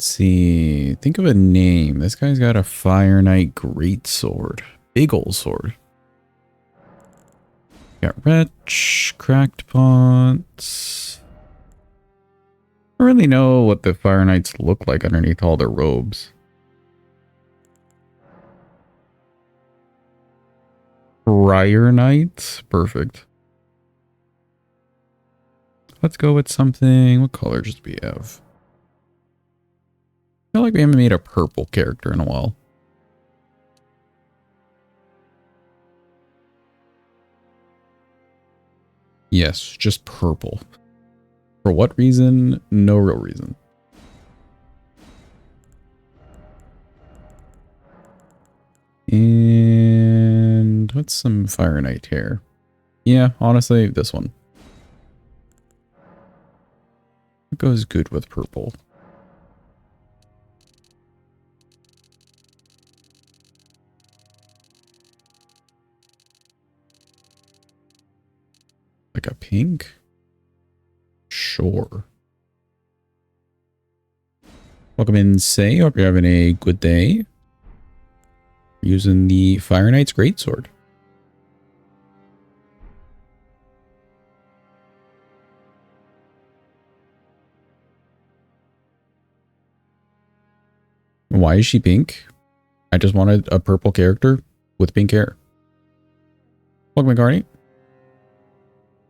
Let's see. Think of a name. This guy's got a Fire Knight Greatsword. Big ol' sword. Got Wretch, Cracked Pots. I don't really know what the Fire Knights look like underneath all their robes. Briar Knight. Perfect. Let's go with something. What colors do we have? I feel like we haven't made a purple character in a while. Yes, just purple. For what reason? No real reason. And what's some Fire Knight here? Yeah, honestly, this one. It goes good with purple. Like a pink? Sure. Welcome in, Say. Hope you're having a good day. Using the Fire Knight's Greatsword. Why is she pink? I just wanted a purple character with pink hair. Welcome, McCartney.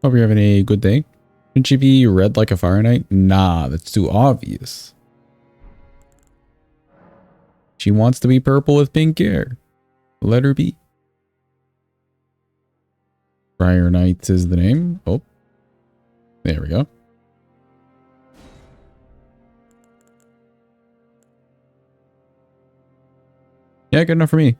Hope you're having a good day. Shouldn't she be red like a Fire Knight? Nah, that's too obvious. She wants to be purple with pink hair. Let her be. Briar Knight is the name. Oh. There we go. Yeah, good enough for me.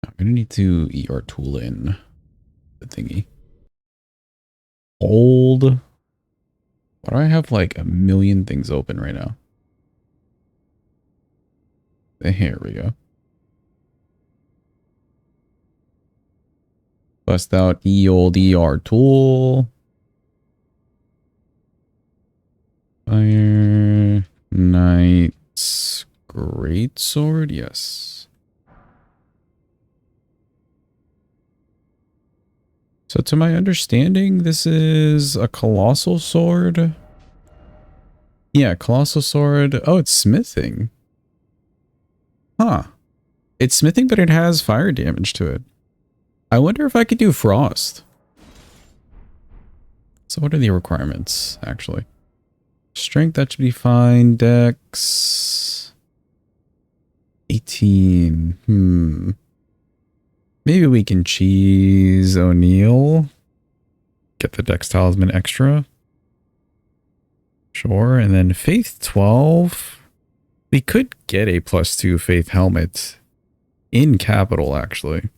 I'm gonna need to ER tool in the thingy. Hold. Why do I have like a million things open right now? Here we go. Bust out the old ER tool. Fire Knight's Greatsword, yes. So to my understanding, this is a Colossal Sword. Yeah, Colossal Sword. Oh, it's smithing. Huh. It's smithing, but it has fire damage to it. I wonder if I could do Frost. So what are the requirements, actually? Strength, that should be fine. Dex 18. Maybe we can cheese O'Neill. Get the Dex Talisman extra. Sure. And then Faith 12. We could get a +2 Faith helmet in capital, actually.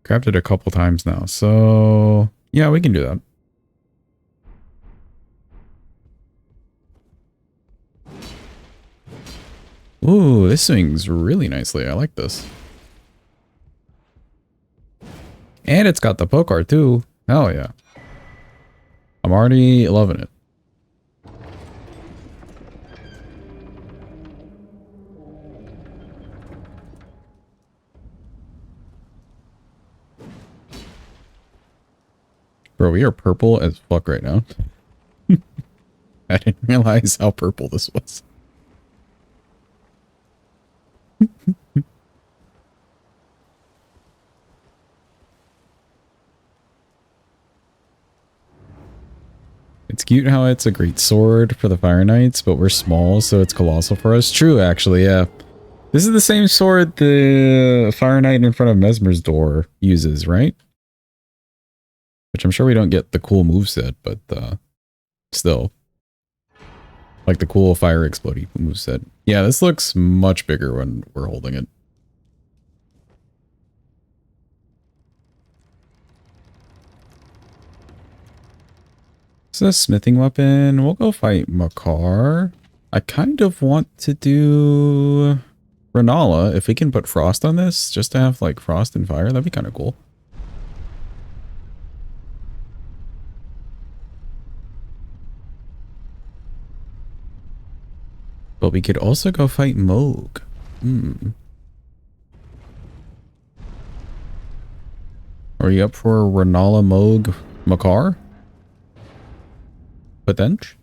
Grabbed it a couple times now. So yeah, we can do that. Ooh, this swings really nicely. I like this. And it's got the poke art too. Hell yeah. I'm already loving it. Bro, we are purple as fuck right now. I didn't realize how purple this was. It's cute how it's a great sword for the Fire Knights, but we're small, so it's colossal for us. True, actually, yeah. This is the same sword the Fire Knight in front of Mesmer's door uses, right? Which I'm sure we don't get the cool moveset, but still. Like the cool fire exploding moveset. Yeah, this looks much bigger when we're holding it. This is a smithing weapon. We'll go fight Makar. I kind of want to do Renala. If we can put frost on this, just to have like frost and fire, that'd be kind of cool. But we could also go fight Moog. Are you up for Renala Moog Makar? Potential?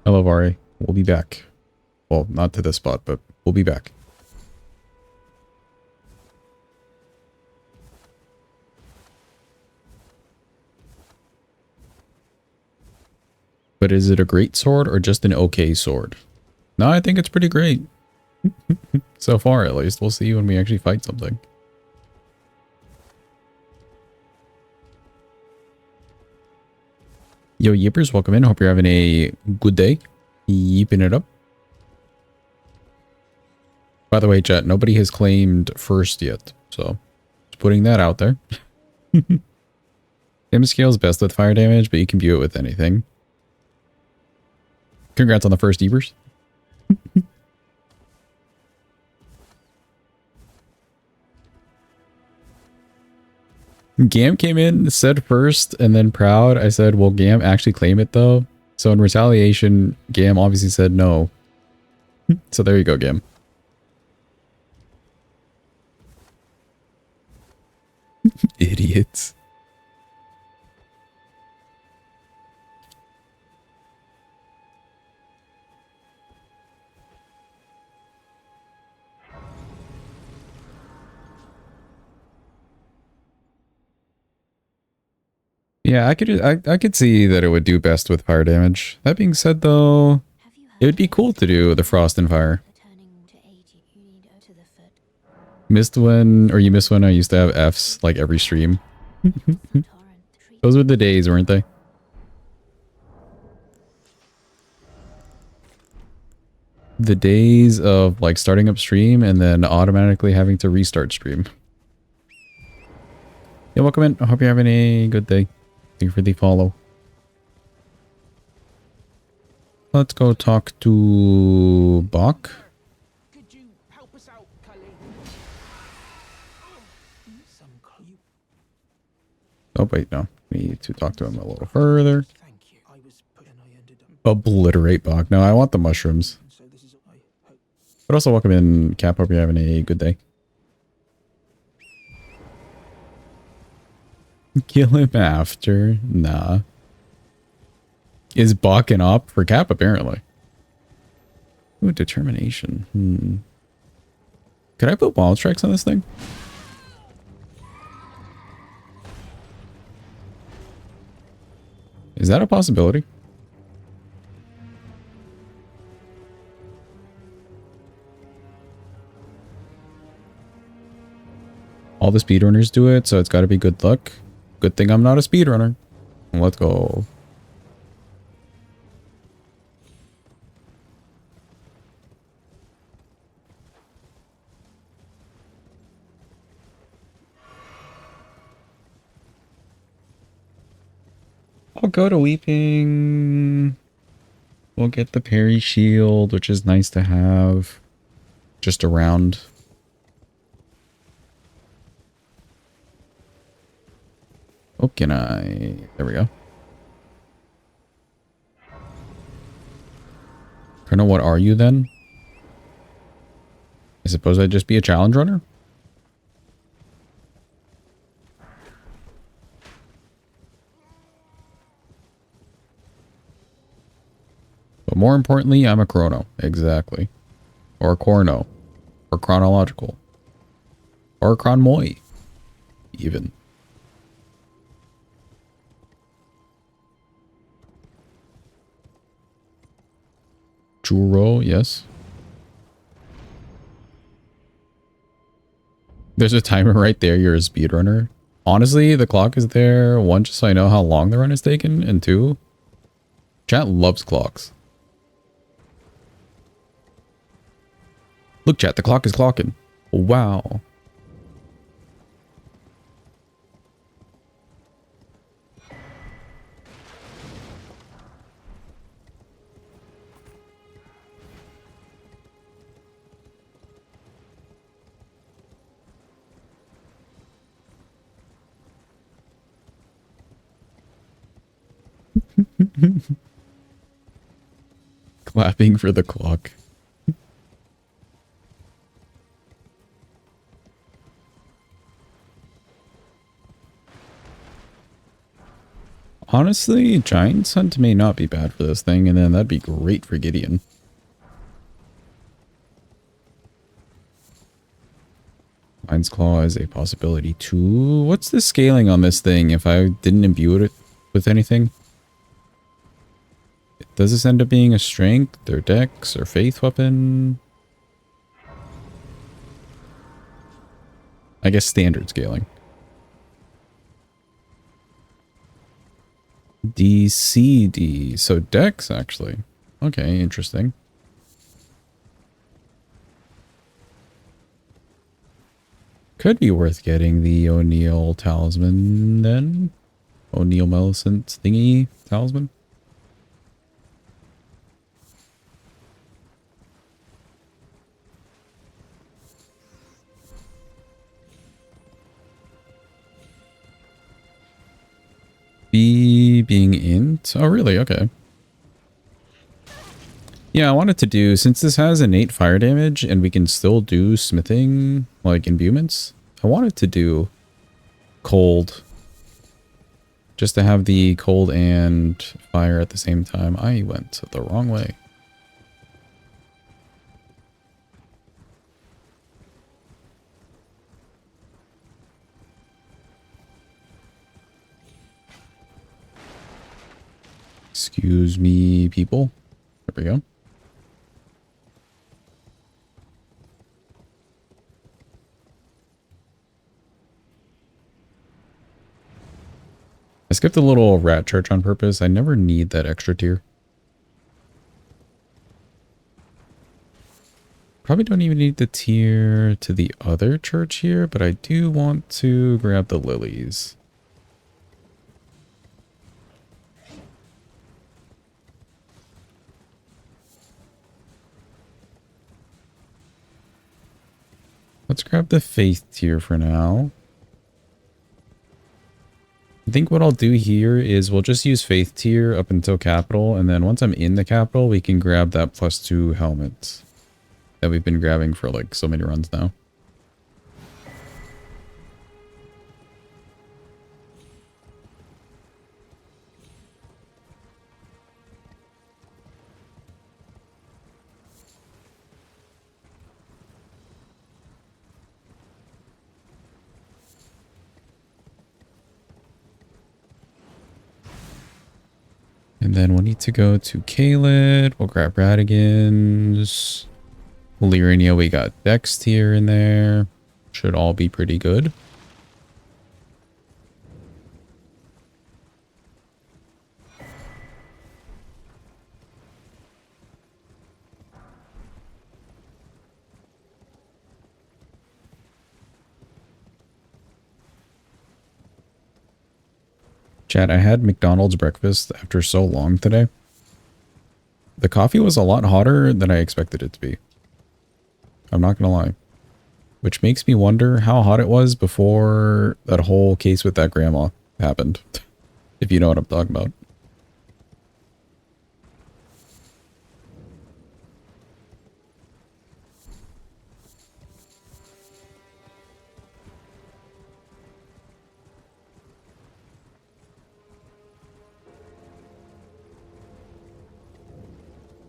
Hello, Vari. We'll be back. Well, not to this spot, but we'll be back. But is it a great sword or just an okay sword? No, I think it's pretty great. So far, at least. We'll see when we actually fight something. Yo, Yeepers, welcome in. Hope you're having a good day. Yeeping it up. By the way, chat, nobody has claimed first yet. So, just putting that out there. Damage scale is best with fire damage, but you can view it with anything. Congrats on the first Yeepers. Gam came in, said first, and then proud. I said, will Gam actually claim it though? So in retaliation, Gam obviously said no. So there you go, Gam. Idiots. Yeah, I could see that it would do best with fire damage. That being said though, it would be cool to do the frost and fire. Missed when, or you missed when I used to have Fs like every stream. Those were the days, weren't they? The days of like starting up stream and then automatically having to restart stream. Yeah, welcome in. I hope you're having a good day. Thank you for the follow. Let's go talk to Bach. Could you help us out, Cully? Oh, wait, no. We need to talk to him a little further. Thank you. I was put and I ended up. Obliterate Bach. No, I want the mushrooms. So this is I hope. But also welcome in, Cap. Hope you're having a good day. Kill him after? Nah. Is Bach an op for Cap? Apparently. Ooh, determination. Could I put wild strikes on this thing? Is that a possibility? All the speedrunners do it, so it's got to be good luck. Good thing I'm not a speedrunner. Let's go. I'll go to Weeping. We'll get the parry shield, which is nice to have. Just around. Oh, can I? There we go. Colonel, what are you then? I suppose I'd just be a challenge runner? But more importantly, I'm a chrono. Exactly. Or a corno. Or chronological. Or a chronmoy. Even. Churro, yes. There's a timer right there. You're a speedrunner. Honestly, the clock is there. One, just so I know how long the run is taken. And two, chat loves clocks. Look, chat, the clock is clocking. Wow. Clapping for the clock. Honestly, Giant's Hunt may not be bad for this thing, and then that'd be great for Gideon. Lion's Claw is a possibility too. What's the scaling on this thing if I didn't imbue it with anything? Does this end up being a strength or dex or faith weapon? I guess standard scaling. DCD. So dex, actually. Okay, interesting. Could be worth getting the O'Neill talisman then. O'Neill Millicent thingy talisman. B being int? Oh, really? Okay. Yeah, I wanted to do, since this has innate fire damage and we can still do smithing, like imbuements, I wanted to do cold. Just to have the cold and fire at the same time. I went the wrong way. Excuse me, people. There we go. I skipped a little rat church on purpose. I never need that extra tier. Probably don't even need the tier to the other church here, but I do want to grab the lilies. Let's grab the faith tier for now. I think what I'll do here is we'll just use faith tier up until capital, and then once I'm in the capital, we can grab that +2 helmet that we've been grabbing for like so many runs now. And then we'll need to go to Kaled. We'll grab Radigans. Lyrinia, we got Dex tier in there. Should all be pretty good. Chat, I had McDonald's breakfast after so long today. The coffee was a lot hotter than I expected it to be. I'm not gonna lie. Which makes me wonder how hot it was before that whole case with that grandma happened. If you know what I'm talking about.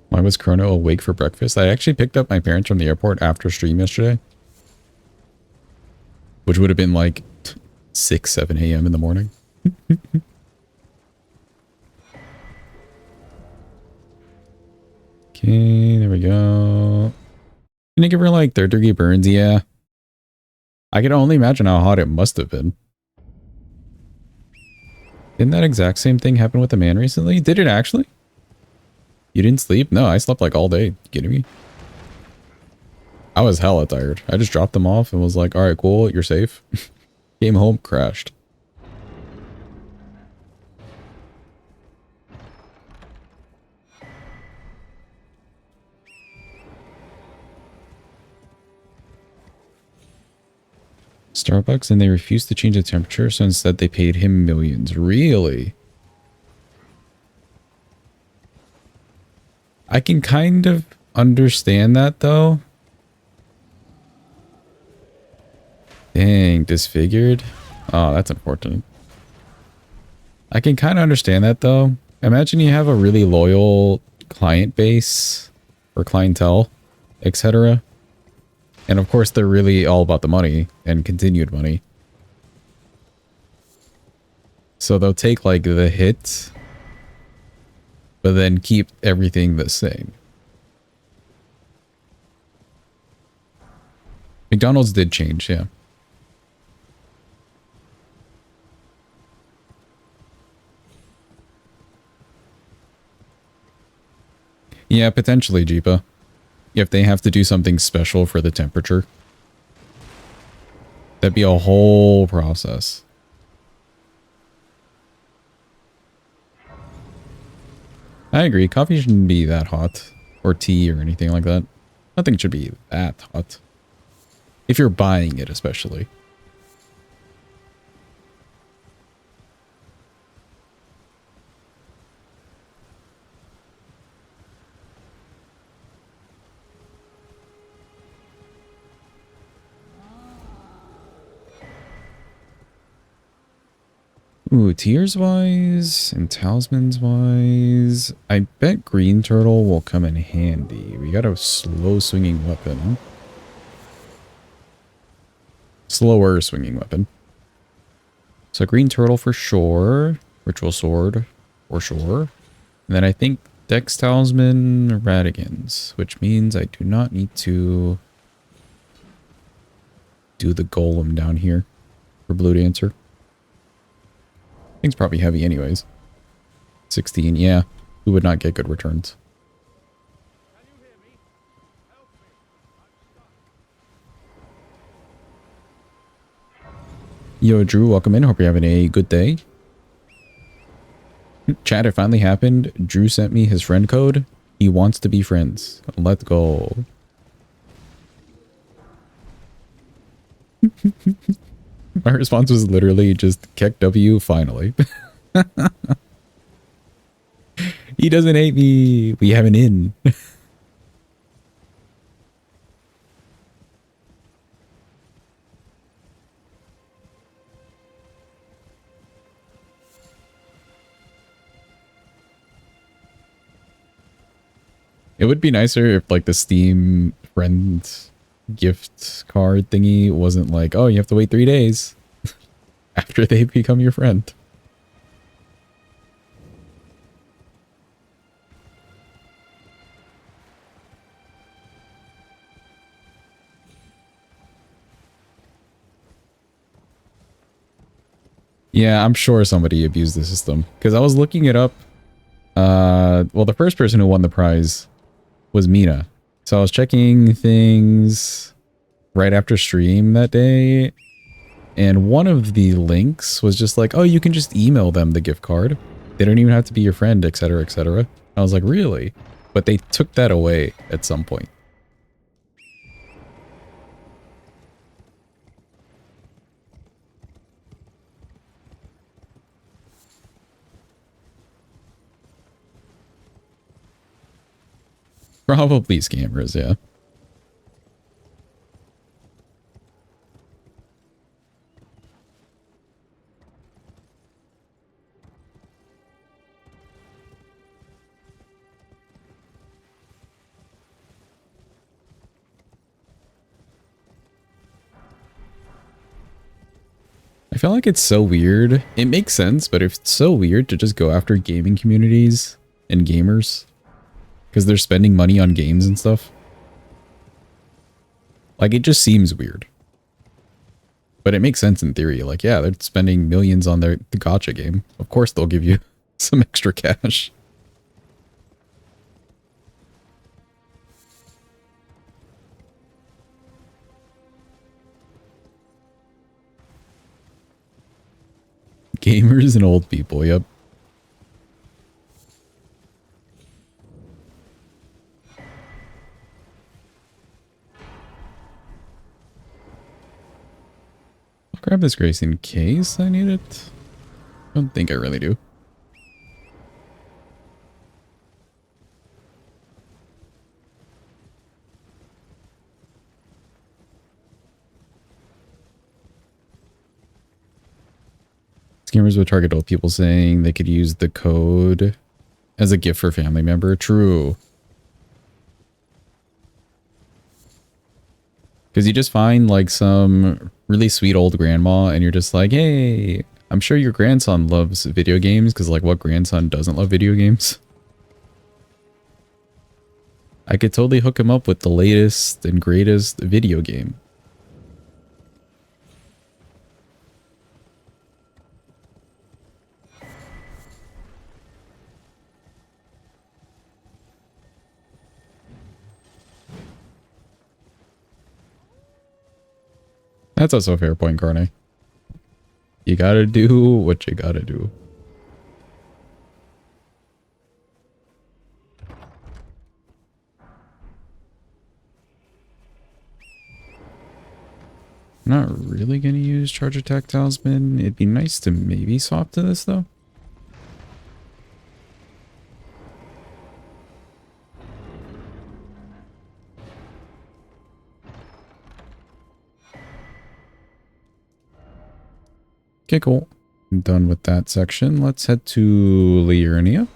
Why was Chrono awake for breakfast? I actually picked up my parents from the airport after stream yesterday. Which would have been like 6, 7 a.m. in the morning. Okay, there we go. Gonna give her like third degree burns, yeah. I can only imagine how hot it must have been. Didn't that exact same thing happen with a man recently? Did it actually? You didn't sleep? No, I slept like all day. You kidding me? I was hella tired. I just dropped them off and was like, alright, cool, you're safe. Came home, crashed. Starbucks, and they refused to change the temperature, so instead they paid him millions. Really? I can kind of understand that though. Dang, disfigured. Oh, that's unfortunate. I can kind of understand that though. Imagine you have a really loyal client base or clientele, etc. And of course, they're really all about the money and continued money. So they'll take like the hit, but then keep everything the same. McDonald's did change, yeah. Yeah, potentially, Jeepa. If they have to do something special for the temperature. That'd be a whole process. I agree. Coffee shouldn't be that hot. Or tea or anything like that. Nothing should be that hot. If you're buying it, especially. Ooh, tiers wise and talismans wise, I bet green turtle will come in handy. We got a slow swinging weapon. Slower swinging weapon. So green turtle for sure. Ritual sword for sure. And then I think Dex talisman Radigans, which means I do not need to do the golem down here for Blue Dancer. Thing's probably heavy anyways. 16, yeah. We would not get good returns. Yo, Drew, welcome in. Hope you're having a good day. Chat, it finally happened. Drew sent me his friend code. He wants to be friends. Let's go. My response was literally just Keck W finally. He doesn't hate me. We have an in. It would be nicer if like the Steam friend gift card thingy wasn't like, oh, you have to wait 3 days after they become your friend. Yeah, I'm sure somebody abused the system because I was looking it up. Well, the first person who won the prize was Mina. So I was checking things right after stream that day. And one of the links was just like, oh, you can just email them the gift card. They don't even have to be your friend, etc., etc. I was like, really? But they took that away at some point. Probably scammers, yeah. I feel like it's so weird. It makes sense, but it's so weird to just go after gaming communities and gamers. Because they're spending money on games and stuff. Like, it just seems weird. But it makes sense in theory. Like, yeah, they're spending millions on the gacha game. Of course they'll give you some extra cash. Gamers and old people, yep. I'll grab this grace in case I need it. I don't think I really do. Scammers would target old people saying they could use the code as a gift for a family member. True. Because you just find like some really sweet old grandma and you're just like, hey, I'm sure your grandson loves video games, because like what grandson doesn't love video games? I could totally hook him up with the latest and greatest video game. That's also a fair point, Carney. You gotta do what you gotta do. Not really gonna use Charge Attack Talisman. It'd be nice to maybe swap to this though. Okay, cool. I'm done with that section. Let's head to Liurnia.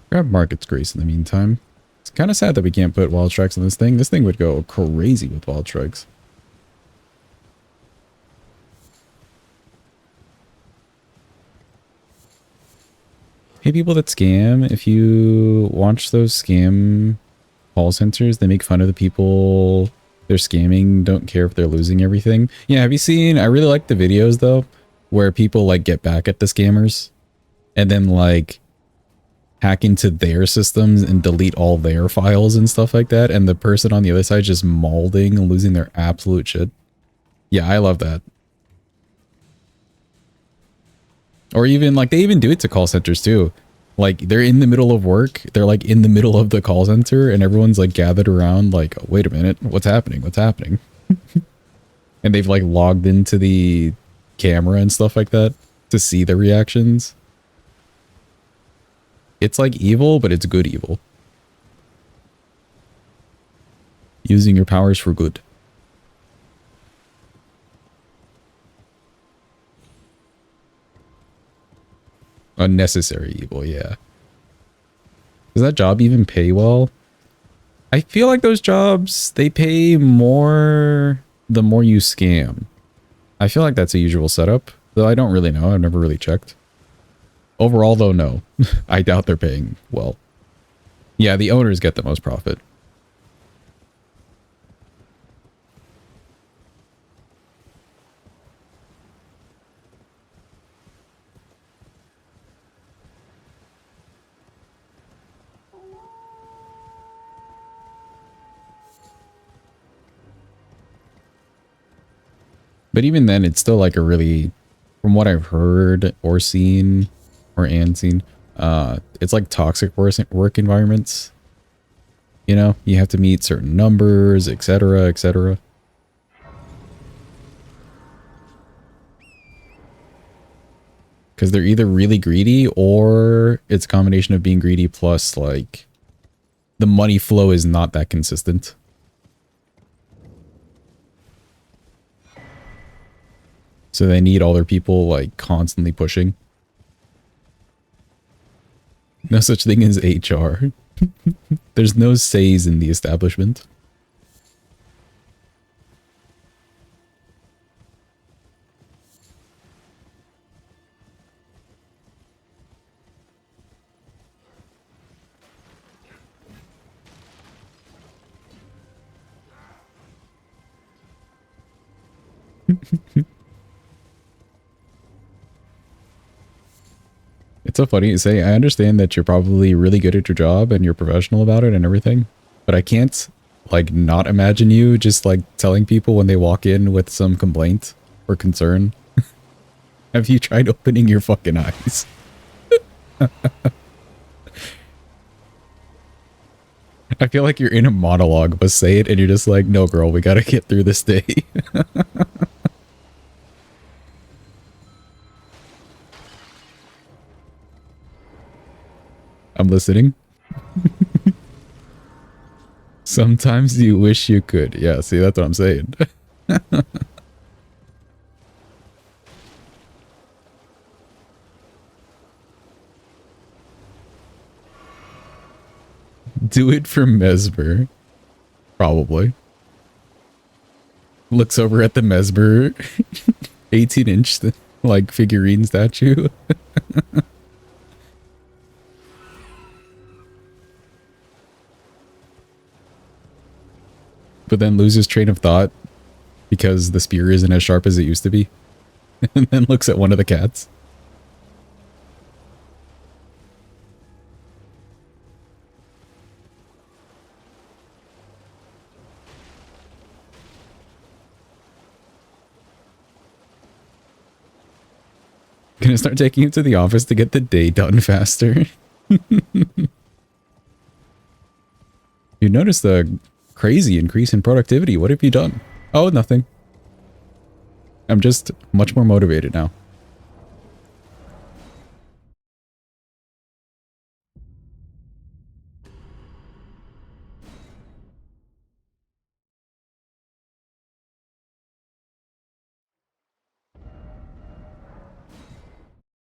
Grab Market's Grace in the meantime. It's kind of sad that we can't put Wild Strikes on this thing. This thing would go crazy with Wild Strikes. Hey, people that scam, if you watch those scam call centers, they make fun of the people they're scamming, don't care if they're losing everything. Yeah, have you seen, I really like the videos though, where people like get back at the scammers and then like hack into their systems and delete all their files and stuff like that, and the person on the other side just mauling and losing their absolute shit. Yeah, I love that. Or even like they even do it to call centers too. Like they're in the middle of work, they're like in the middle of the call center and everyone's like gathered around like, oh, wait a minute, what's happening? What's happening? And they've like logged into the camera and stuff like that to see the reactions. It's like evil, but it's good evil. Using your powers for good. Unnecessary evil, yeah. Does that job even pay well? I feel like those jobs, they pay more the more you scam. I feel like that's a usual setup, though I don't really know. I've never really checked. Overall, though, no. I doubt they're paying well. Yeah, the owners get the most profit. But even then, it's still like a really, from what I've heard or seen, it's like toxic work environments. You know, you have to meet certain numbers, etc., etc. Because they're either really greedy or it's a combination of being greedy plus like the money flow is not that consistent. So they need all their people like constantly pushing. No such thing as HR. There's no says in the establishment. It's so funny to say. I understand that you're probably really good at your job and you're professional about it and everything, but I can't like not imagine you just like telling people when they walk in with some complaint or concern. Have you tried opening your fucking eyes? I feel like you're in a monologue, but say it and you're just like, no girl, we gotta get through this day. I'm listening. Sometimes you wish you could. Yeah, see, that's what I'm saying. Do it for Mesmer. Probably. Looks over at the Mesmer 18-inch like figurine statue. But then loses train of thought because the spear isn't as sharp as it used to be. And then looks at one of the cats. Gonna start taking him to the office to get the day done faster. You notice the crazy increase in productivity. What have you done? Oh, nothing. I'm just much more motivated now.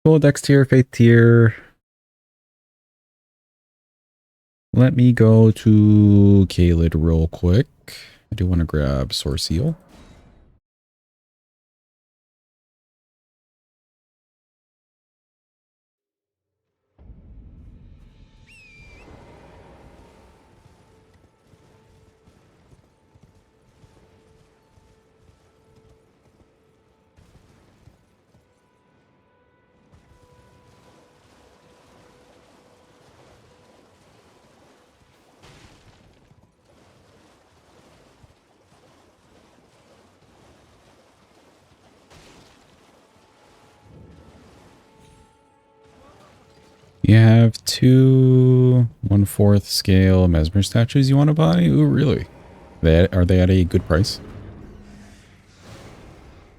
Cool, Dex tier, Faith tier. Let me go to Kaled real quick. I do want to grab Source Seal. You have two 1/4 scale Mesmer statues you want to buy? Ooh, really? Are they at a good price?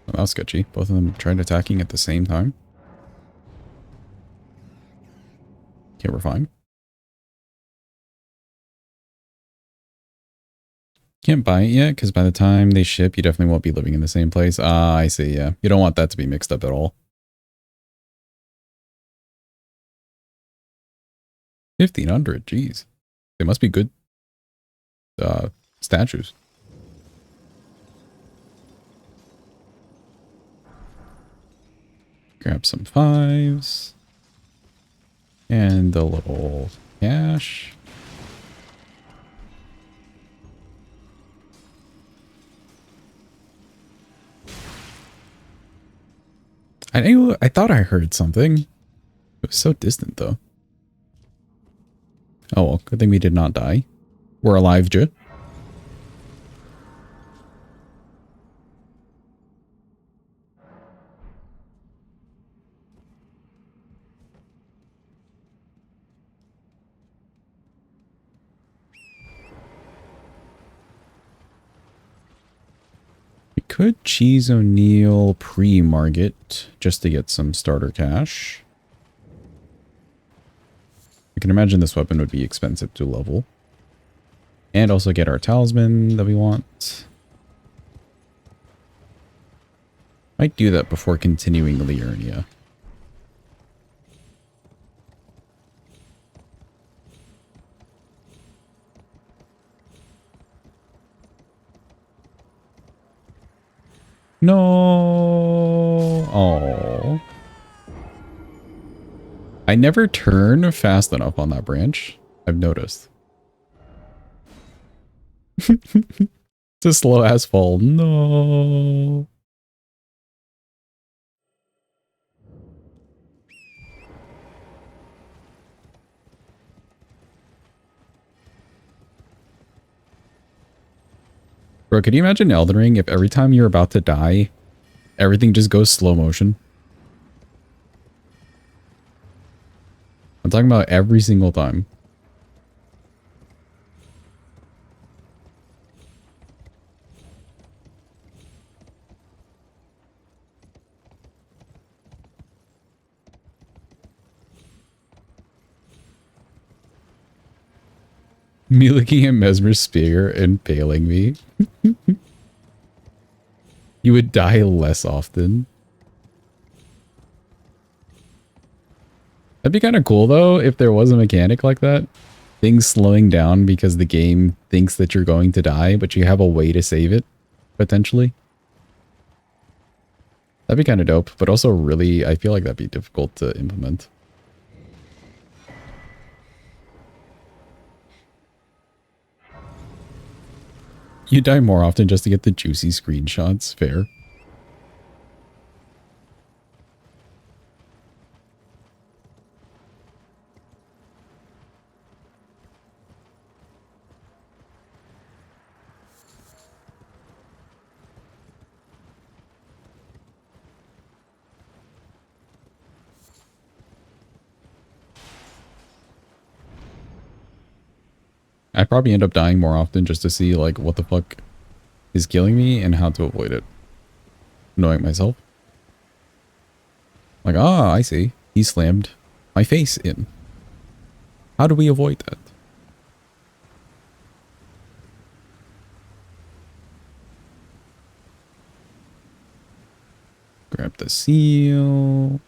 Oh, that was sketchy. Both of them tried attacking at the same time. Okay, we're fine. Can't buy it yet, because by the time they ship, you definitely won't be living in the same place. Ah, I see, yeah. You don't want that to be mixed up at all. 1,500, jeez. They must be good statues. Grab some 5s. And a little cash. I thought I heard something. It was so distant, though. Oh, well, good thing we did not die. We're alive, Joe. We could cheese O'Neill pre-Margit just to get some starter cash. I can imagine this weapon would be expensive to level. And also get our talisman that we want. Might do that before continuing Liurnia. No. Oh. I never turn fast enough on that branch. I've noticed. It's a slow ass fall. No. Bro, could you imagine Elden Ring if every time you're about to die, everything just goes slow motion? I'm talking about every single time. Me looking at Mesmer's spear and impaling me. You would die less often. That'd be kind of cool though if there was a mechanic like that. Things slowing down because the game thinks that you're going to die, but you have a way to save it, potentially. That'd be kind of dope, but also really, I feel like that'd be difficult to implement. You die more often just to get the juicy screenshots. Fair. I'd probably end up dying more often just to see like what the fuck is killing me and how to avoid it. Knowing myself. Like, ah, I see. He slammed my face in. How do we avoid that? Grab the seal.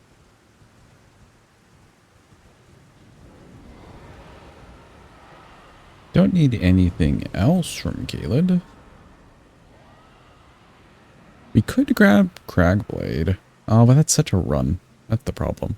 Don't need anything else from Caelid. We could grab Cragblade. Oh, but that's such a run. That's the problem.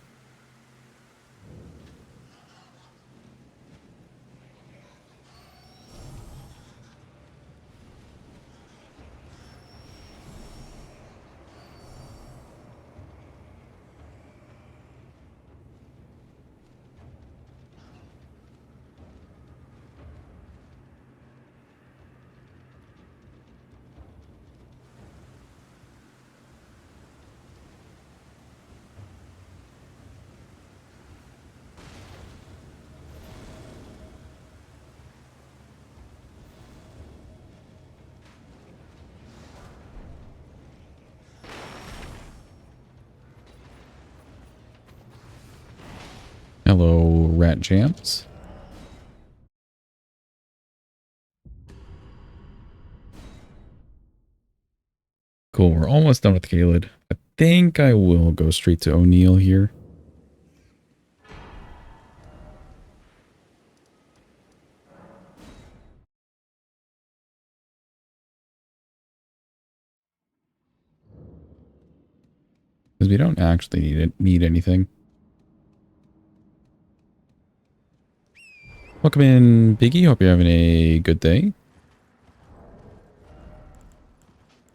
Hello, Rat Jams. Cool, we're almost done with Caelid. I think I will go straight to O'Neill here. Because we don't actually need anything. Welcome in, Biggie. Hope you're having a good day.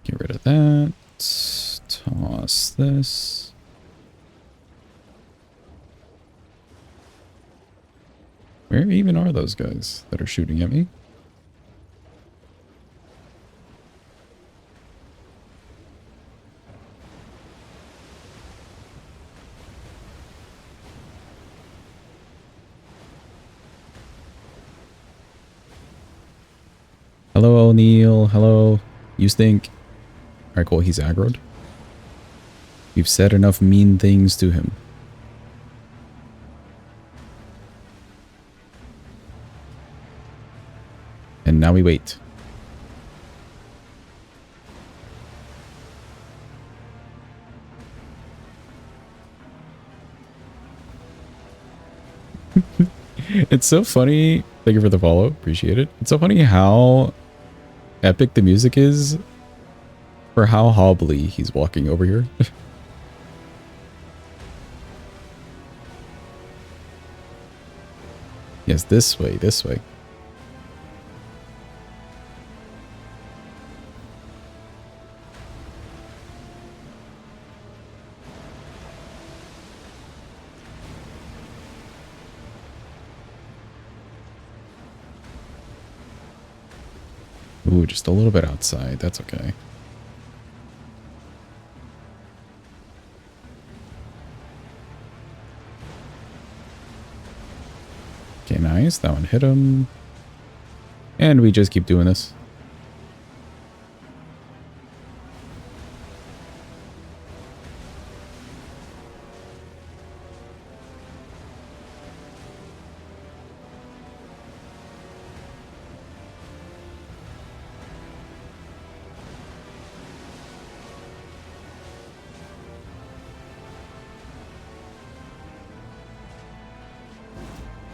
Get rid of that. Toss this. Where even are those guys that are shooting at me? Hello, O'Neill. Hello. You stink. Alright, cool. He's aggroed. We've said enough mean things to him. And now we wait. It's so funny. Thank you for the follow. Appreciate it. It's so funny how epic the music is for how hobbly he's walking over here. Yes, this way, this way. Ooh, just a little bit outside. That's okay. Okay, nice. That one hit him. And we just keep doing this.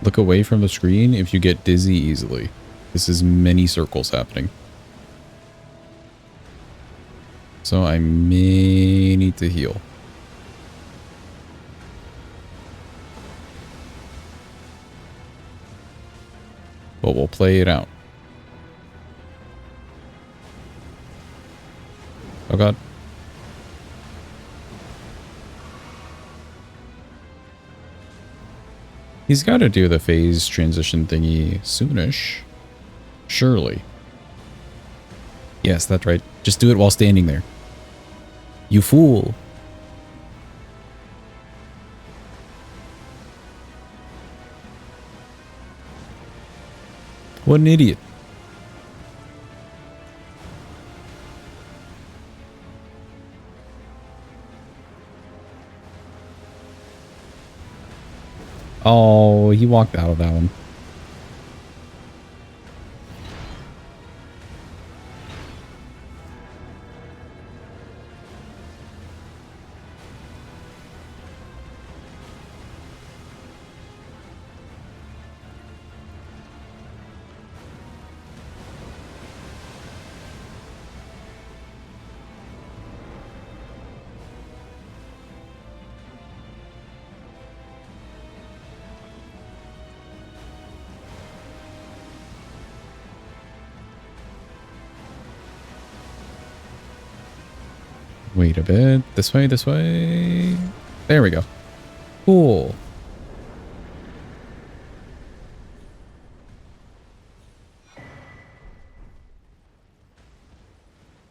Look away from the screen if you get dizzy easily. This is many circles happening. So I may need to heal. But we'll play it out. Oh god. He's got to do the phase transition thingy soonish. Surely. Yes, that's right. Just do it while standing there. You fool. What an idiot. Oh, he walked out of that one. Wait a bit. This way, this way. There we go. Cool.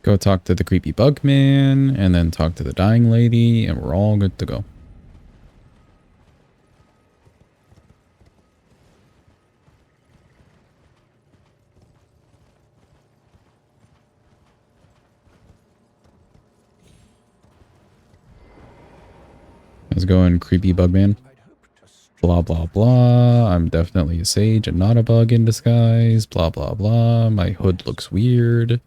Go talk to the creepy bug man, and then talk to the dying lady, and we're all good to go. How's it going, creepy bug man? Blah, blah, blah. I'm definitely a sage and not a bug in disguise. Blah, blah, blah. My hood looks weird.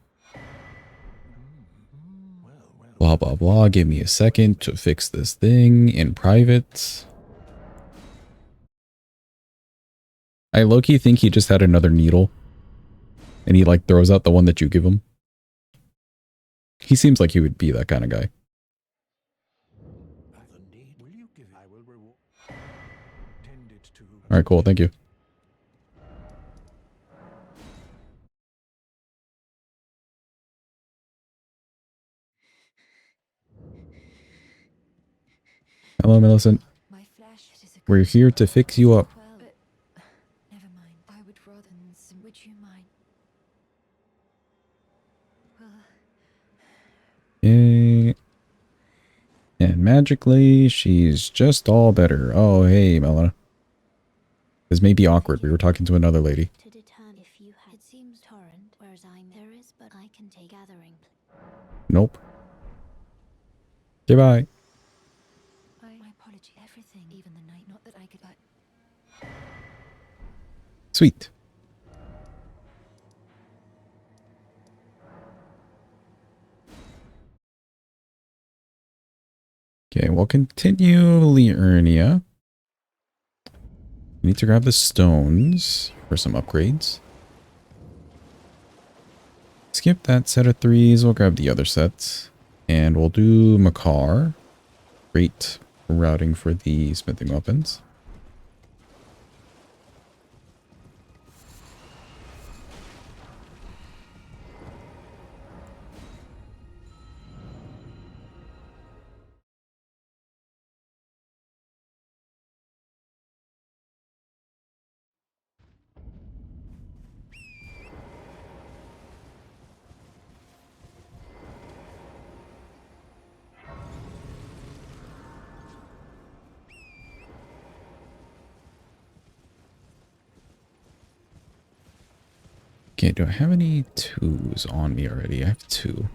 Blah, blah, blah. Give me a second to fix this thing in private. I low-key think he just had another needle. And he, like, throws out the one that you give him. He seems like he would be that kind of guy. Alright, cool. Thank you. Hello, Millicent. We're here to fix you up. Never mind. I would rather. Would you mind? Yay. And magically, she's just all better. Oh, hey, Melina. This may be awkward. We were talking to another lady. To determine if you had. It seems torrent, whereas there is, but I can take gathering. Nope. Goodbye. My apology. Everything, even the night. Not that I could. Sweet. Okay, we'll continue Liurnia. We need to grab the stones for some upgrades. Skip that set of 3s. We'll grab the other sets. And we'll do Makar. Great routing for the smithing weapons. Okay, do I have any 2s on me already? I have 2.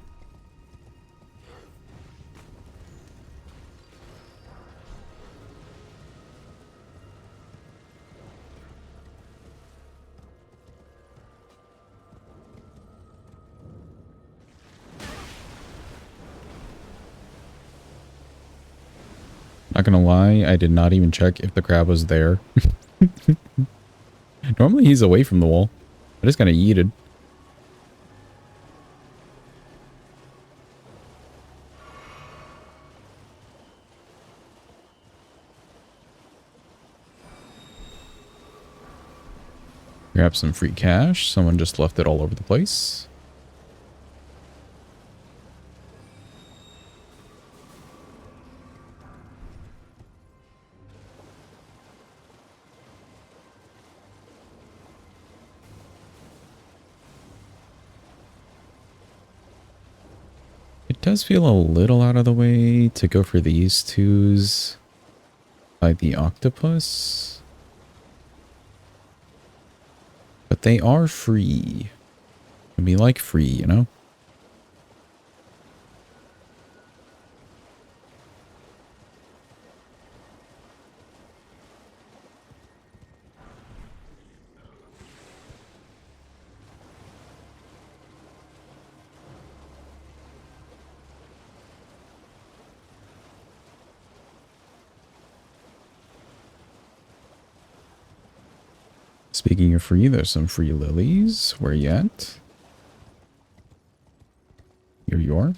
Not gonna lie, I did not even check if the crab was there. Normally he's away from the wall. I just kind of yeeted. Grab some free cash. Someone just left it all over the place. It does feel a little out of the way to go for these twos by the octopus. But they are free. And we like free, you know? Speaking of free, there's some free lilies. Where you at? Here you are.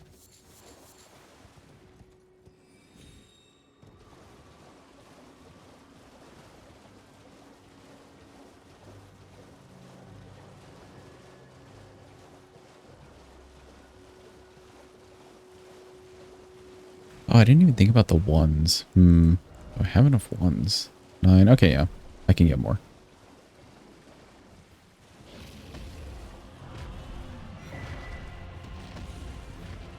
Oh, I didn't even think about the ones. Do I have enough ones? 9. Okay, yeah. I can get more.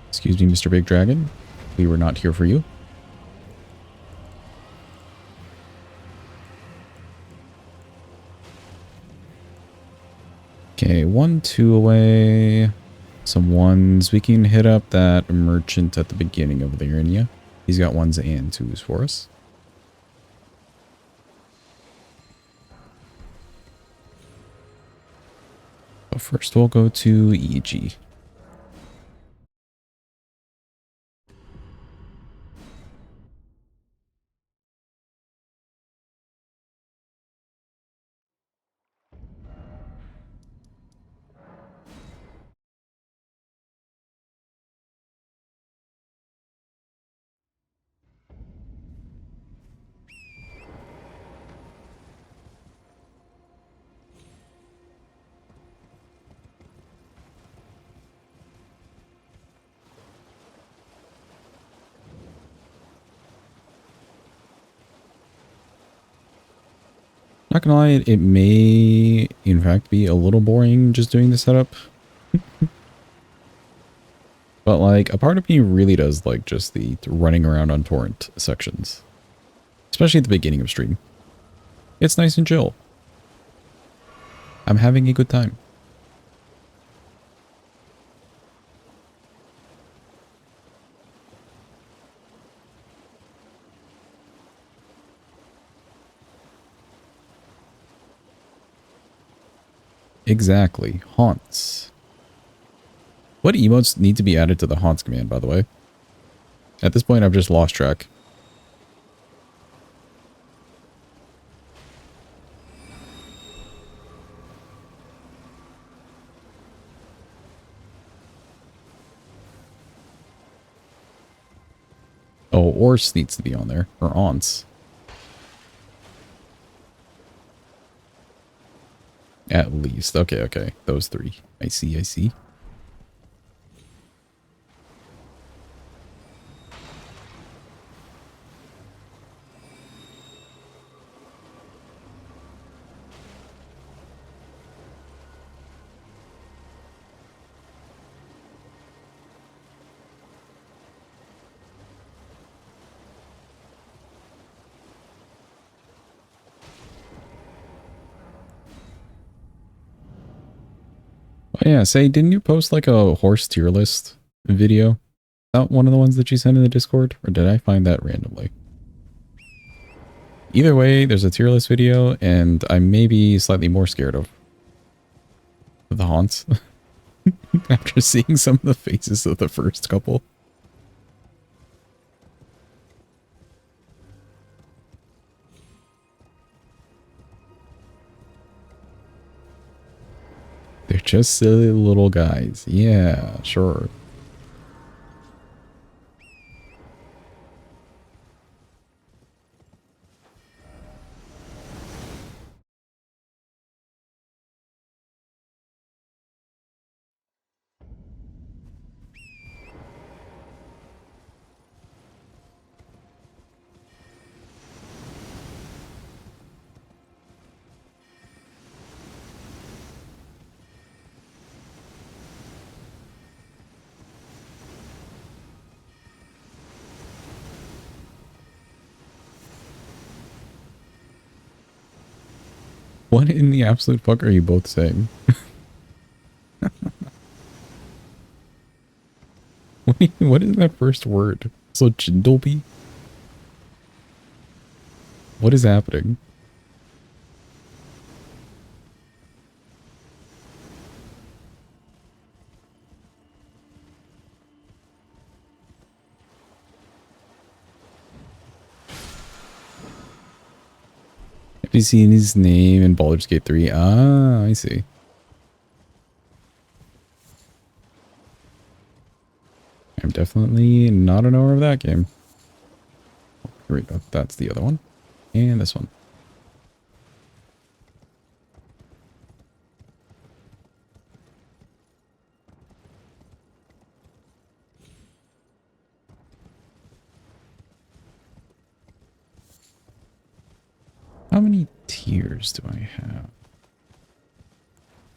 Excuse me, Mr. Big Dragon. We were not here for you. Okay, 1, 2 away. Some ones. We can hit up that merchant at the beginning of the area. He's got 1s and 2s for us. But first we'll go to EG. Not gonna lie, it may in fact be a little boring just doing the setup. But like, a part of me really does like just the running around on torrent sections. Especially at the beginning of stream. It's nice and chill. I'm having a good time. Exactly. Haunts. What emotes need to be added to the haunts command, by the way? At this point, I've just lost track. Oh, Orse needs to be on there. Or Aunts. At least. Okay, okay. Those 3. I see, I see. Oh, yeah, say, didn't you post like a horse tier list video? Is that one of the ones that you sent in the Discord? Or did I find that randomly? Either way, there's a tier list video, and I may be slightly more scared of the haunts after seeing some of the faces of the first couple. just silly little guys. Yeah, sure. What in the absolute fuck are you both saying? What is that first word? So Jindalby? What is happening? Have you seen his name in Baldur's Gate 3? Ah, I see. I'm definitely not an owner of that game. Here we go. That's the other one. And this one. How many tiers do I have?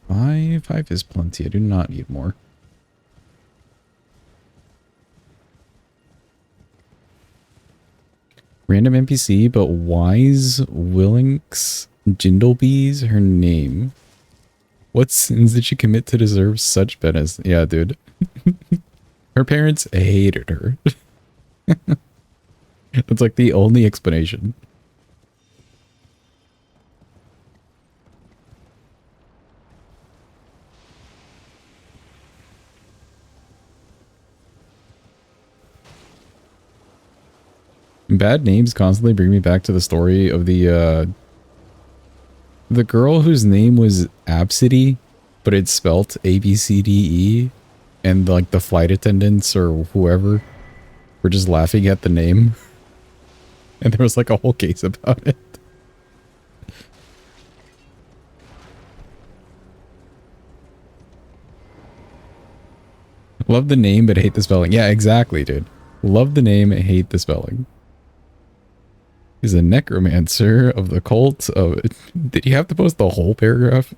5? 5 is plenty. I do not need more. Random NPC, but Wise Willinks Jindalby's her name. What sins did she commit to deserve such penance? Yeah, dude. Her parents hated her. That's like the only explanation. Bad names constantly bring me back to the story of the girl whose name was Absidy, but it's spelt A-B-C-D-E, and like the flight attendants or whoever were just laughing at the name. And there was like a whole case about it. Love the name, but hate the spelling. Yeah, exactly, dude. Love the name, hate the spelling. He's a necromancer of the cult of... Did you have to post the whole paragraph?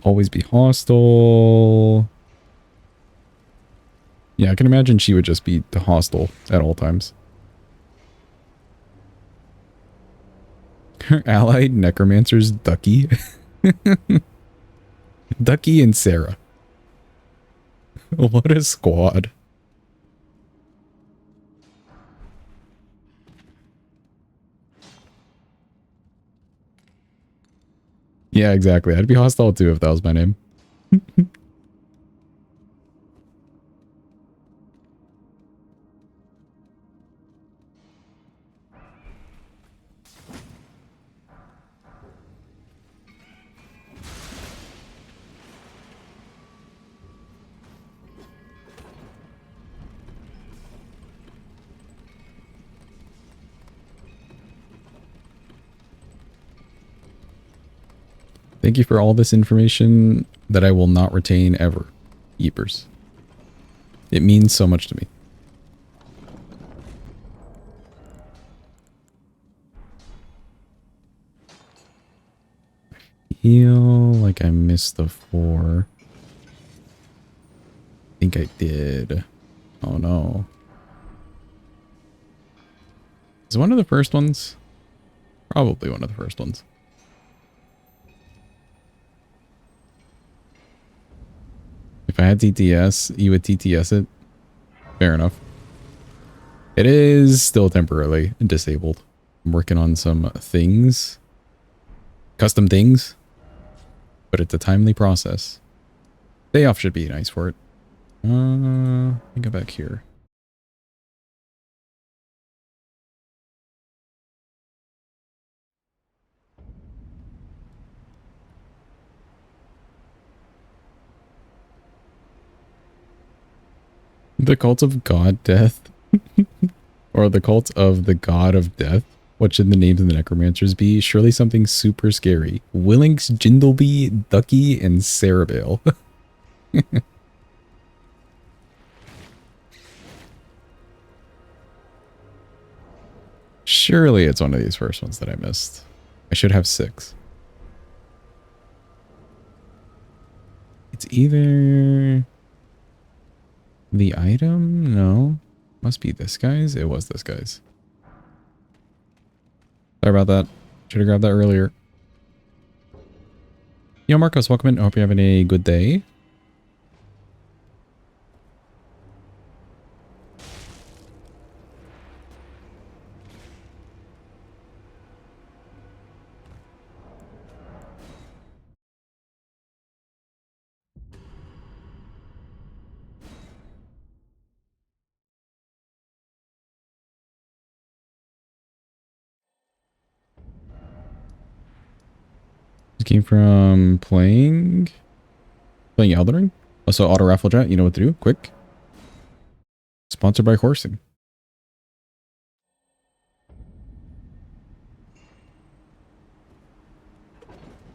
Always be hostile. Yeah, I can imagine she would just be hostile at all times. Her allied necromancers, Ducky. Ducky and Sarah. What a squad. Yeah, exactly. I'd be hostile too if that was my name. Thank you for all this information that I will not retain ever. Yeepers. It means so much to me. Feel like I missed the 4. I think I did. Oh no. Is it one of the first ones? Probably one of the first ones. If I had TTS, you would TTS it. Fair enough. It is still temporarily disabled. I'm working on some things. Custom things. But it's a timely process. Day off should be nice for it. Let me go back here. The cult of God Death. Or the cult of the God of Death. What should the names of the necromancers be? Surely something super scary. Willings, Jindleby, Ducky, and Cerebale. Surely it's one of these first ones that I missed. I should have 6. It's either the item? No. Must be this guy's. It was this guy's. Sorry about that. Should have grabbed that earlier. Yo, Marcos, welcome in. I hope you're having a good day. This came from playing Elden Ring. Also, auto raffle chat. You know what to do. Quick. Sponsored by Horsing.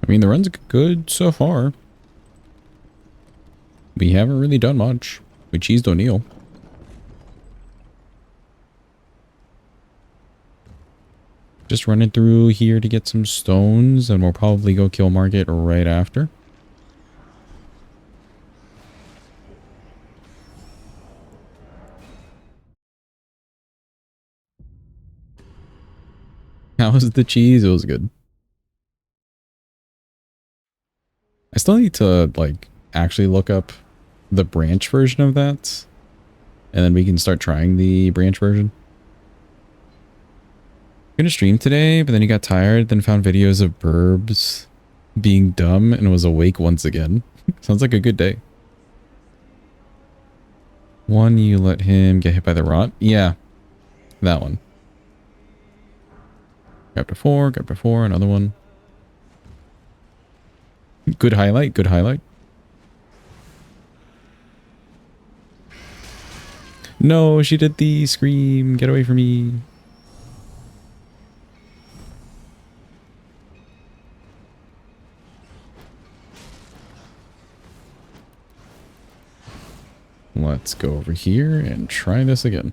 I mean, the run's good so far. We haven't really done much. We cheesed O'Neill. Just running through here to get some stones, and we'll probably go kill Margit right after. How was the cheese? It was good. I still need to, like, actually look up the branch version of that. And then we can start trying the branch version. Gonna stream today, but then he got tired, then found videos of Burbs being dumb and was awake once again. Sounds like a good day. 1, you let him get hit by the rot. Yeah, that one. Grabbed a 4, another one. Good highlight, good highlight. No, she did the scream. Get away from me. Let's go over here and try this again.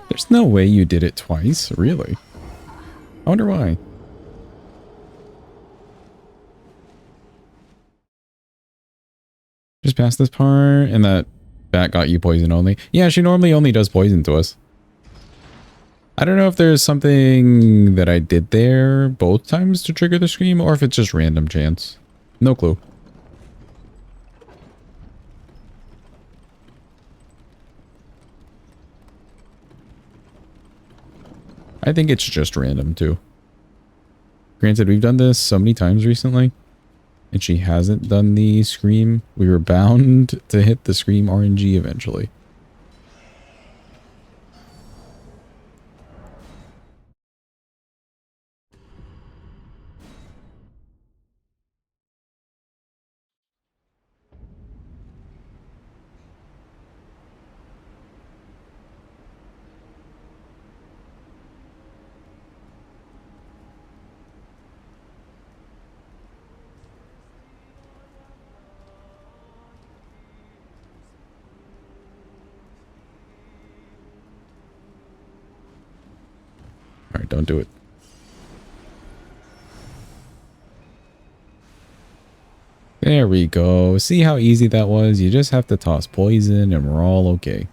There's no way you did it twice, really. I wonder why. Just past this part, and that bat got you poison only. Yeah, she normally only does poison to us. I don't know if there's something that I did there both times to trigger the scream, or if it's just random chance. No clue. I think it's just random too. Granted, we've done this so many times recently, and she hasn't done the scream. We were bound to hit the scream RNG eventually. Alright, don't do it. There we go. See how easy that was? You just have to toss poison and we're all okay.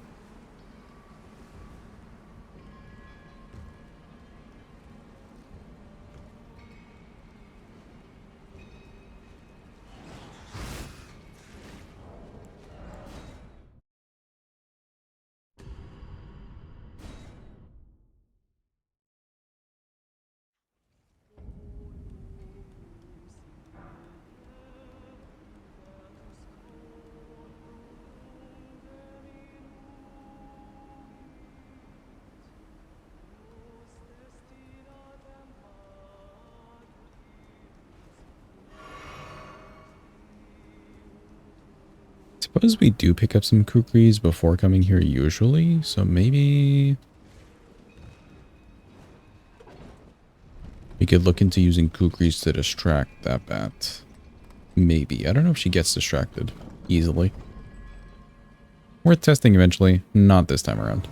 Suppose we do pick up some kukris before coming here usually, so maybe we could look into using kukris to distract that bat. Maybe. I don't know if she gets distracted easily. Worth testing eventually. Not this time around.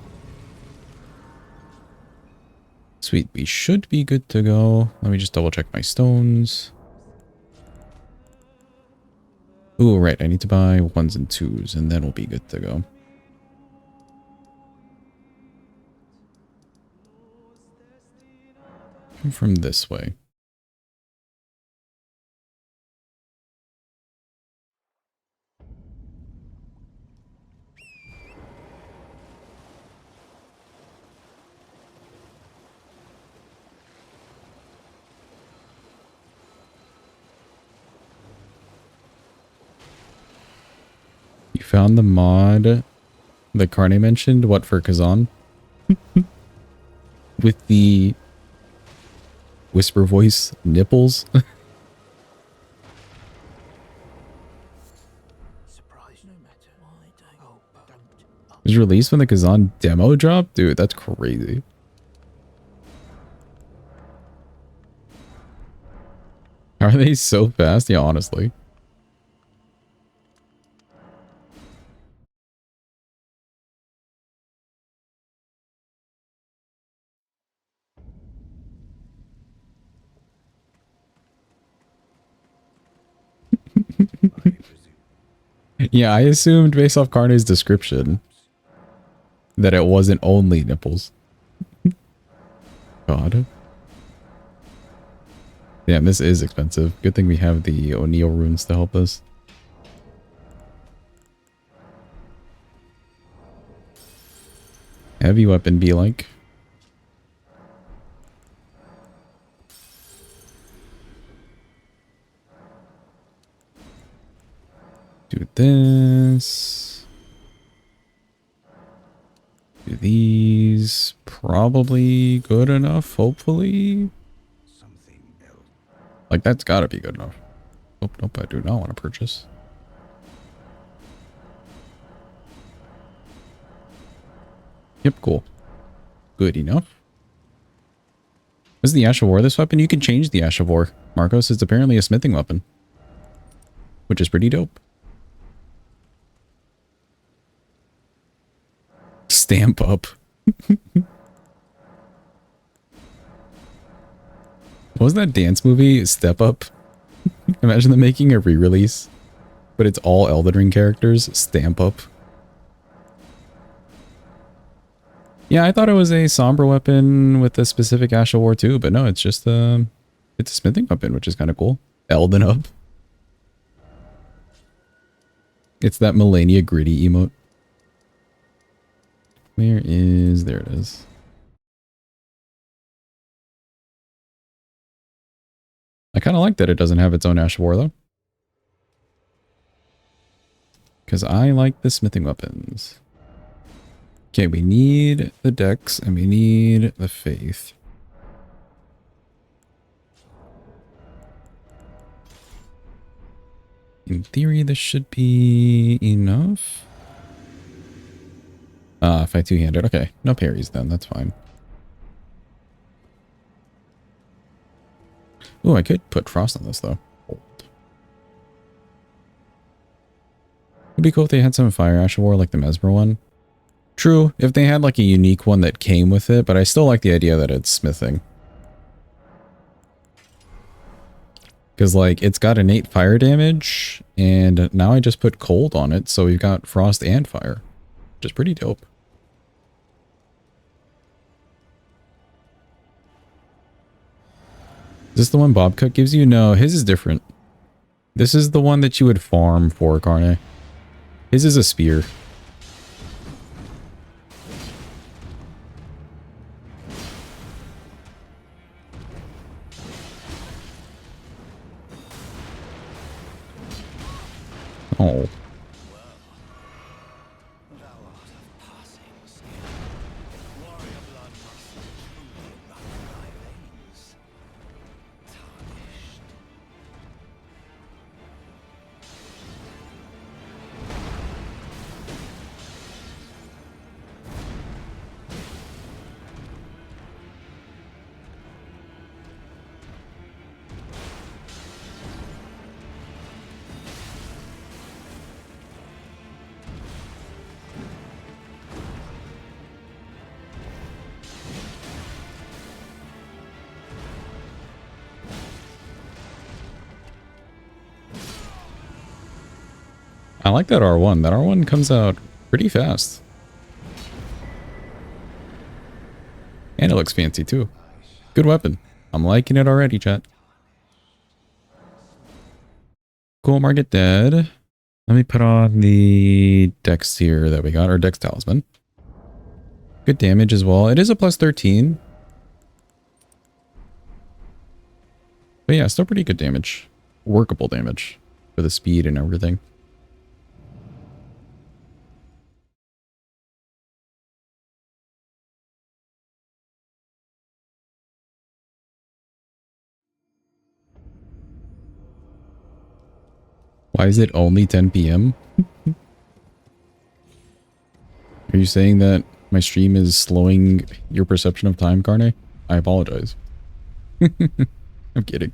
Sweet. We should be good to go. Let me just double check my stones. Ooh, right. I need to buy 1s and 2s, and then we'll be good to go. Come from this way. You found the mod that Carne mentioned? What, for Kazan? With the whisper voice nipples? Surprise no matter why don't. Oh, don't. It was released when the Kazan demo dropped? Dude, that's crazy. Are they so fast? Yeah, honestly. Yeah, I assumed based off Carne's description that it wasn't only nipples. God. Damn, this is expensive. Good thing we have the O'Neill runes to help us. Heavy weapon be like. Do this. Do these. Probably good enough, hopefully. Like, that's gotta be good enough. Oh, nope, I do not want to purchase. Yep, cool. Good enough. Is the Ash of War this weapon? You can change the Ash of War. Marcos, it's apparently a smithing weapon. Which is pretty dope. Stamp up. What was that dance movie? Step Up? Imagine them making a re-release. But it's all Elden Ring characters. Stamp Up. Yeah, I thought it was a somber weapon with a specific Ash of War too, but no, it's just it's a smithing weapon, which is kind of cool. Elden Up. It's that Melania Gritty emote. There it is. I kind of like that it doesn't have its own Ash of War though. Because I like the smithing weapons. Okay, we need the Dex and we need the Faith. In theory, this should be enough. Fight two-handed. Okay, no parries then. That's fine. Ooh, I could put Frost on this though. It'd be cool if they had some Fire Ash of War like the Mesmer one. True, if they had like a unique one that came with it, but I still like the idea that it's smithing. Because like, it's got innate fire damage, and now I just put cold on it, so we've got frost and fire. Which is pretty dope. Is this the one Bobcut gives you? No, his is different. This is the one that you would farm for, Carne. His is a spear. Oh. I like that R1. That R1 comes out pretty fast. And it looks fancy too. Good weapon. I'm liking it already, chat. Cool Market dead. Let me put on the Dex here that we got, our Dex Talisman. Good damage as well. It is a plus 13. But yeah, still pretty good damage. Workable damage for the speed and everything. Why is it only 10 p.m.? Are you saying that my stream is slowing your perception of time, Carne? I apologize. I'm kidding.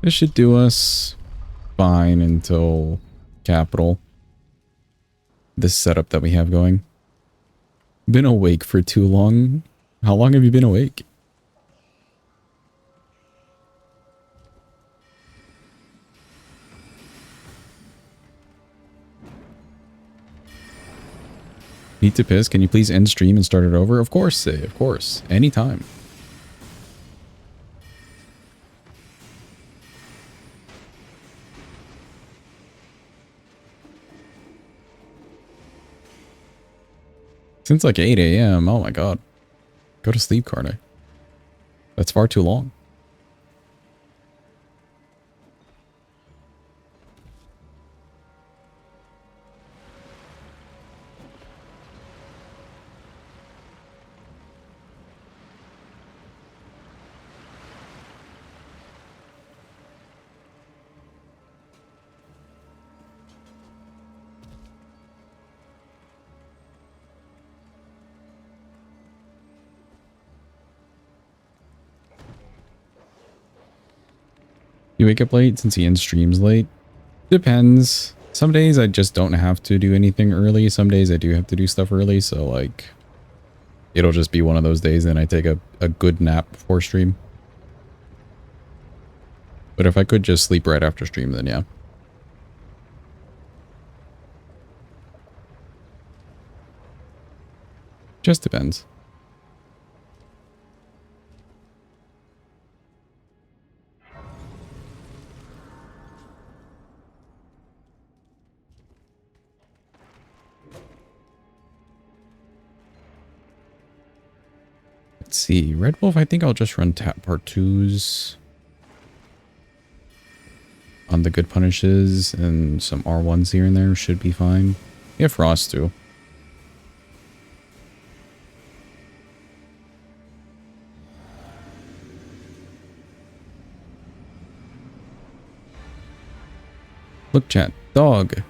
This should do us fine until capital. This setup that we have going. Been awake for too long. How long have you been awake? Need to piss? Can you please end stream and start it over? Of course, Say. Of course. Anytime. Since like 8 a.m. Oh my god. Go to sleep, Carne. That's far too long. You wake up late since he ends streams late? Depends. Some days I just don't have to do anything early. Some days I do have to do stuff early. So like, it'll just be one of those days and I take a good nap before stream. But if I could just sleep right after stream, then yeah. Just depends. Let's see. Red Wolf, I think I'll just run tap part 2s on the good punishes and some R1s here and there should be fine. Yeah, Frost too. Look, chat. Dog.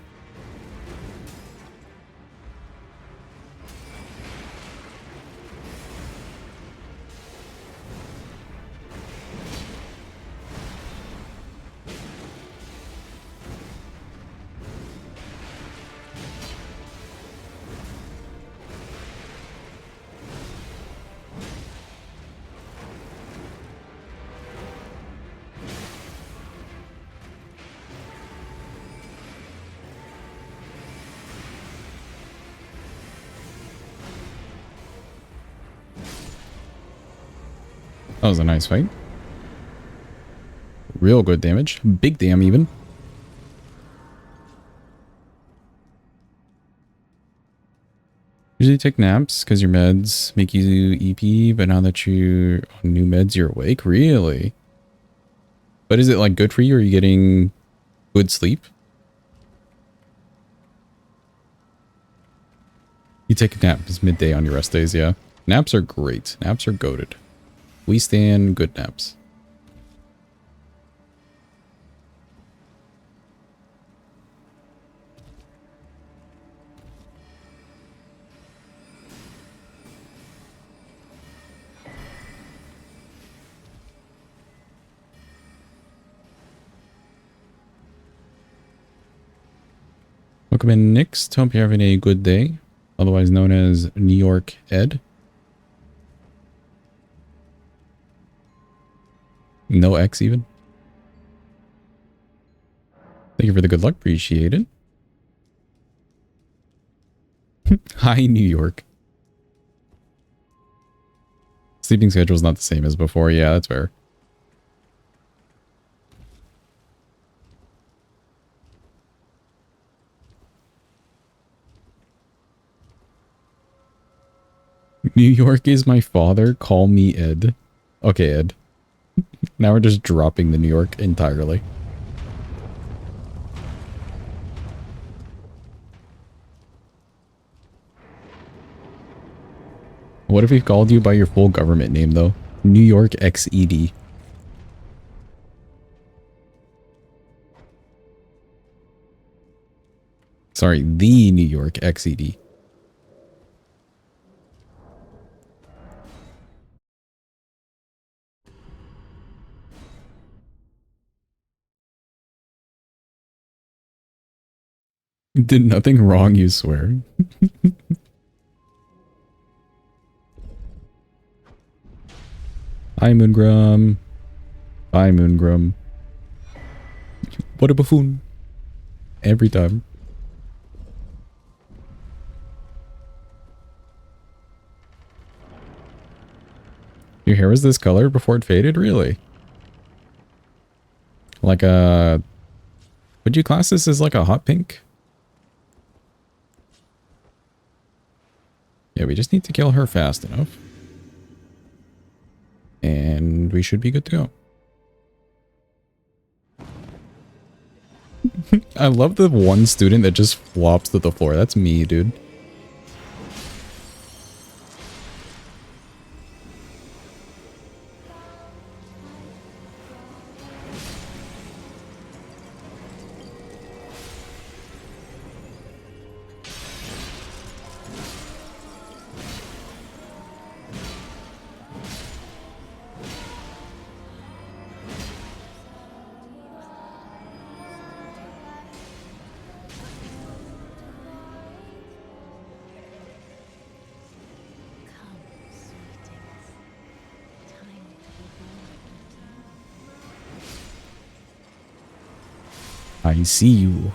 That was a nice fight. Real good damage. Big damn even. Usually take naps because your meds make you EP, but now that you're on new meds, you're awake? Really? But is it like good for you? Are you getting good sleep? You take a nap. It's midday on your rest days, yeah. Naps are great. Naps are goated. We stand good naps. Welcome in, Nix. Hope you're having a good day. Otherwise known as New York Ed. No X even. Thank you for the good luck. Appreciate it. Hi, New York. Sleeping schedule is not the same as before. Yeah, that's fair. New York is my father. Call me Ed. Okay, Ed. Now we're just dropping the New York entirely. What if he called you by your full government name, though? New York XED. Sorry, the New York XED. Did nothing wrong, you swear. Hi, Moongrum. Bye, Moongrum. What a buffoon. Every time. Your hair was this color before it faded? Really? Like a... Would you class this as like a hot pink? Yeah, we just need to kill her fast enough. And we should be good to go. I love the one student that just flops to the floor. That's me, dude. I see you.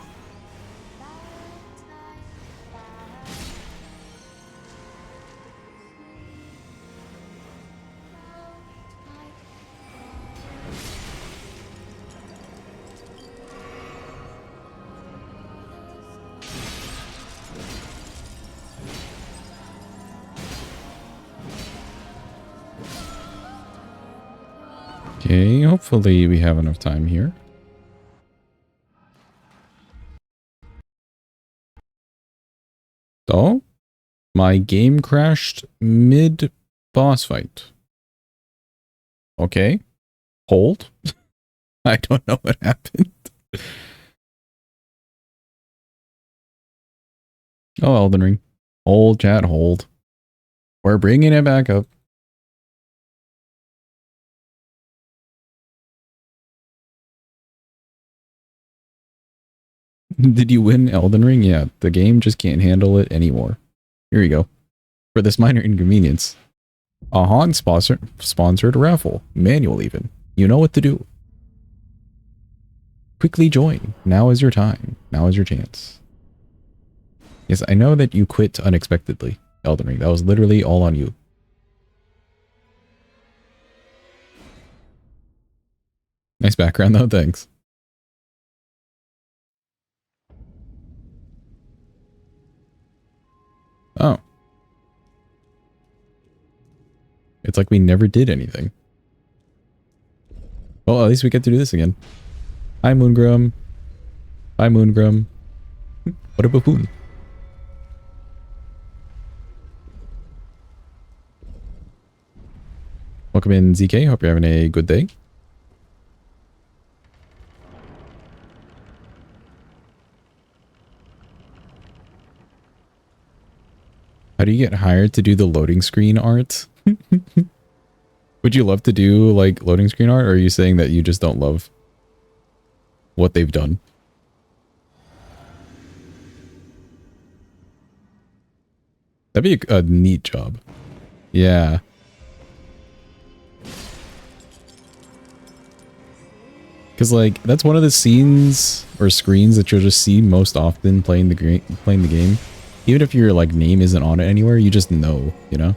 Okay, hopefully we have enough time here. Oh, my game crashed mid boss fight. Okay, hold. I don't know what happened. Oh, Elden Ring. Hold, chat, hold. We're bringing it back up. Did you win Elden Ring? Yeah, the game just can't handle it anymore. Here you go. For this minor inconvenience. A Han sponsored raffle. Manual even. You know what to do. Quickly join. Now is your time. Now is your chance. Yes, I know that you quit unexpectedly, Elden Ring. That was literally all on you. Nice background though, thanks. Oh. It's like we never did anything. Well, at least we get to do this again. Hi, Moongrum. Hi, Moongrum. What a buffoon. Welcome in, ZK. Hope you're having a good day. How do you get hired to do the loading screen art? Would you love to do like loading screen art, or are you saying that you just don't love what they've done? That'd be a neat job. Yeah. Because like that's one of the scenes or screens that you'll just see most often playing the game. Even if your like name isn't on it anywhere, you just know, you know.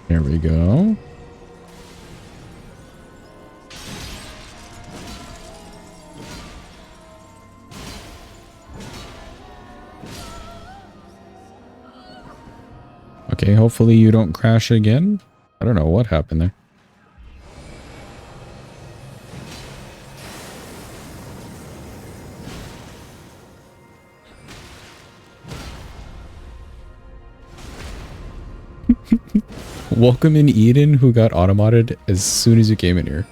There we go. Okay, hopefully you don't crash again. I don't know what happened there. Welcome in Eden, who got automated as soon as you came in here.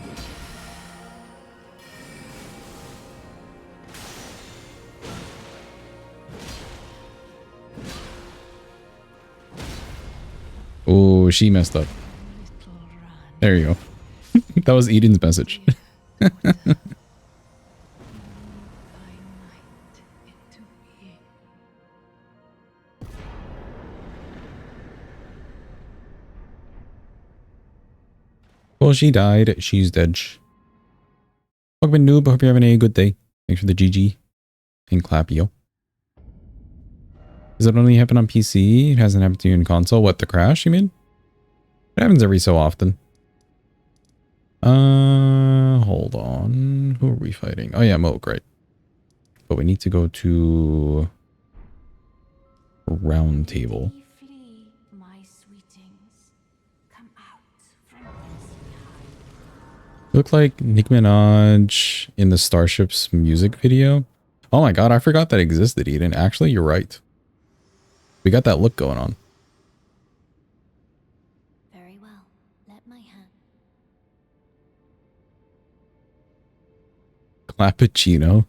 Oh, she messed up. There you go. That was Eden's message. Well, she died. She's dead. Welcome, noob. Hope you're having a good day. Thanks for the GG. And clappio. Does it only happen on PC? It hasn't happened to you in console? What, the crash, you mean? It happens every so often. Hold on. Who are we fighting? Oh yeah, Moke, right. But we need to go to round table. Flee, my sweetings. Come out from whence ye hide. Look like Nicki Minaj in the Starships music video. Oh my god, I forgot that existed, Eden. Actually, you're right. We got that look going on. Very well. Let my hand. Clappuccino.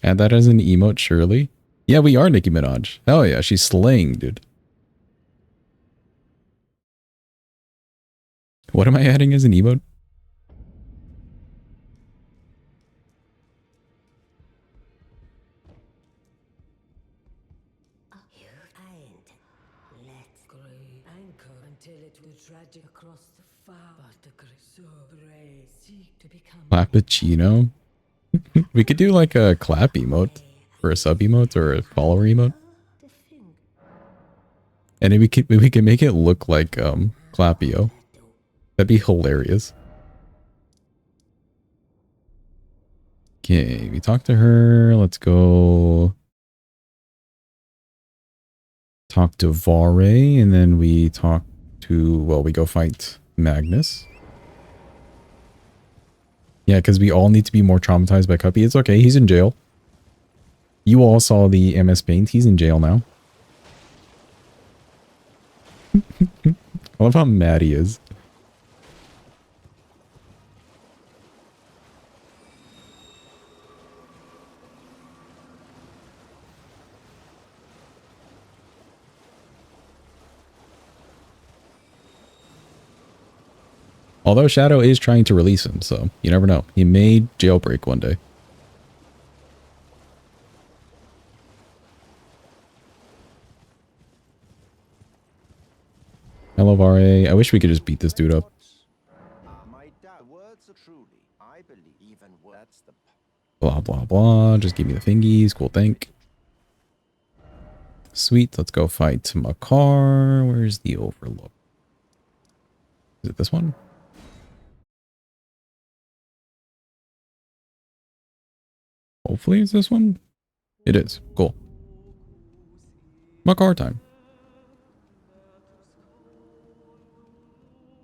Add that as an emote, surely. Yeah, we are Nicki Minaj. Oh yeah, she's slaying, dude. What am I adding as an emote? Let's grey anchor until it will tragic across the far. But the so brave seek to become Clappuccino. We could do like a clap emote or a sub emote or a follower emote. And then we could make it look like Clappio. That'd be hilarious. Okay, we talked to her. Let's go talk to Vare, and then we talk to, well, we go fight Magnus. Yeah, because we all need to be more traumatized by Cuppy. It's okay, he's in jail. You all saw the MS Paint. He's in jail now. I love how mad he is. Although Shadow is trying to release him, so you never know. He may jailbreak one day. Hello, Vare. I wish we could just beat this dude up. Blah, blah, blah. Just give me the thingies. Cool, thank. Sweet. Let's go fight Makar. Where's the Overlook? Is it this one? Hopefully it's this one. It is. Cool. Makar time.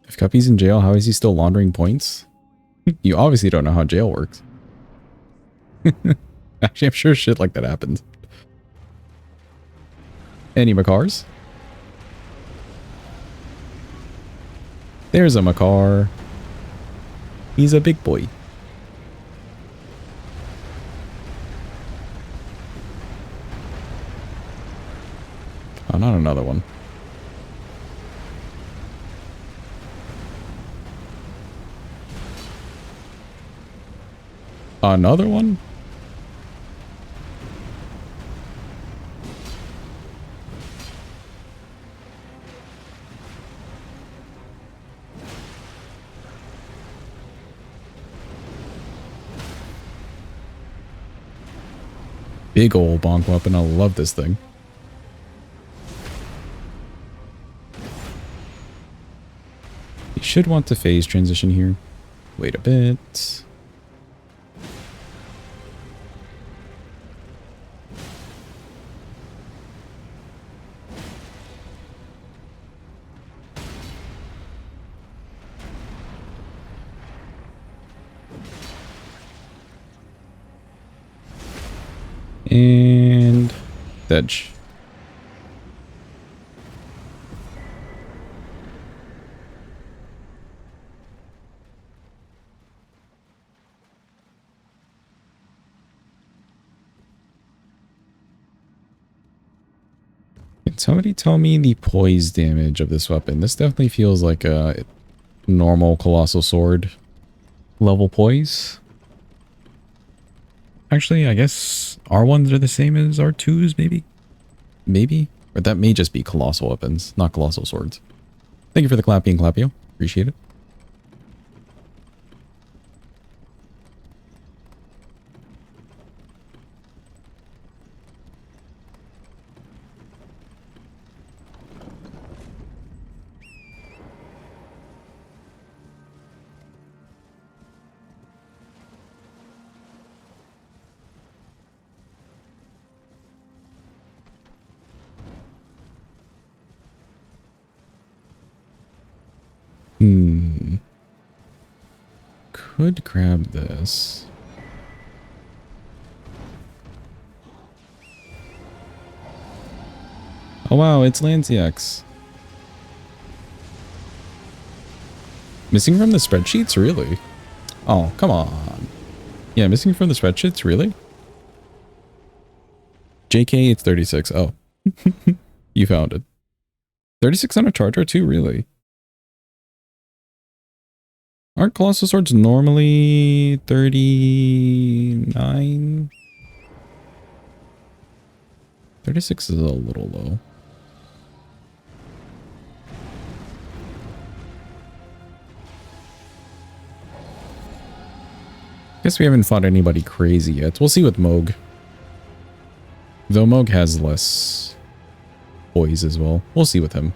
If Cuppy's in jail, how is he still laundering points? You obviously don't know how jail works. Actually, I'm sure shit like that happens. Any Makars? There's a Makar. He's a big boy. Oh, not another one. Another one? Big old bonk weapon. I love this thing. You should want to phase transition here. Wait a bit. And edge. Can somebody tell me the poise damage of this weapon? This definitely feels like a normal colossal sword level poise. Actually, I guess R1s are the same as R2s, maybe? Maybe? Or that may just be colossal weapons, not colossal swords. Thank you for the clappy and clappio. Appreciate it. Could grab this. Oh wow, it's Lanciax. Missing from the spreadsheets? Really? Oh, come on. Yeah, missing from the spreadsheets? Really? JK, it's 36. Oh. You found it. 36 on a charger too? Really? Aren't Colossal Swords normally 39? 36 is a little low. Guess we haven't fought anybody crazy yet. We'll see with Moog. Though Moog has less poise as well. We'll see with him.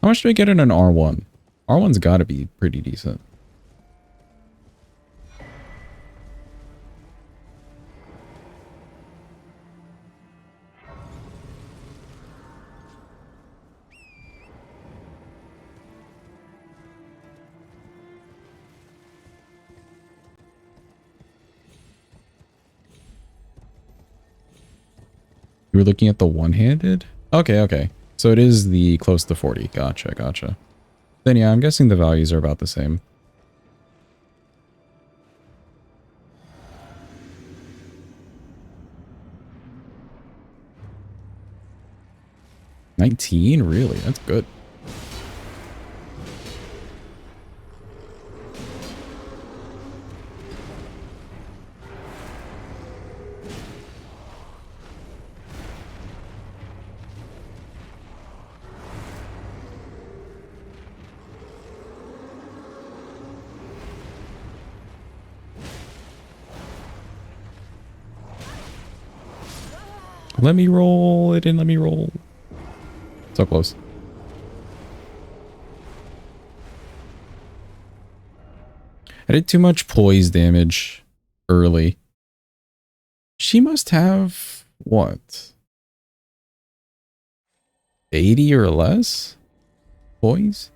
How much do I get in an R1? R1's got to be pretty decent. You were looking at the one-handed? Okay, okay. So it is the close to 40. Gotcha, gotcha. Then yeah, I'm guessing the values are about the same. $19? Really? That's good. Let me roll. It didn't let me roll. So close. I did too much poise damage early. She must have, what? 80 or less? Poise?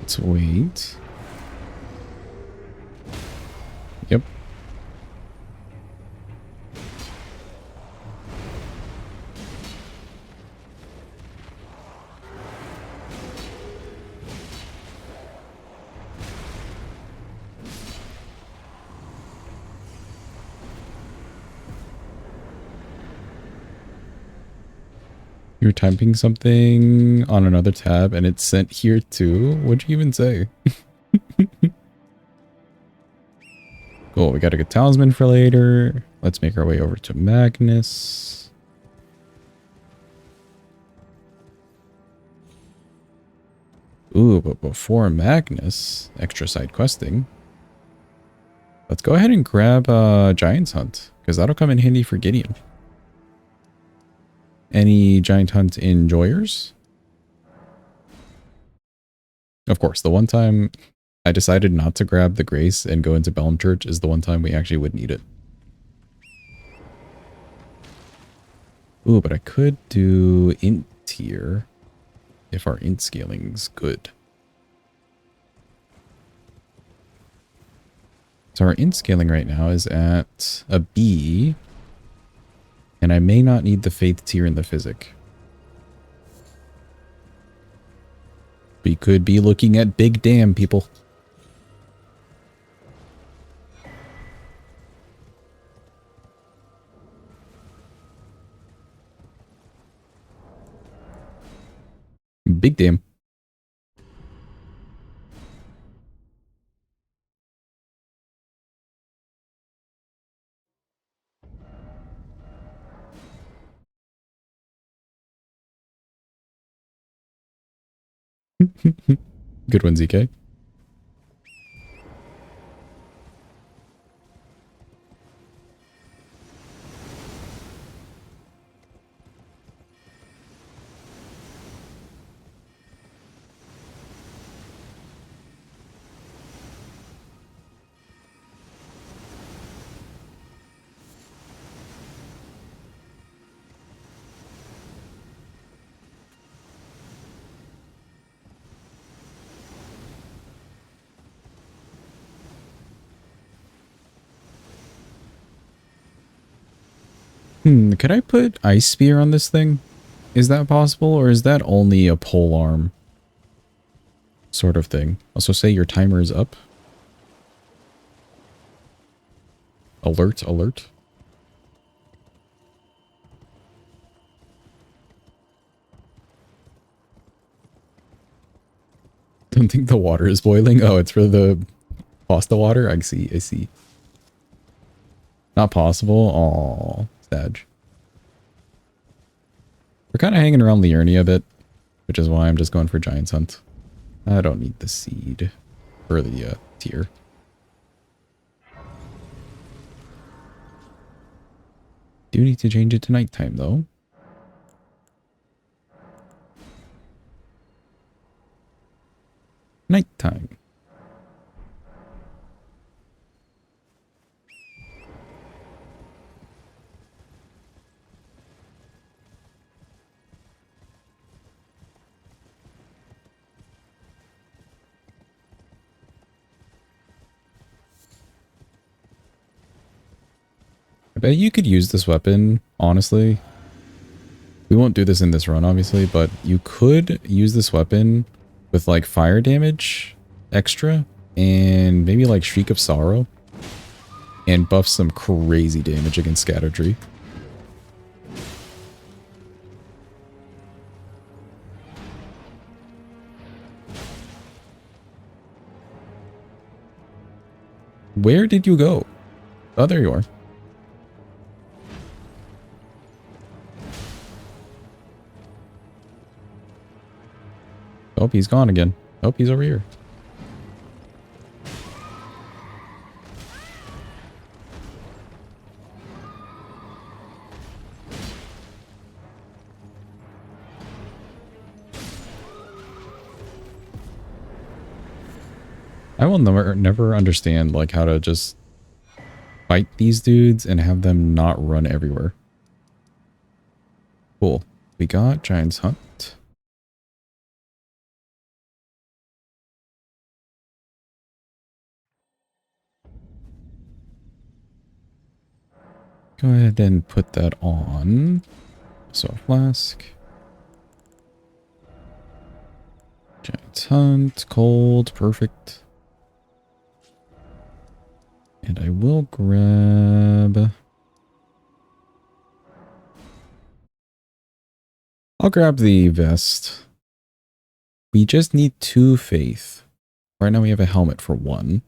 Let's wait. Yep. You're typing something on another tab and it's sent here too? What'd you even say? Cool, we got a good talisman for later. Let's make our way over to Magnus. Ooh, but before Magnus, extra side questing. Let's go ahead and grab Giant's Hunt, because that'll come in handy for Gideon. Any Giant Hunt enjoyers? Of course, the one time I decided not to grab the Grace and go into Belm Church is the one time we actually would need it. Ooh, but I could do Int tier if our Int scaling's good. So our Int scaling right now is at a B. And I may not need the Faith tier in the Physic. We could be looking at big damn, people. Big damn. Good one, ZK. Could I put Ice Spear on this thing? Is that possible, or is that only a pole arm sort of thing? Also say your timer is up. Alert, alert. Don't think the water is boiling. Oh, it's for the pasta water? I see, I see. Not possible? Aw, sad. We're kind of hanging around Liurnia a bit, which is why I'm just going for Giant's Hunt. I don't need the seed for the tier. Do need to change it to nighttime though. Nighttime. I bet you could use this weapon, honestly. We won't do this in this run, obviously, but you could use this weapon with, like, fire damage extra and maybe, like, Shriek of Sorrow and buff some crazy damage against Scatter Tree. Where did you go? Oh, there you are. Oh, he's gone again. Oh, he's over here. I will never understand like how to just fight these dudes and have them not run everywhere. Cool. We got Giant's Hunt. Go ahead and put that on. So a flask. Giant hunt, cold, perfect. And I will grab... I'll grab the vest. We just need 2 faith. Right now we have a helmet for 1.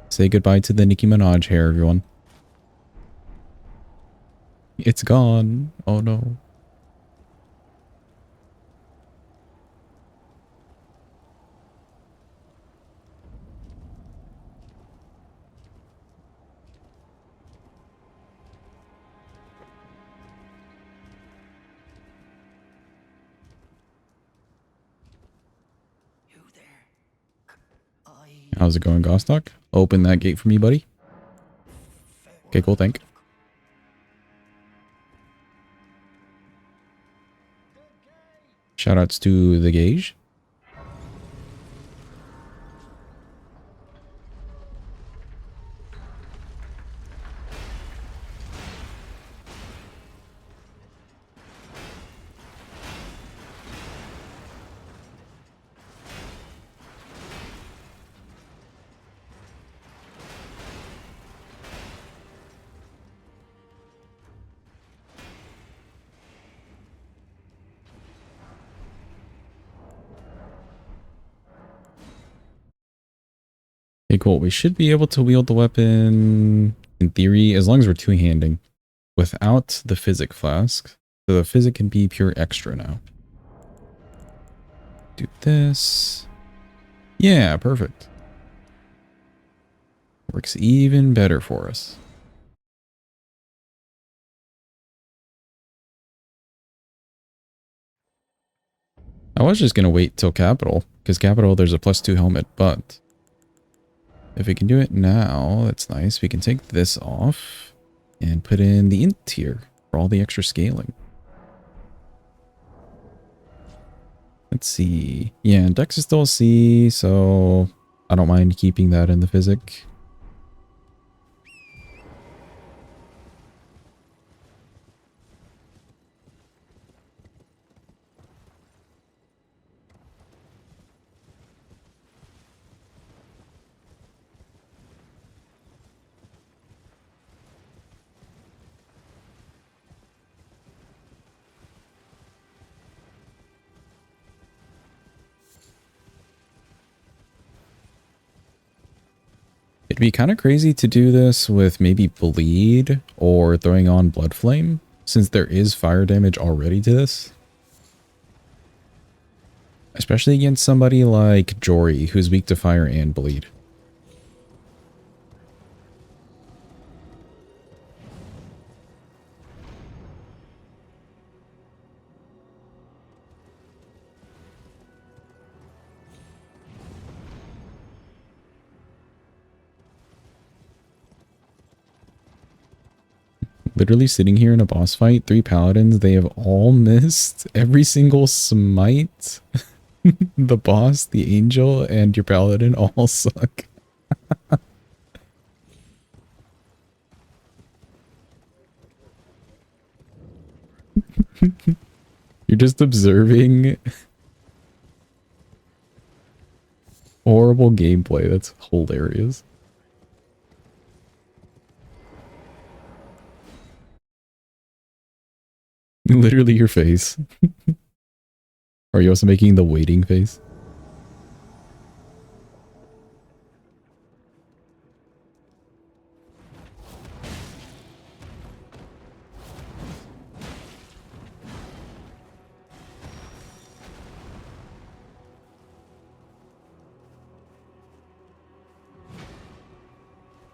Say goodbye to the Nicki Minaj hair, everyone. It's gone. Oh no. You there? How's it going, Gostock? Open that gate for me, buddy. Okay, cool, thank. Shoutouts to the Gage. Okay, cool. We should be able to wield the weapon, in theory, as long as we're two-handing, without the physic flask. So the physic can be pure extra now. Do this. Yeah, perfect. Works even better for us. I was just going to wait till Capital, because Capital there's a +2 helmet, but if we can do it now, that's nice. We can take this off and put in the int tier for all the extra scaling. Let's see. Yeah, and Dex is still a C, so I don't mind keeping that in the physic. It'd be kind of crazy to do this with maybe bleed or throwing on blood flame, since there is fire damage already to this. Especially against somebody like Jory, who's weak to fire and bleed. Literally sitting here in a boss fight, 3 paladins, they have all missed every single smite. The boss, the angel, and your paladin all suck. You're just observing horrible gameplay. That's hilarious. Literally your face. Are you also making the waiting face?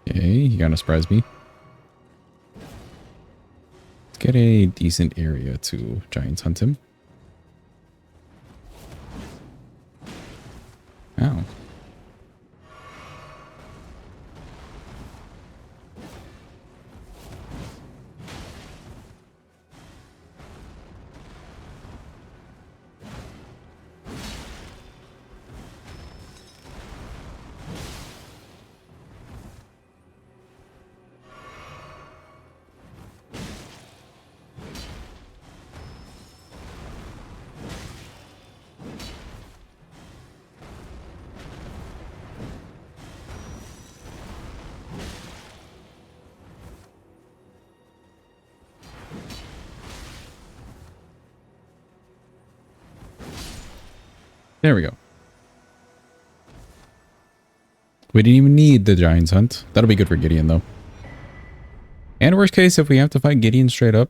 Okay, he gonna surprise me. Let's get a decent area to giants hunt him. Ow. There we go. We didn't even need the Giants Hunt. That'll be good for Gideon, though. And worst case, if we have to fight Gideon straight up,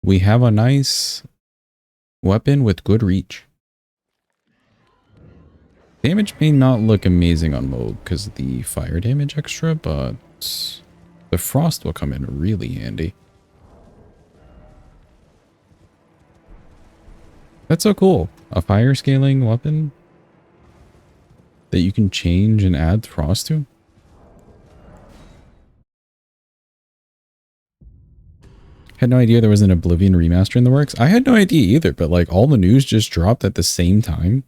we have a nice weapon with good reach. Damage may not look amazing on Moog because of the fire damage extra, but the frost will come in really handy. That's so cool. A fire scaling weapon that you can change and add frost to. Had no idea there was an Oblivion remaster in the works. I had no idea either, but like all the news just dropped at the same time.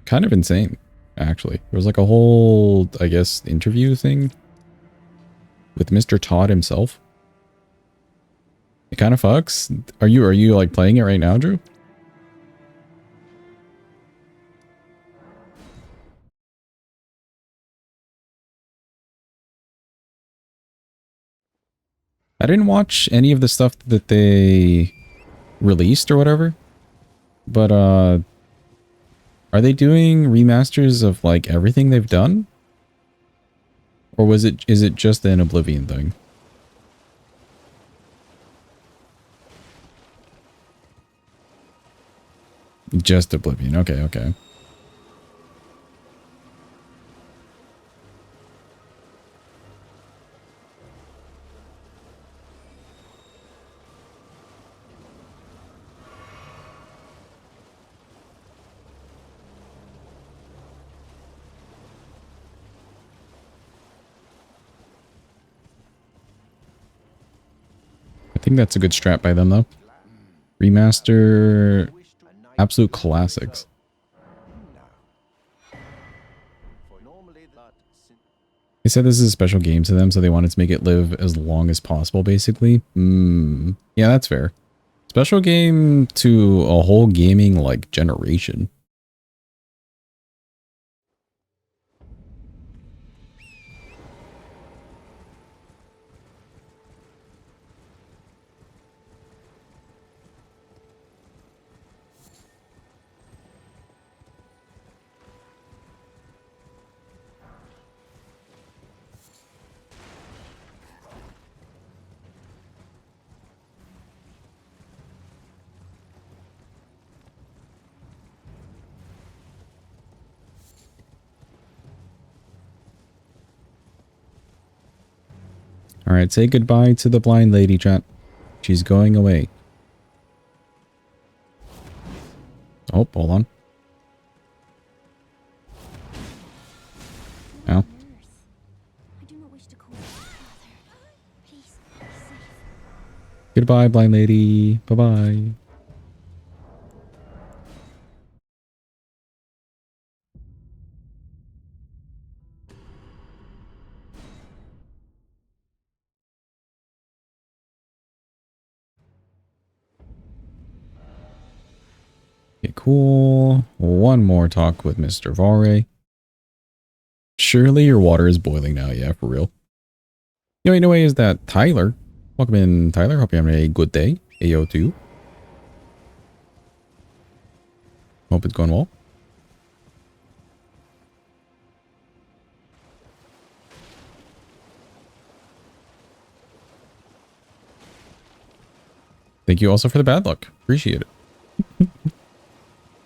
Kind of insane, actually. There was like a whole, I guess, interview thing with Mr. Todd himself. It kind of fucks. Are you like playing it right now, Drew? I didn't watch any of the stuff that they released or whatever, but are they doing remasters of like everything they've done? Or is it just an Oblivion thing? Just Oblivion. Okay, okay. I think that's a good strat by them, though. Remaster absolute classics. They said this is a special game to them, so they wanted to make it live as long as possible, basically. Yeah, that's fair. Special game to a whole gaming, like, generation. Alright, say goodbye to the blind lady, chat. She's going away. Oh, hold on. Ow. I do not wish to call you father. Please, be safe. Goodbye, blind lady. Bye-bye. Okay, cool. One more talk with Mr. Vare. Surely your water is boiling now, yeah, for real. You know, is that Tyler. Welcome in, Tyler. Hope you're having a good day. AO2. Hope it's going well. Thank you also for the bad luck. Appreciate it.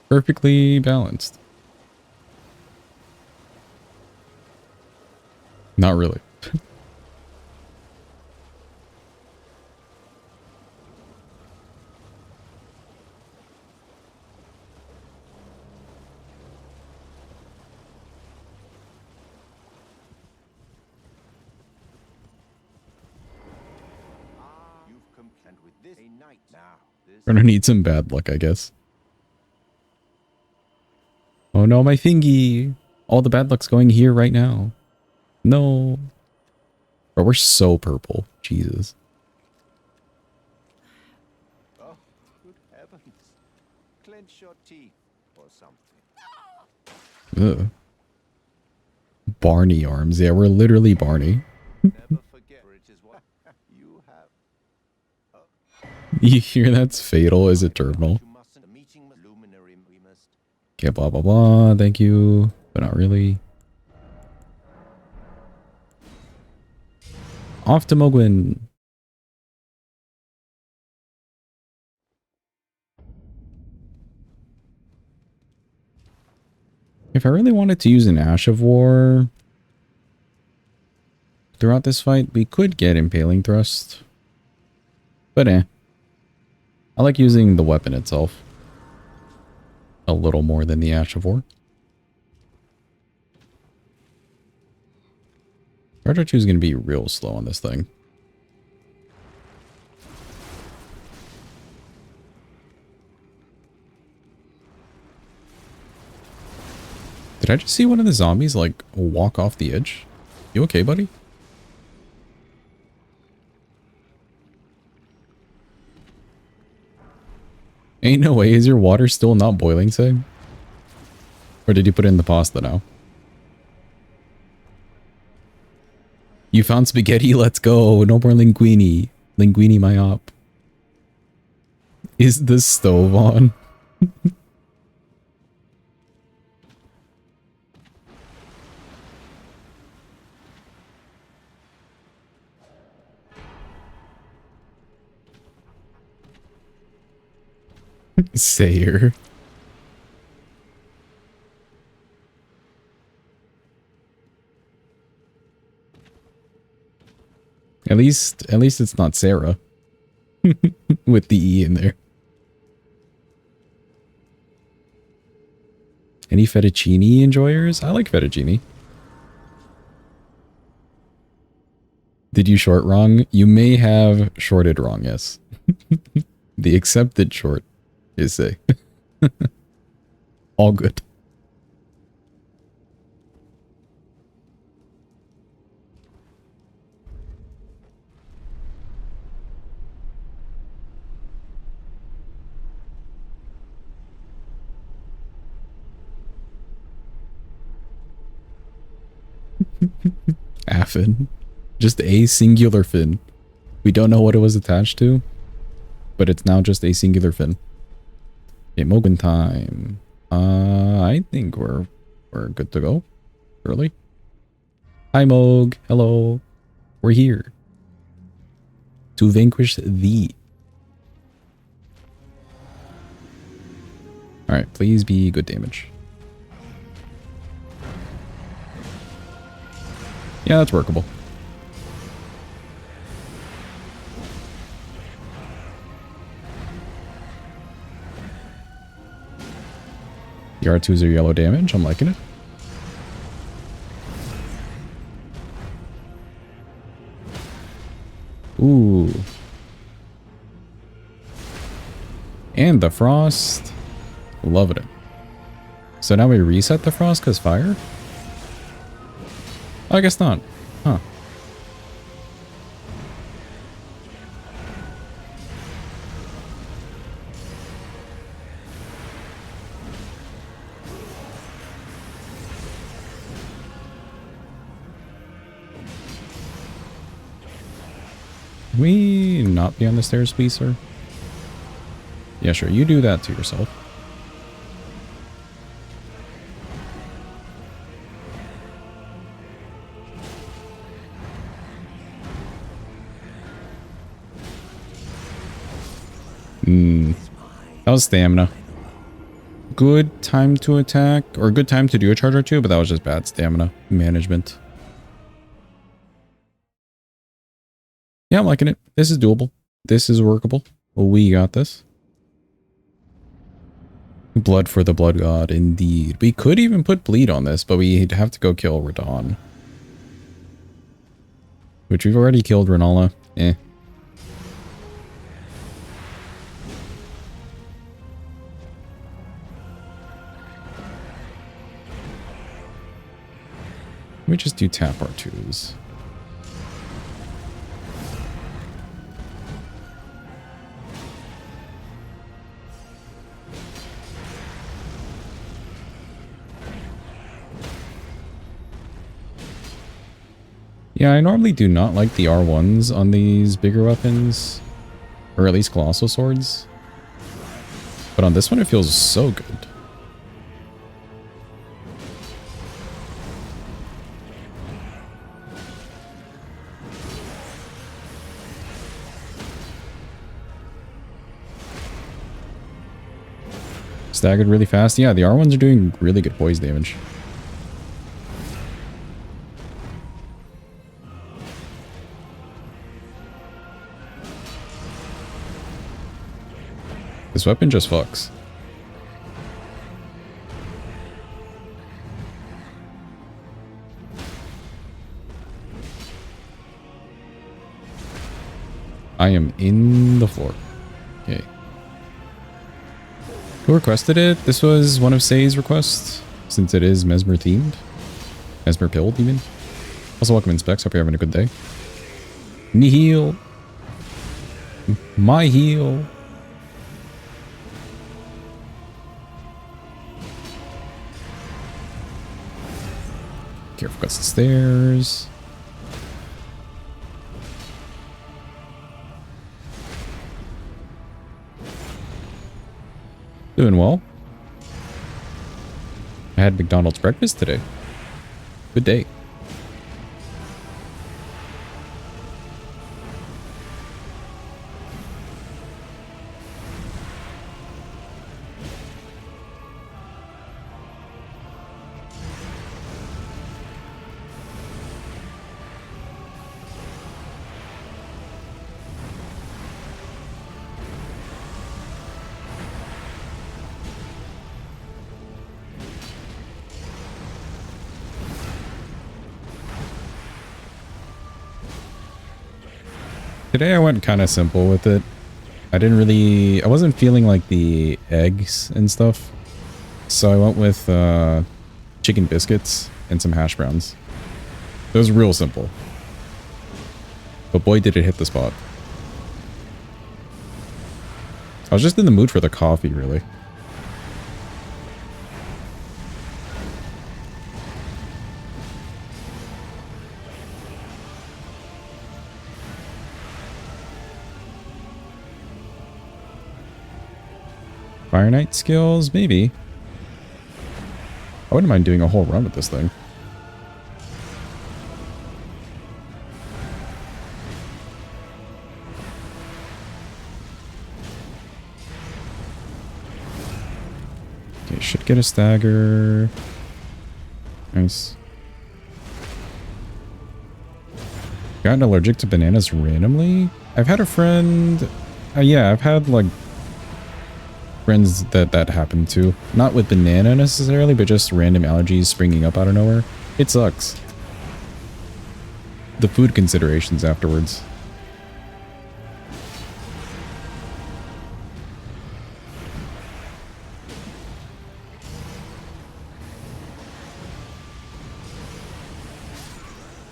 Perfectly balanced. Not really. Gonna need some bad luck, I guess. Oh no, my thingy! All the bad luck's going here right now. No. Bro, we're so purple. Jesus. Oh, good heavens. Clench your teeth or something. Ugh. Barney arms. Yeah, we're literally Barney. Never forget, for it is what you have. You hear that's fatal? Is it terminal? You mustn't. A meeting with luminary. We must. Okay, blah, blah, blah. Thank you. But not really. Off to Mogwin. If I really wanted to use an Ash of War throughout this fight, we could get Impaling Thrust. But I like using the weapon itself a little more than the Ash of War. Charger 2 is going to be real slow on this thing. Did I just see one of the zombies, like, walk off the edge? You okay, buddy? Ain't no way. Is your water still not boiling, say? Or did you put in the pasta now? You found spaghetti? Let's go. No more linguine. Linguine my op. Is the stove on? Sayer. At least it's not Sarah. With the E in there. Any fettuccine enjoyers? I like fettuccine. Did you short wrong? You may have shorted wrong, yes. The accepted short is a all good. Affin. Just a singular fin. We don't know what it was attached to, but it's now just a singular fin. Okay, Mogwin time. I think we're good to go. Early. Hi Mog. Hello. We're here to vanquish thee. Alright, please be good damage. Yeah, that's workable. The R2s are yellow damage. I'm liking it. Ooh. And the frost. Loving it. So now we reset the frost because fire? I guess not. Huh. Can we not be on the stairs, please, sir? Yeah, sure. You do that to yourself. That was stamina. Good time to attack, or good time to do a charge or two, but that was just bad stamina management. Yeah, I'm liking it. This is doable. This is workable. We got this. Blood for the blood god, indeed. We could even put bleed on this, but we'd have to go kill Radahn. Which we've already killed Renala. Eh. Let me just do tap R2s. Yeah, I normally do not like the R1s on these bigger weapons. Or at least Colossal Swords. But on this one, it feels so good. Staggered really fast. Yeah, the R1s are doing really good poise damage. This weapon just fucks. I am in the floor. Okay. Who requested it? This was one of Say's requests, since it is Mesmer themed. Mesmer pilled, even. Also, welcome in Specs. Hope you're having a good day. Nihil. My heal. Careful, got some stairs. Doing well. I had McDonald's breakfast today. Good day. Today I went kind of simple with it. I wasn't feeling like the eggs and stuff. So I went with chicken biscuits and some hash browns. It was real simple. But boy did it hit the spot. I was just in the mood for the coffee, really. Fire Knight skills? Maybe. I wouldn't mind doing a whole run with this thing. Okay, should get a stagger. Nice. Gotten allergic to bananas randomly? I've had a friend... yeah, I've had like friends that happened to. Not with banana necessarily, but just random allergies springing up out of nowhere. It sucks. The food considerations afterwards.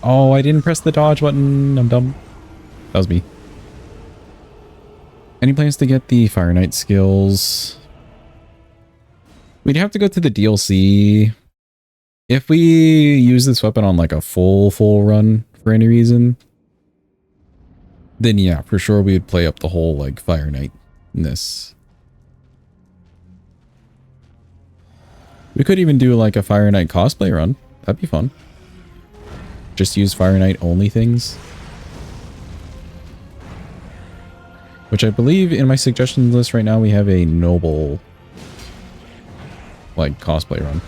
Oh, I didn't press the dodge button. I'm dumb. That was me. Any plans to get the Fire Knight skills? We'd have to go to the DLC. If we use this weapon on like a full run for any reason, then yeah, for sure we would play up the whole like Fire Knight-ness. We could even do like a Fire Knight cosplay run. That'd be fun. Just use Fire Knight only things. Which I believe in my suggestions list right now we have a noble like cosplay run.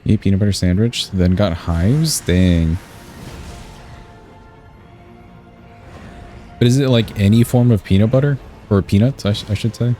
Eat peanut butter sandwich, then got hives? Dang. But is it like any form of peanut butter? Or peanuts, I should say?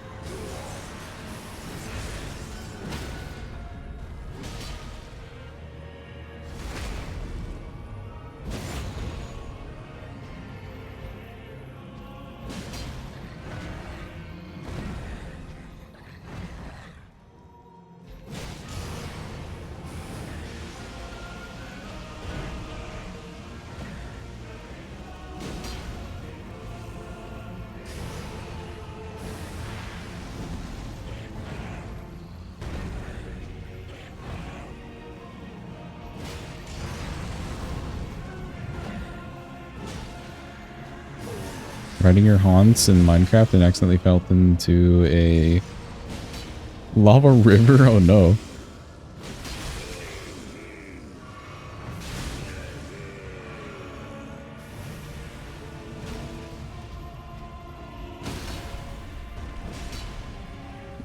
Riding your haunts in Minecraft and accidentally fell into a lava river? Oh no.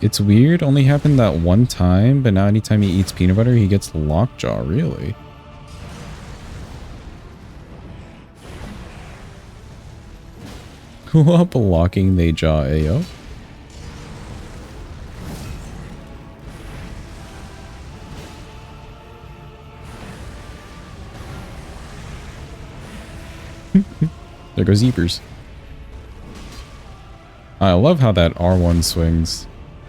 It's weird, only happened that one time, but now anytime he eats peanut butter, he gets lockjaw, really? Who up locking they jaw, ayo? There goes Eepers. I love how that R1 swings.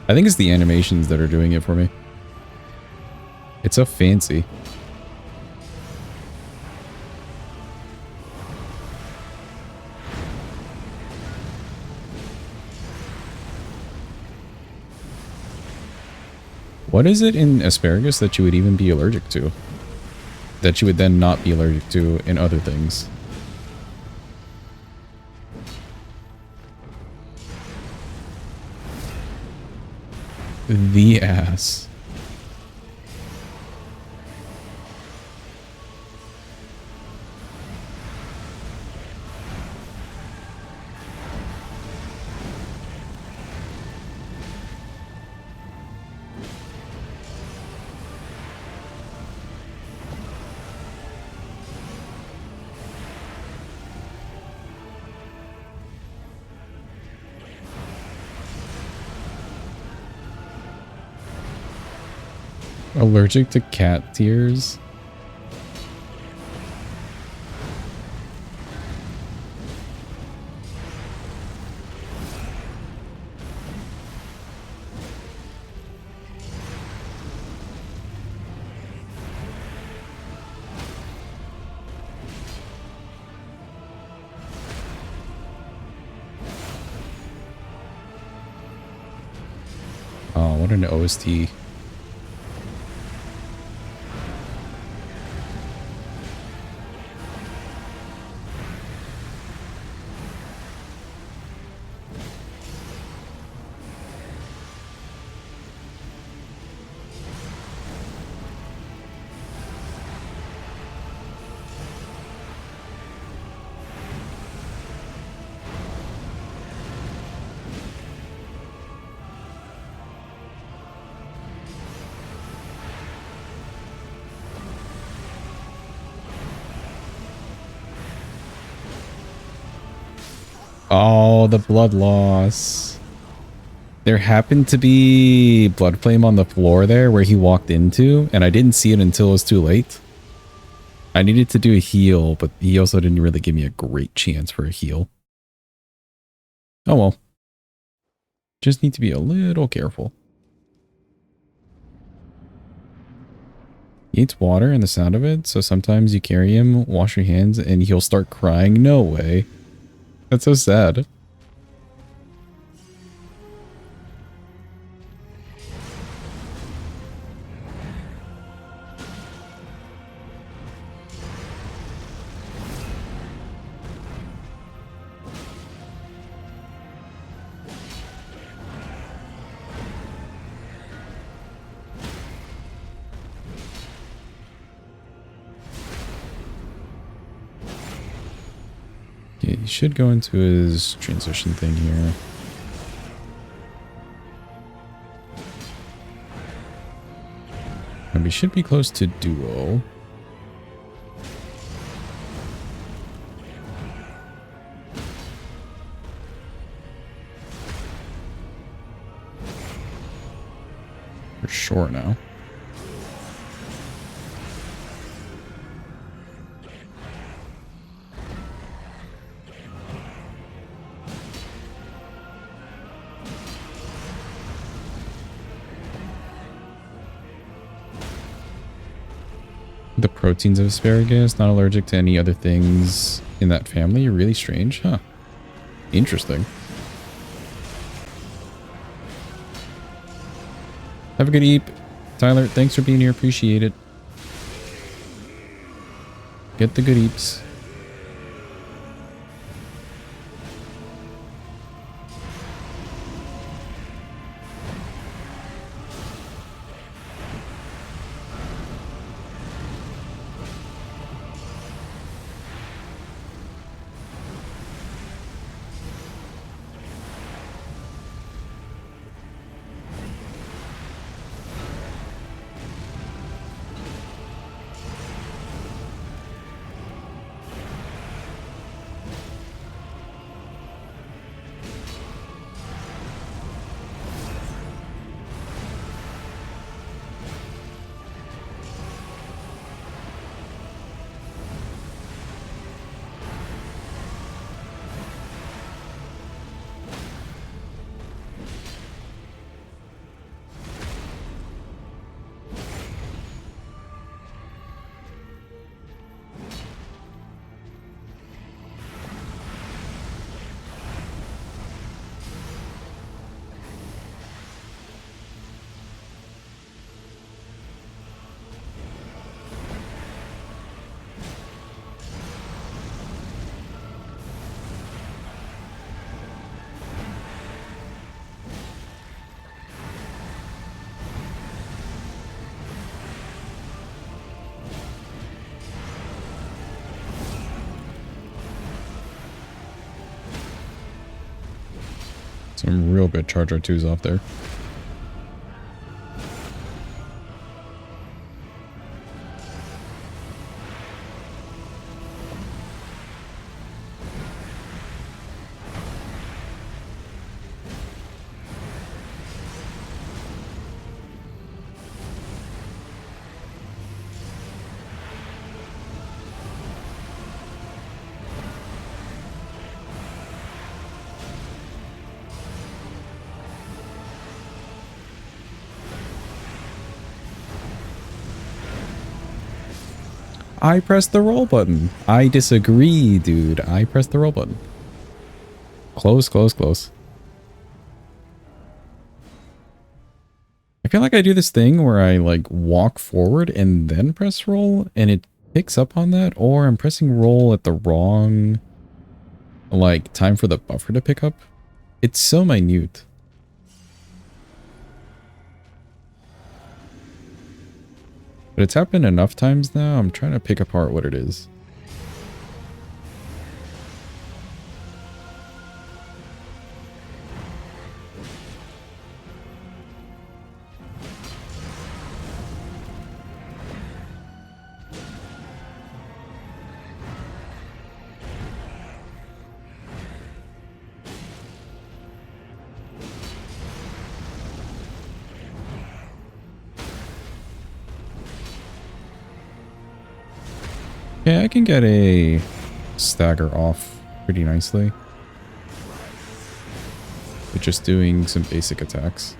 I think it's the animations that are doing it for me. It's so fancy. What is it in asparagus that you would even be allergic to? That you would then not be allergic to in other things? The ass. Allergic to cat tears? Oh, what an OST. Oh, the blood loss. There happened to be blood flame on the floor there where he walked into, and I didn't see it until it was too late. I needed to do a heal, but he also didn't really give me a great chance for a heal. Oh well. Just need to be a little careful. He eats water and the sound of it, so sometimes you carry him, wash your hands, and he'll start crying. No way. That's so sad. Okay, he should go into his transition thing here. And we should be close to duo. For sure now. The proteins of asparagus, not allergic to any other things in that family. Really strange, huh? Interesting. Have a good eep. Tyler, thanks for being here. Appreciate it. Get the good eeps. Some real good charge R2s off there. I pressed the roll button. I disagree, dude. I pressed the roll button. Close, close, close. I feel like I do this thing where I like walk forward and then press roll and it picks up on that, or I'm pressing roll at the wrong like time for the buffer to pick up. It's so minute. But it's happened enough times now, I'm trying to pick apart what it is. Yeah, I can get a stagger off pretty nicely with just doing some basic attacks.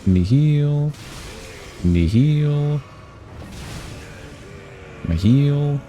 Nihil. Nihil. My heal.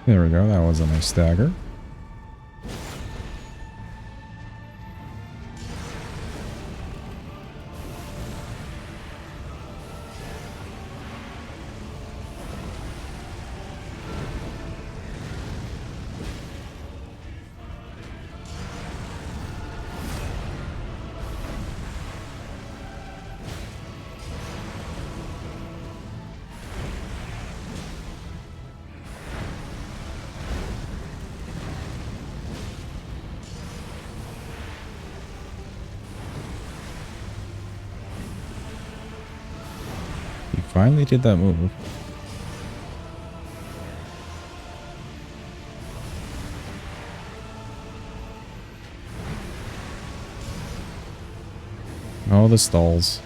There we go. That was a nice stagger. Finally did that move. Oh, the stalls.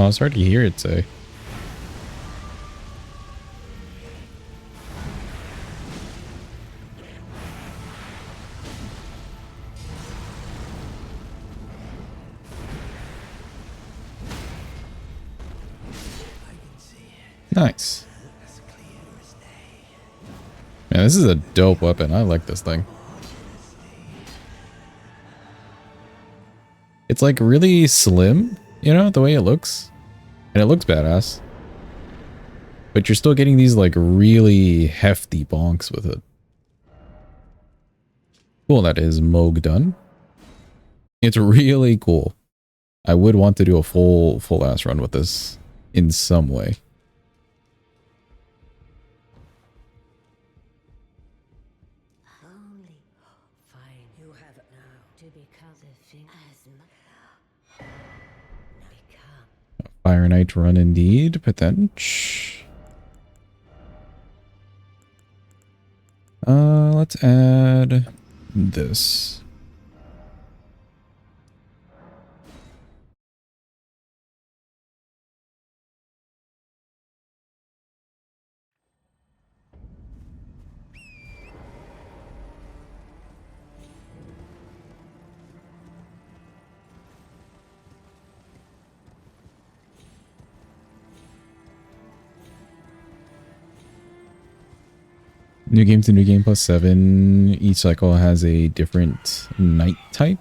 Oh, it's hard to hear it say. Nice. Man, this is a dope weapon. I like this thing. It's like really slim, you know, the way it looks. And it looks badass. But you're still getting these like really hefty bonks with it. Cool, that is Moog done. It's really cool. I would want to do a full ass run with this in some way. Only fine. You have it now. To become the thing as become. Fire Knight run indeed, potential. Let's add this. New game to new game plus 7. Each cycle has a different knight type.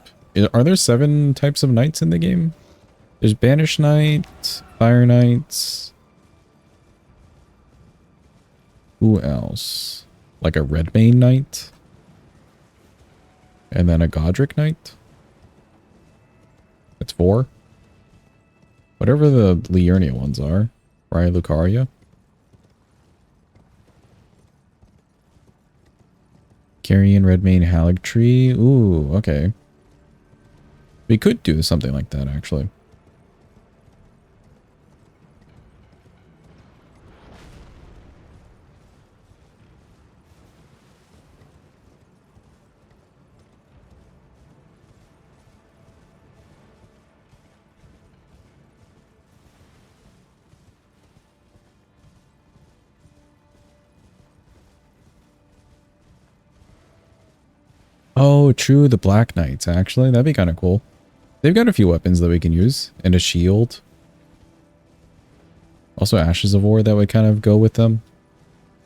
Are there 7 types of knights in the game? There's Banished Knight, Fire Knights. Who else? Like a Redmane Knight. And then a Godric Knight. That's 4. Whatever the Liurnia ones are. Right, Lucaria. Carrion, Redmane, Haligtree. Ooh, okay. We could do something like that, actually. Oh, true. The Black Knights, actually. That'd be kind of cool. They've got a few weapons that we can use. And a shield. Also Ashes of War that would kind of go with them.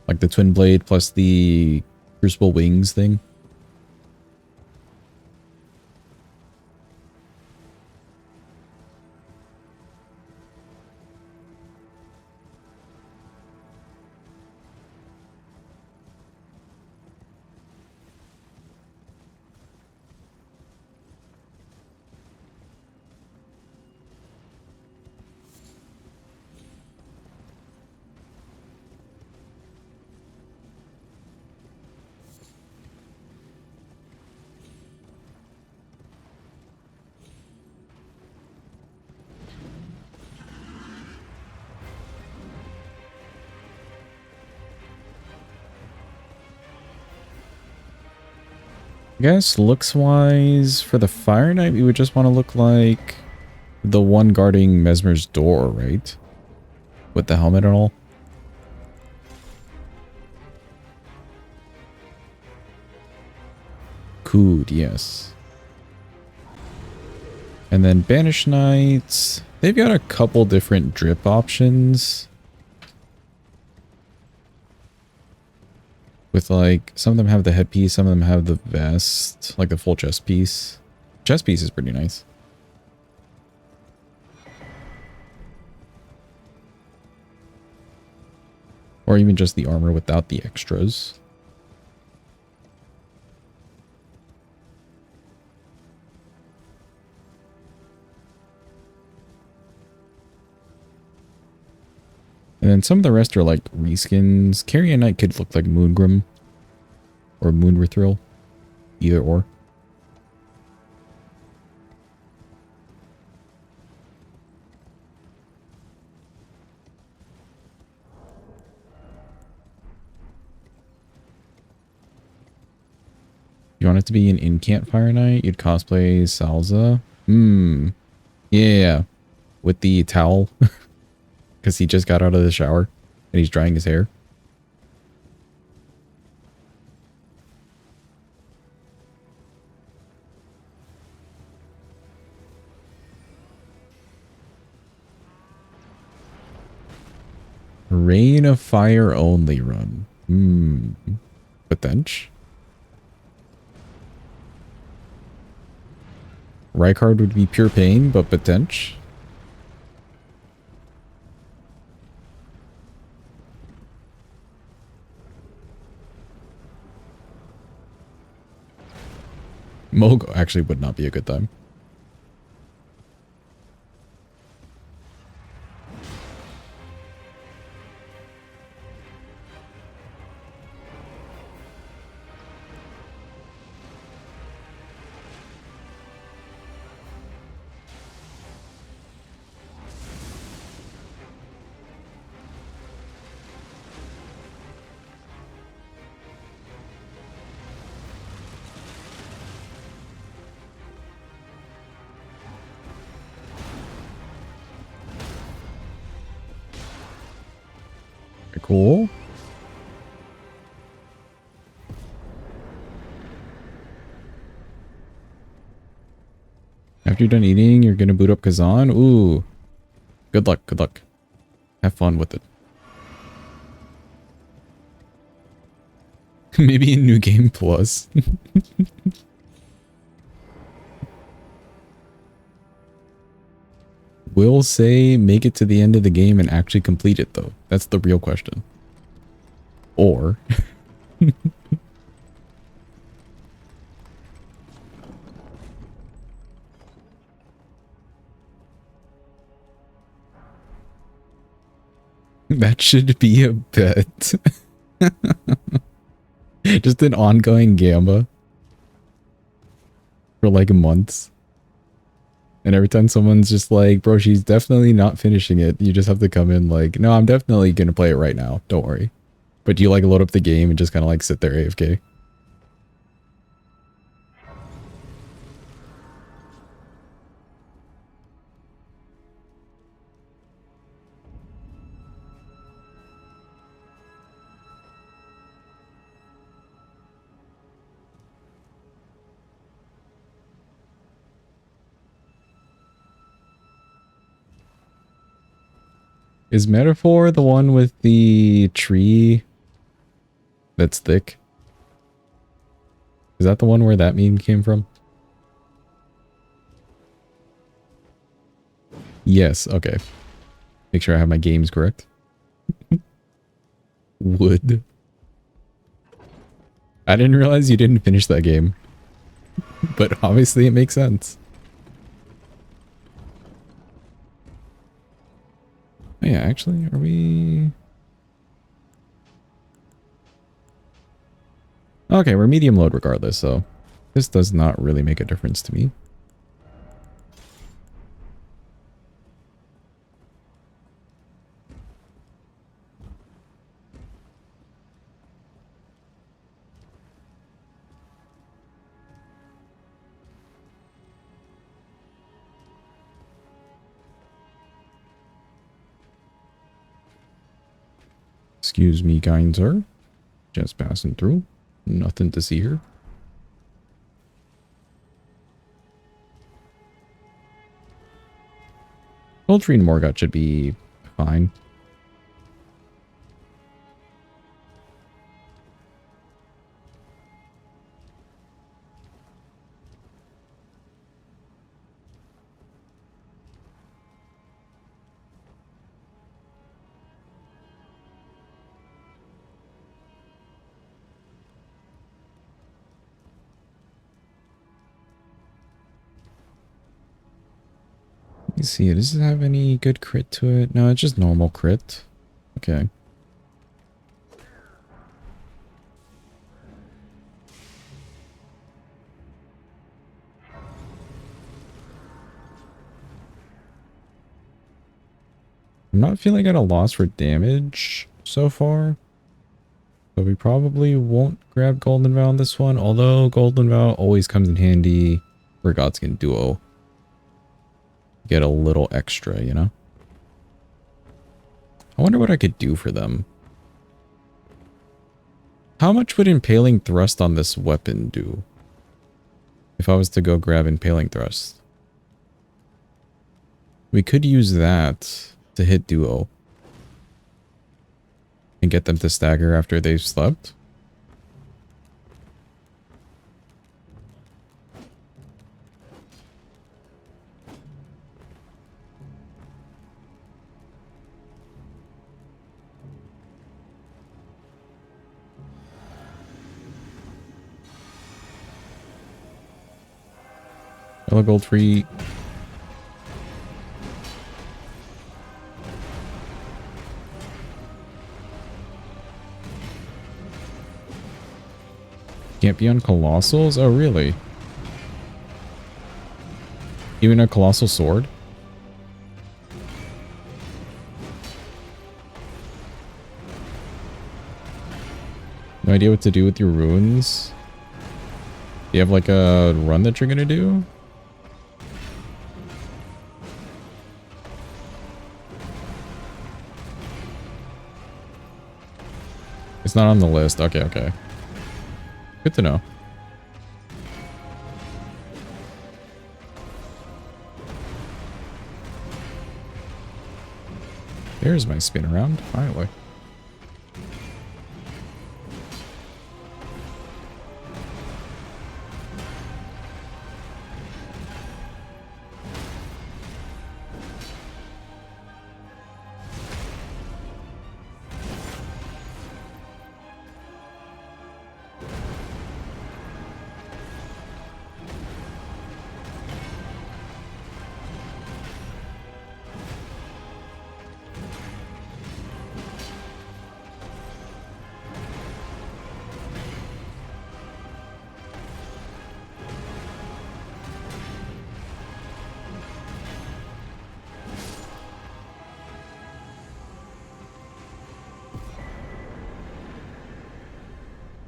Like the Twin Blade plus the Crucible Wings thing. I guess looks wise for the Fire Knight, we would just want to look like the one guarding Mesmer's door, right? With the helmet and all. Cood, yes. And then Banished Knights. They've got a couple different drip options. With like, some of them have the headpiece, some of them have the vest, like the full chest piece. Chest piece is pretty nice. Or even just the armor without the extras. And then some of the rest are like reskins. Carrion Knight could look like Moongrim. Or Moonrithril. Either or. You want it to be an Incant Fire Knight? You'd cosplay Salza? Yeah. with the towel because he just got out of the shower and he's drying his hair. Rain of Fire only run. Potential. Rykard would be pure pain, but potential. Mogo actually would not be a good time. Cool. After you're done eating, you're gonna boot up Kazan. Ooh. Good luck, good luck. Have fun with it. Maybe a new game plus. Will say make it to the end of the game and actually complete it though. That's the real question. Or that should be a bet. Just an ongoing gamba for like months. And every time someone's just like, bro, she's definitely not finishing it, you just have to come in like, no, I'm definitely going to play it right now. Don't worry. But you like load up the game and just kind of like sit there AFK. Is Metaphor the one with the tree that's thick? Is that the one where that meme came from? Yes, okay. Make sure I have my games correct. Wood. I didn't realize you didn't finish that game. But obviously it makes sense. Oh yeah, actually, are we... Okay, we're medium load regardless, so this does not really make a difference to me. Excuse me, kind sir. Just passing through. Nothing to see here. Poultry and Morgot should be fine. Let me see, does it have any good crit to it? No, it's just normal crit. Okay. I'm not feeling at a loss for damage so far. So we probably won't grab Golden Vow on this one, although Golden Vow always comes in handy for Godskin Duo. Get a little extra, you know? I wonder what I could do for them. How much would Impaling Thrust on this weapon do? If I was to go grab Impaling Thrust. We could use that to hit Duo. And get them to stagger after they've slept. Yellow gold free. Can't be on Colossals? Oh, really? Even a Colossal Sword? No idea what to do with your runes? Do you have like a run that you're gonna do? It's not on the list. Okay, okay. Good to know. There's my spin around, finally.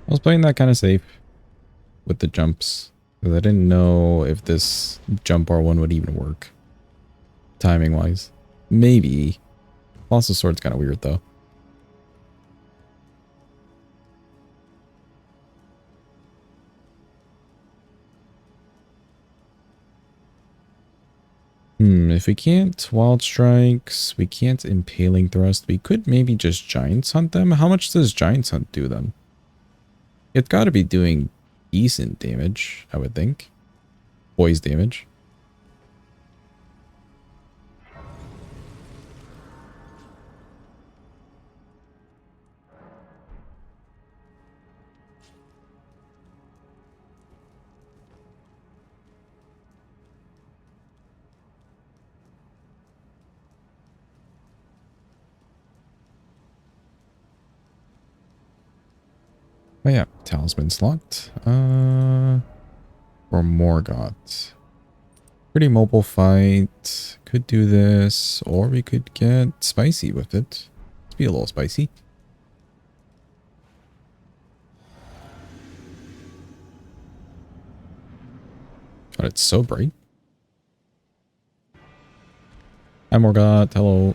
I was playing that kind of safe with the jumps because I didn't know if this jump R1 would even work timing wise. Maybe. Colossal Sword's kind of weird though. If we can't Wild Strikes, we can't Impaling Thrust, we could maybe just Giants Hunt them. How much does Giants Hunt do then? It's got to be doing decent damage, I would think. Poise damage. Oh yeah, Talisman slot. Or Morgott. Pretty mobile fight. Could do this, or we could get spicy with it. Let's be a little spicy. God, it's so bright. Hi Morgott, hello.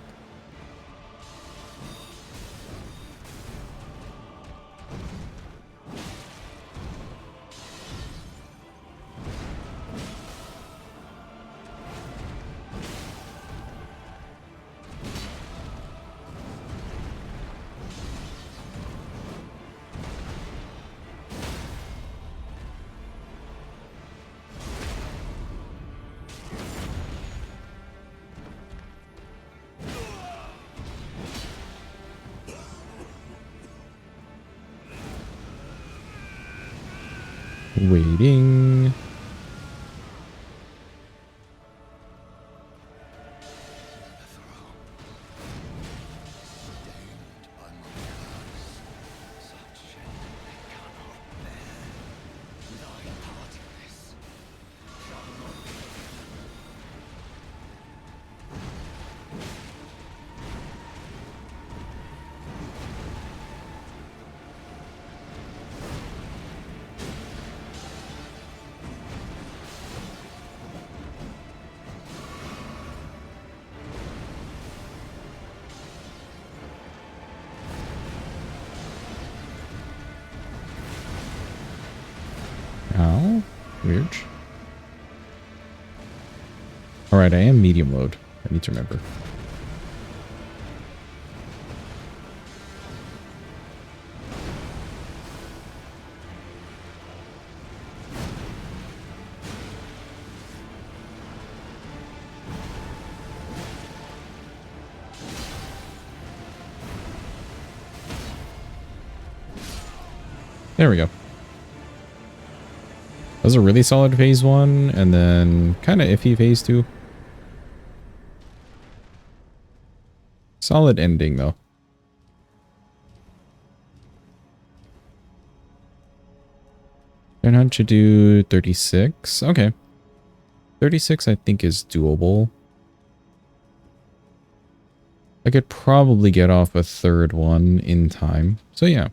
Waiting. how. Weird. Alright, I am medium load. I need to remember. There we go. That was a really solid phase 1, and then kind of iffy phase 2. Solid ending, though. Hunt should do 36. Okay. 36, I think, is doable. I could probably get off a third one in time. So, yeah.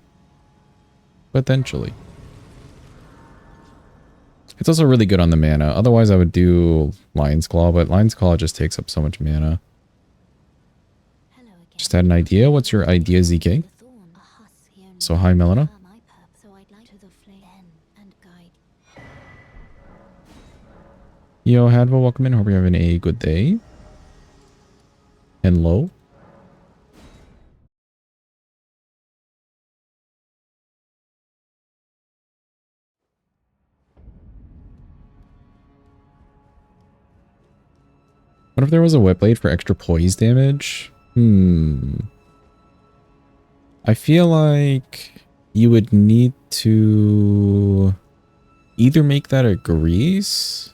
Potentially. It's also really good on the mana. Otherwise, I would do Lion's Claw, but Lion's Claw just takes up so much mana. Hello again. Just had an idea. What's your idea, ZK? The thorn, a husk here So hi, Melina. near my purpose, so I'd like to the flame and guide. Yo, Hadva, welcome in. Hope you're having a good day. Hello. What if there was a wet blade for extra poise damage? I feel like you would need to either make that a grease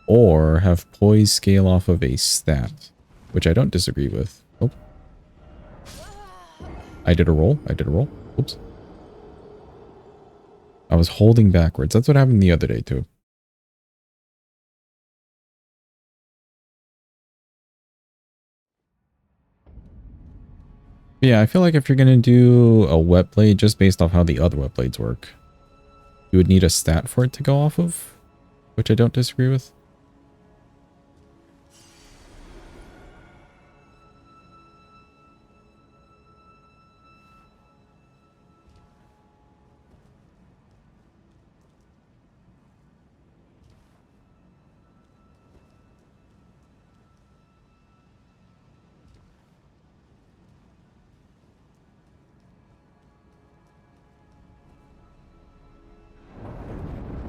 or have poise scale off of a stat, which I don't disagree with. Oh. I did a roll. Oops. I was holding backwards. That's what happened the other day too. Yeah, I feel like if you're going to do a wet blade just based off how the other wet blades work, you would need a stat for it to go off of, which I don't disagree with.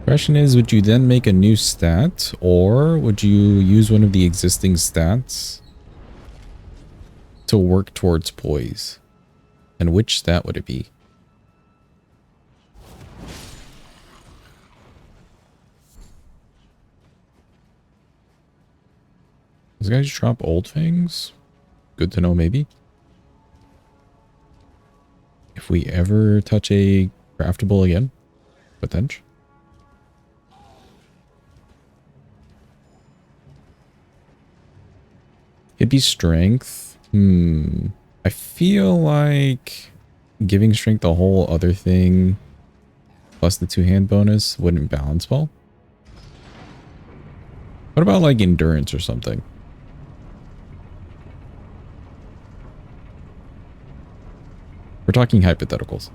Question is, would you then make a new stat, or would you use one of the existing stats to work towards poise? And which stat would it be? These guys drop old things? Good to know, maybe. If we ever touch a craftable again, potential. It'd be strength. I feel like giving strength a whole other thing plus the 2-hand bonus wouldn't balance well. What about like endurance or something? We're talking hypotheticals.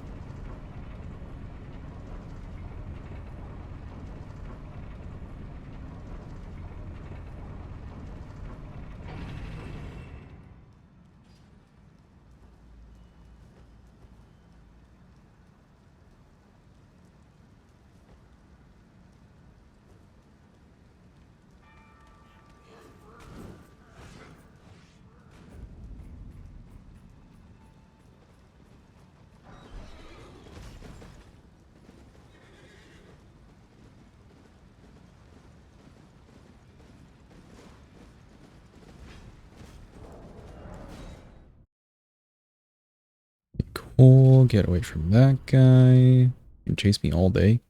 Cool, get away from that guy. You can chase me all day.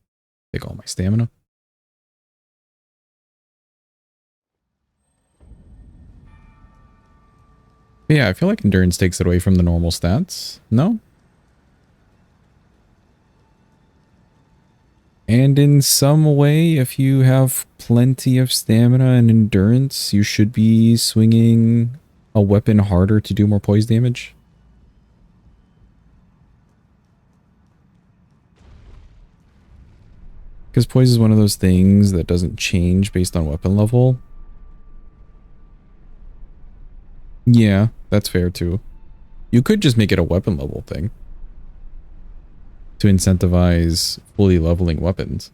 Take all my stamina. But yeah, I feel like endurance takes it away from the normal stats. No? And in some way, if you have plenty of stamina and endurance, you should be swinging a weapon harder to do more poise damage. Because poise is one of those things that doesn't change based on weapon level. Yeah, that's fair too. You could just make it a weapon level thing to incentivize fully leveling weapons.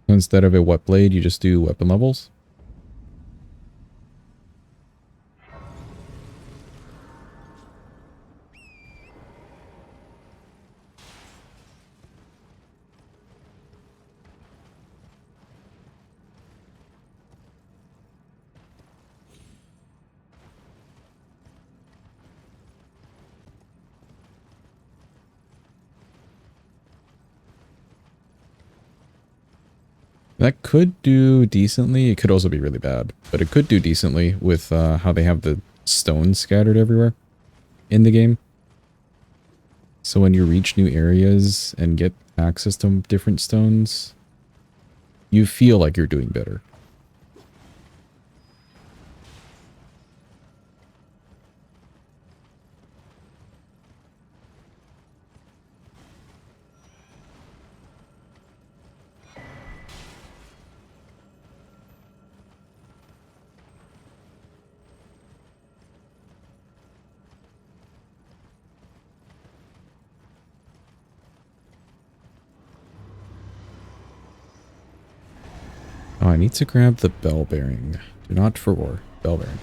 Instead of a wet blade, you just do weapon levels. That could do decently. It could also be really bad, but it could do decently with how they have the stones scattered everywhere in the game. So when you reach new areas and get access to different stones, you feel like you're doing better. Oh, I need to grab the bell bearing. Do not for war. Bell bearing.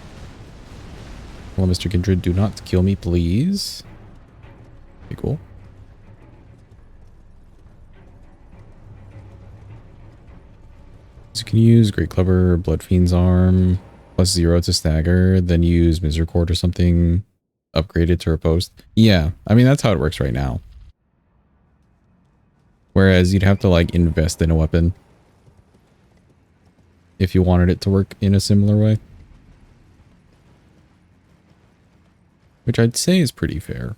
Well, Mr. Kindred, do not kill me, please. Okay, cool. So you can use Great Clever, Blood Fiend's Arm, +0 to stagger, then use Misericord or something, upgrade it to riposte. Yeah, I mean, that's how it works right now. Whereas you'd have to, like, invest in a weapon if you wanted it to work in a similar way. Which I'd say is pretty fair.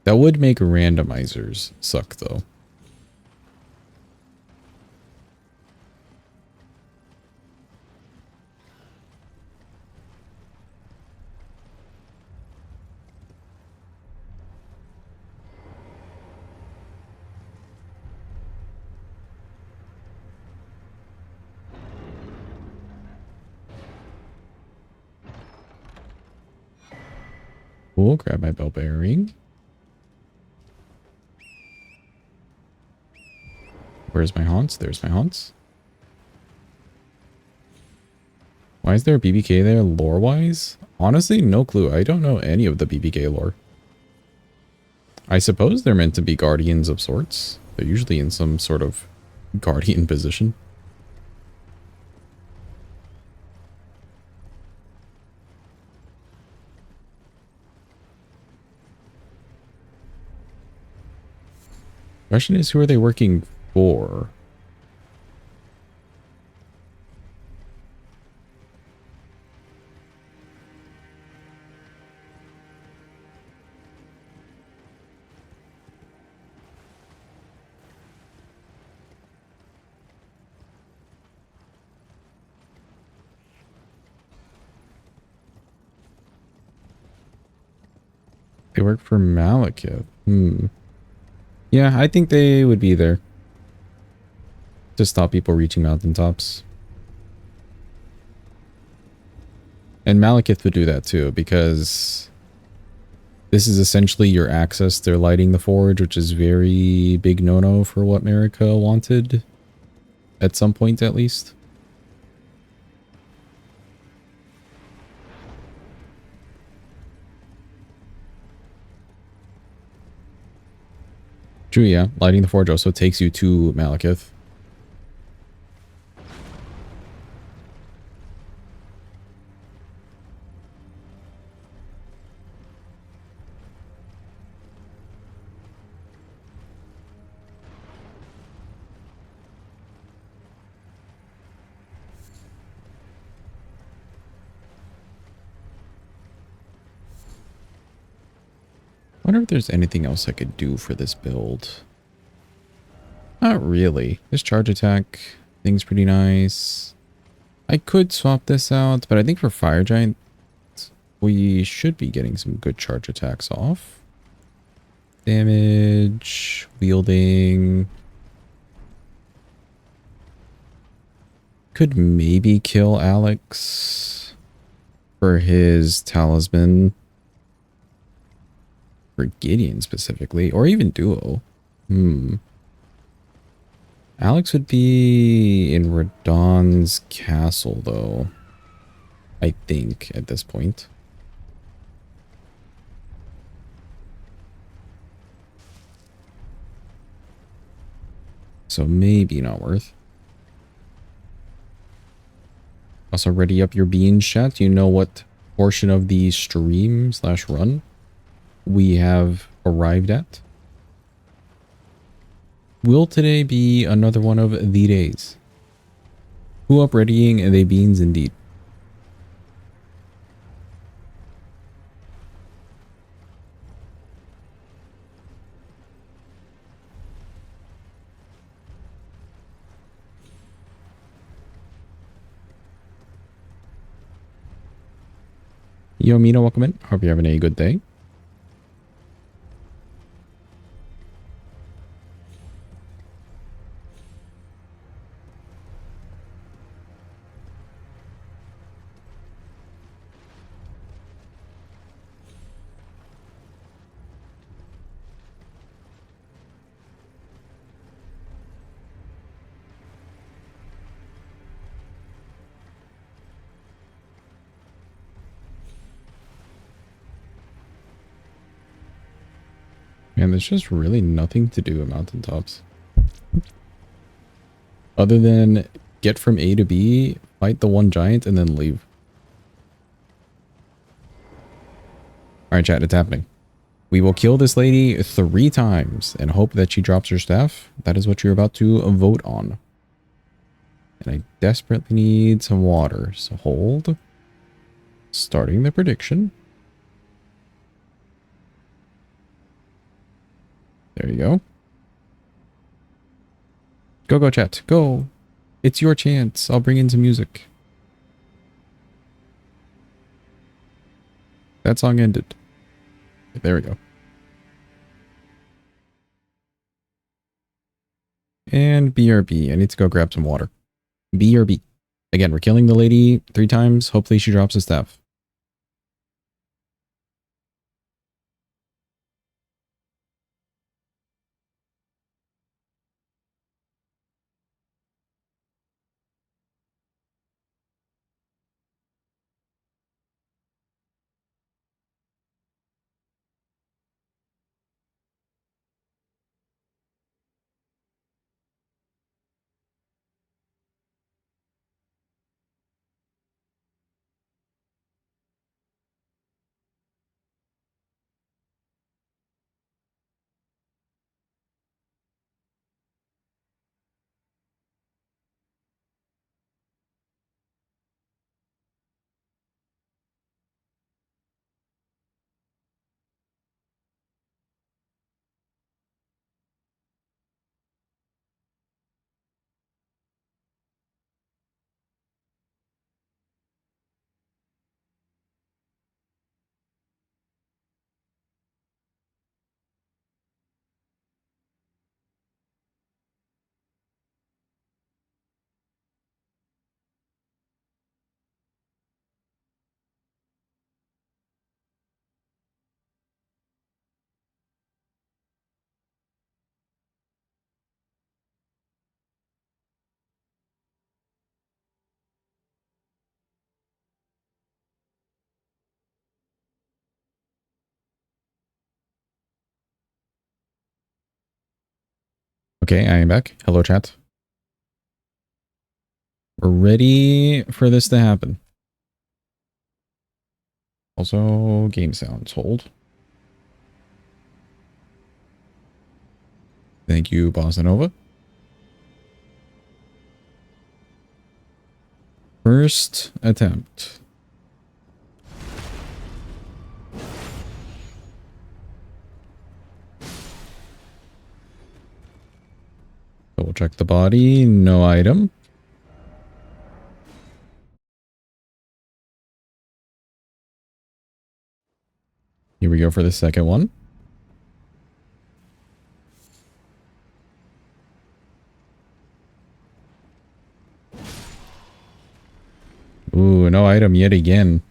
That would make randomizers suck, though. Cool, grab my bell bearing. Where's my haunts? There's my haunts. Why is there a BBK there lore-wise? Honestly, no clue. I don't know any of the BBK lore. I suppose they're meant to be guardians of sorts. They're usually in some sort of guardian position. Question is, who are they working for? They work for Malekith. Yeah, I think they would be there to stop people reaching mountaintops. And Malekith would do that too, because this is essentially your access to lighting the forge, which is very big no-no for what Marika wanted. At some point, at least. True, yeah. Lighting the forge also takes you to Malekith. I wonder if there's anything else I could do for this build. Not really. This charge attack thing's pretty nice. I could swap this out, but I think for Fire Giant, We should be getting some good charge attacks off. Damage, wielding. Could maybe kill Alex for his talisman. For Gideon specifically, or even Duo. Alex would be in Radahn's castle, though. I think, at this point. So maybe not worth. Also, ready up your beans, chat. Do you know what portion of the stream / run we have arrived at? Will today be another one of the days? Who up readying they beans indeed? Yo, Mina, welcome in. Hope you're having a good day. Man, there's just really nothing to do at mountaintops. Other than get from A to B, fight the one giant, and then leave. Alright, chat, it's happening. We will kill this lady 3 times and hope that she drops her staff. That is what you're about to vote on. And I desperately need some water, so hold. Starting the prediction. There you go. Go, go, chat. Go. It's your chance. I'll bring in some music. That song ended. There we go. And BRB. I need to go grab some water. BRB. Again, we're killing the lady 3 times. Hopefully she drops a staff. Okay, I am back. Hello, chat. We're ready for this to happen. Also, game sounds. Hold. Thank you, Bossa Nova. First attempt. Double check the body. No item. Here we go for the second one. Ooh, no item yet again.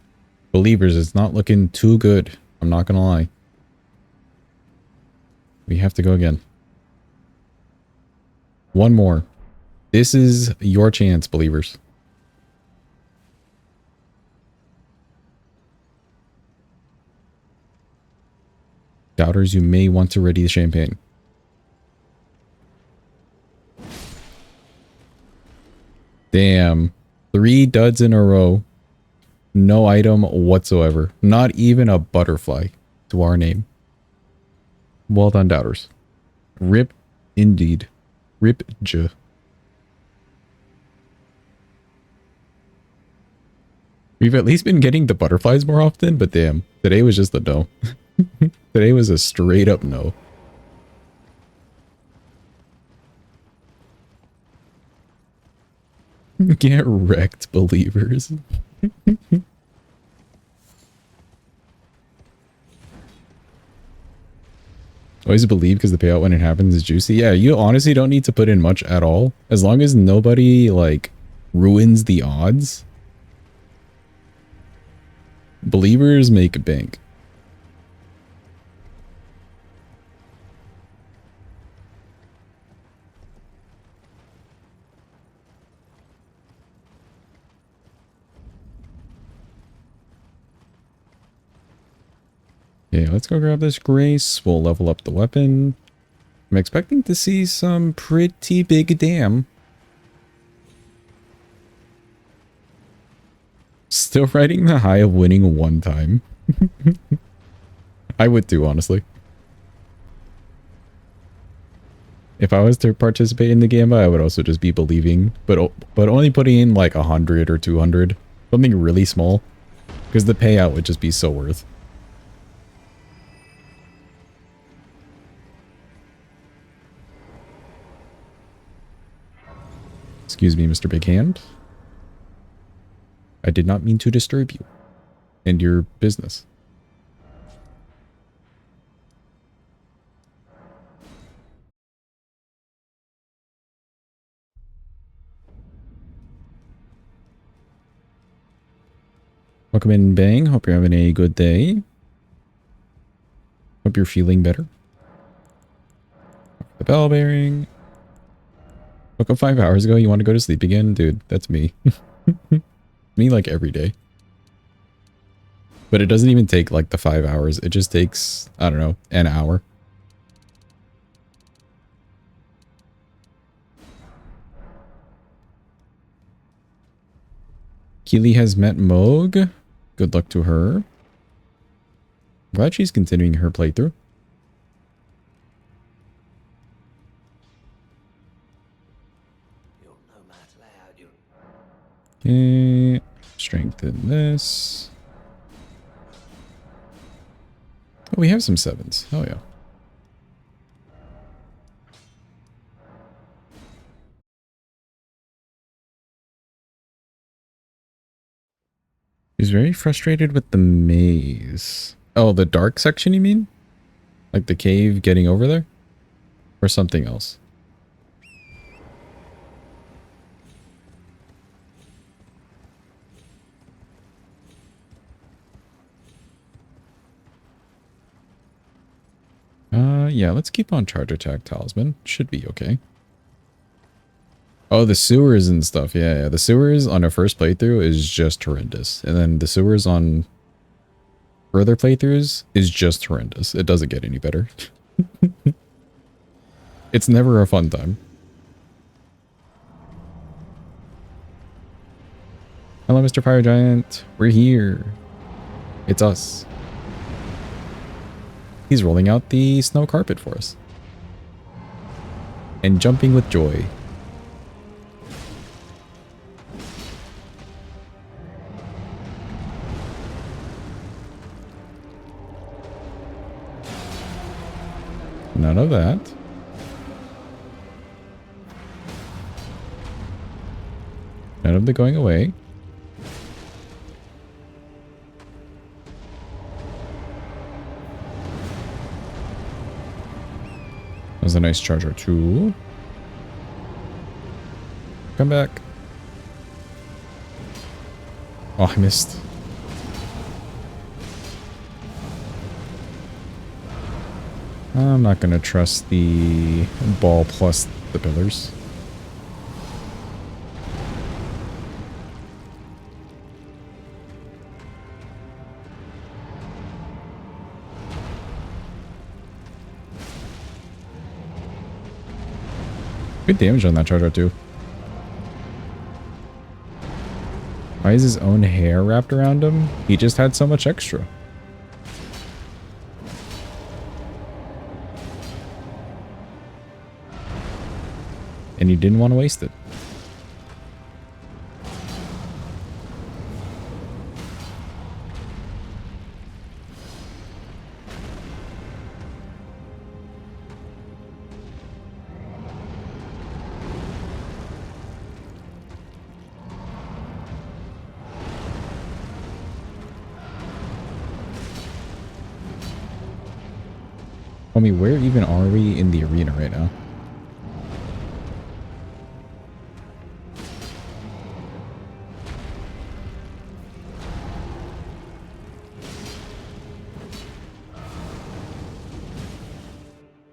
Believers, it's not looking too good. I'm not gonna lie. We have to go again. One more. This is your chance, believers. Doubters, you may want to ready the champagne. Damn. 3 duds in a row. No item whatsoever. Not even a butterfly to our name. Well done, doubters. Rip indeed. Rip J. We've at least been getting the butterflies more often, but damn. Today was just a no. Today was a straight up no. Get wrecked, believers. Always believe because the payout when it happens is juicy. Yeah, you honestly don't need to put in much at all. As long as nobody, like, ruins the odds. Believers make a bank. Okay, let's go grab this grace. We'll level up the weapon. I'm expecting to see some pretty big dam. Still riding the high of winning one time. I would too, honestly. If I was to participate in the Gamba, I would also just be believing. But only putting in like 100 or 200. Something really small. Because the payout would just be so worth. Excuse me, Mr. Big Hand. I did not mean to disturb you and your business. Welcome in, Bang. Hope you're having a good day. Hope you're feeling better. The bell bearing. Woke up 5 hours ago. You want to go to sleep again? Dude, that's me. Me like every day. But it doesn't even take like the 5 hours. It just takes, I don't know, an hour. Keely has met Moog. Good luck to her. Glad she's continuing her playthrough. Okay, strengthen this. Oh, we have some 7s. Oh yeah. He's very frustrated with the maze. Oh, the dark section, you mean? Like the cave getting over there? Or something else? Yeah, let's keep on charge attack talisman. Should be okay. Oh, the sewers and stuff. Yeah. The sewers on our first playthrough is just horrendous. And then the sewers on further playthroughs is just horrendous. It doesn't get any better. It's never a fun time. Hello, Mr. Fire Giant. We're here. It's us. He's rolling out the snow carpet for us. And jumping with joy. None of that. None of the going away. was a nice charger too. Come back. Oh, I missed. I'm not going to trust the ball plus the pillars. Good damage on that charger too. Why is his own hair wrapped around him? He just had so much extra. And he didn't want to waste it. Homie, where even are we in the arena right now?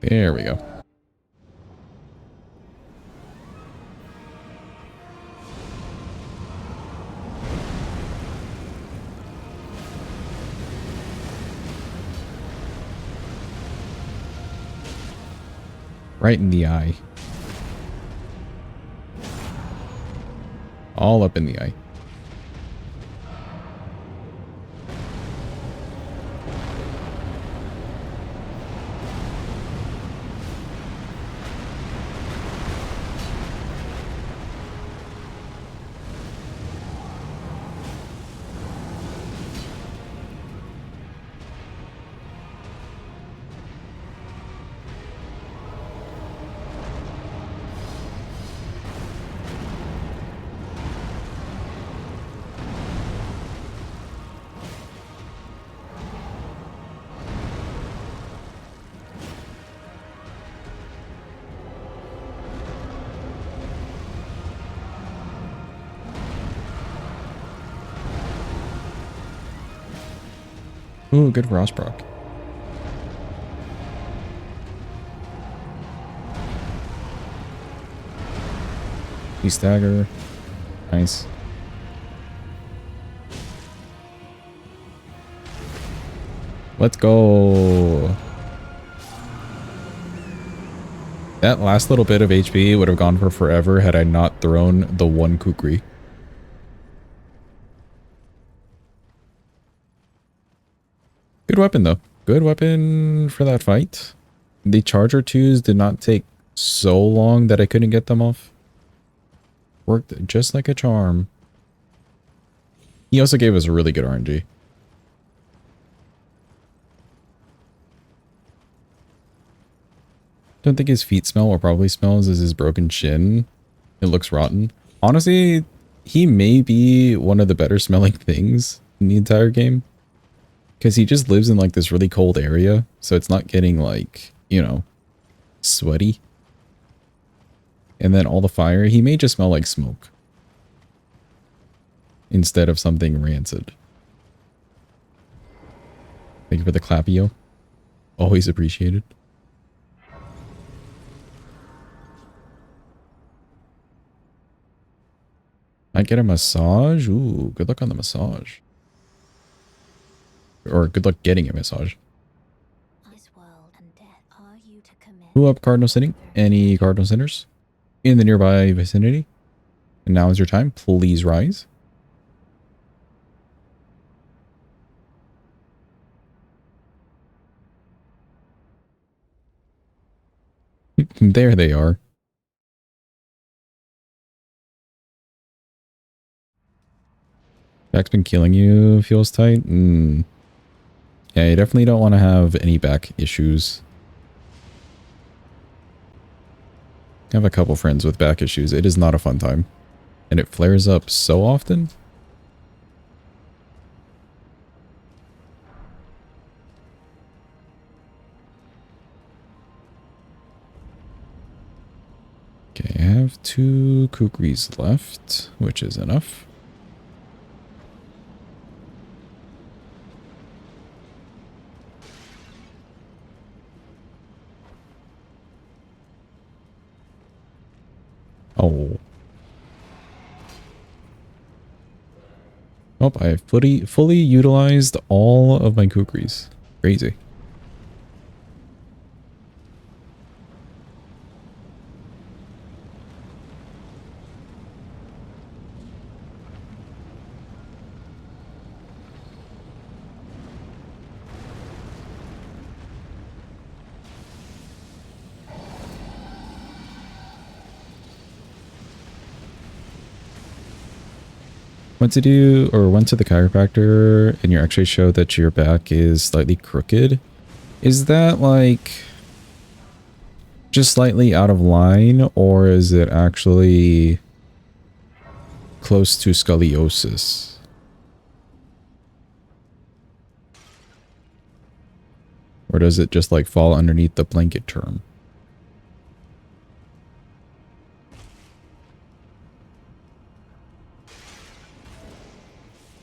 There we go. Right in the eye. All up in the eye. Ooh, good Ross proc. He stagger. Nice. Let's go. That last little bit of HP would have gone for forever had I not thrown the one Kukri. Good weapon, though. Good weapon for that fight. The Charger 2s did not take so long that I couldn't get them off. Worked just like a charm. He also gave us a really good RNG. Don't think his feet smell. What probably smells is his broken chin. It looks rotten. Honestly, he may be one of the better smelling things in the entire game. Because he just lives in like this really cold area. So it's not getting like, you know, sweaty. And then all the fire, he may just smell like smoke. Instead of something rancid. Thank you for the clappio. Always appreciated. Might get a massage. Ooh, good luck on the massage. Or good luck getting a massage. Who up Cardinal Sinning? Any Cardinal Sinners in the nearby vicinity? And now is your time. Please rise. There they are. Back's been killing you. Feels tight. Yeah, you definitely don't want to have any back issues. I have a couple friends with back issues. It is not a fun time. And it flares up so often. 2 kukris left, which is enough. Oh. Oh, I fully utilized all of my kukris. Crazy. Went to the chiropractor and your x-ray showed that your back is slightly crooked. Is that like just slightly out of line, or is it actually close to scoliosis? Or does it just like fall underneath the blanket term?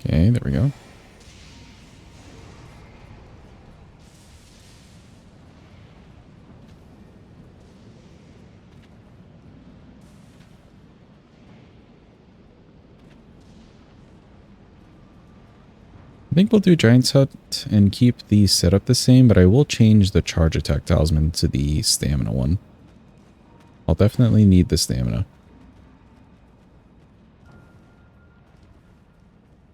Okay, there we go. I think we'll do Giant's Hut and keep the setup the same, but I will change the charge attack talisman to the stamina one. I'll definitely need the stamina.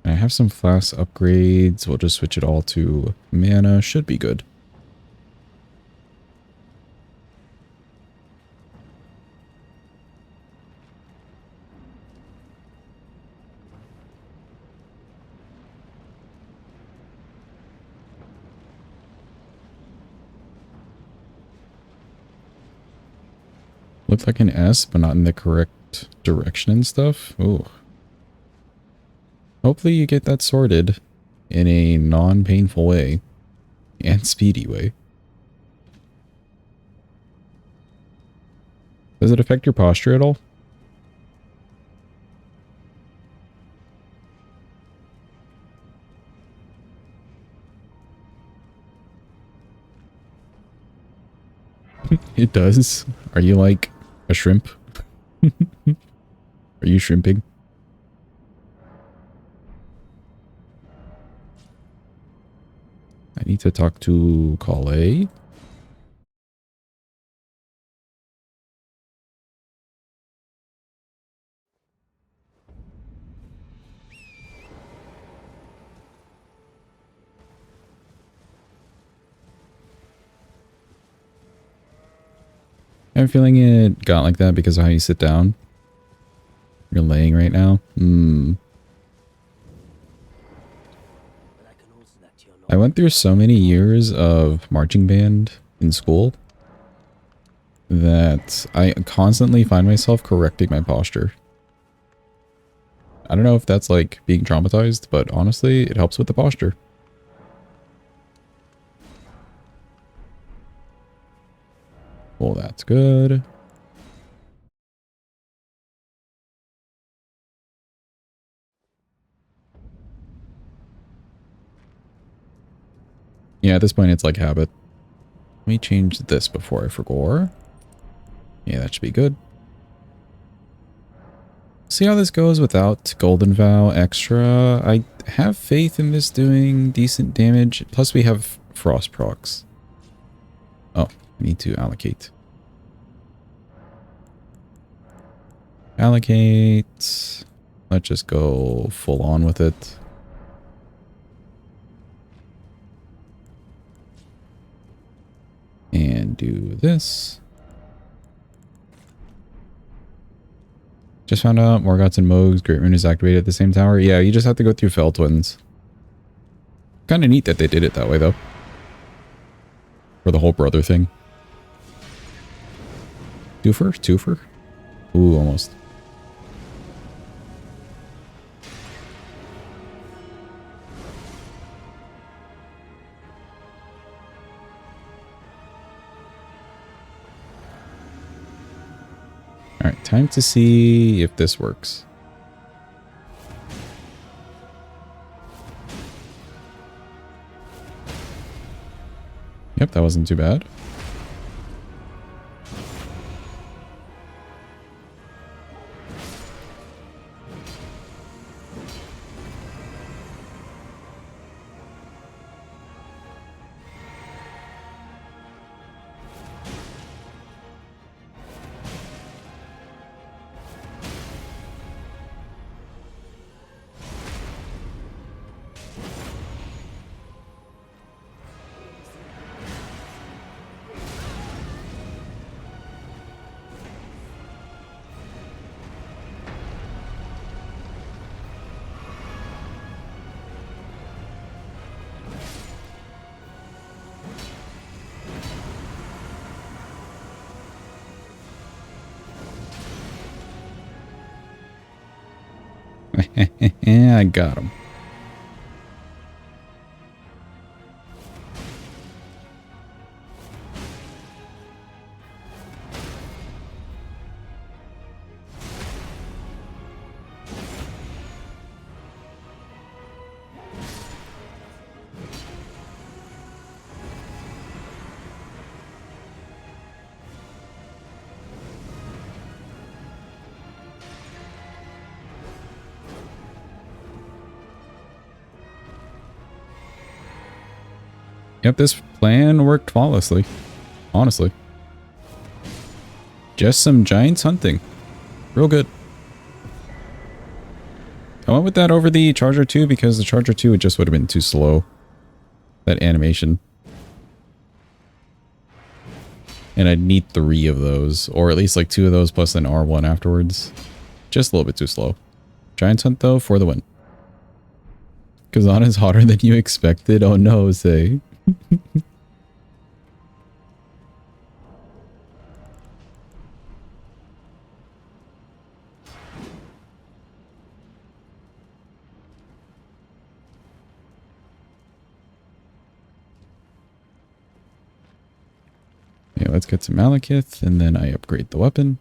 I have some flask upgrades. We'll just switch it all to mana. Should be good. Looked like an S, but not in the correct direction and stuff. Ooh. Hopefully you get that sorted in a non-painful way and speedy way. Does it affect your posture at all? It does. Are you like a shrimp? Are you shrimping? I need to talk to Calais. I'm feeling it got like that because of how you sit down. You're laying right now. I went through so many years of marching band in school that I constantly find myself correcting my posture. I don't know if that's like being traumatized, but honestly, it helps with the posture. Well, that's good. Yeah, at this point, it's like habit. Let me change this before I forget. Yeah, that should be good. See how this goes without Golden Vow extra. I have faith in this doing decent damage. Plus we have Frost procs. Oh, I need to allocate. Allocate. Let's just go full on with it. And do this. Just found out Morgoth's and Mohg's Great Rune is activated at the same tower. Yeah, you just have to go through Fell Twins. Kind of neat that they did it that way, though. For the whole brother thing. Twofer? Ooh, almost. Alright, time to see if this works. Yep, that wasn't too bad. I got him. Yep, this plan worked flawlessly. Honestly. Just some giants hunting. Real good. I went with that over the Charger 2 because the Charger 2 it just would have been too slow. That animation. And I'd need 3 of those. Or at least like 2 of those plus an R1 afterwards. Just a little bit too slow. Giants hunt though for the win. Kazan is hotter than you expected. Oh no, say. Yeah, let's get some Malekith and then I upgrade the weapon.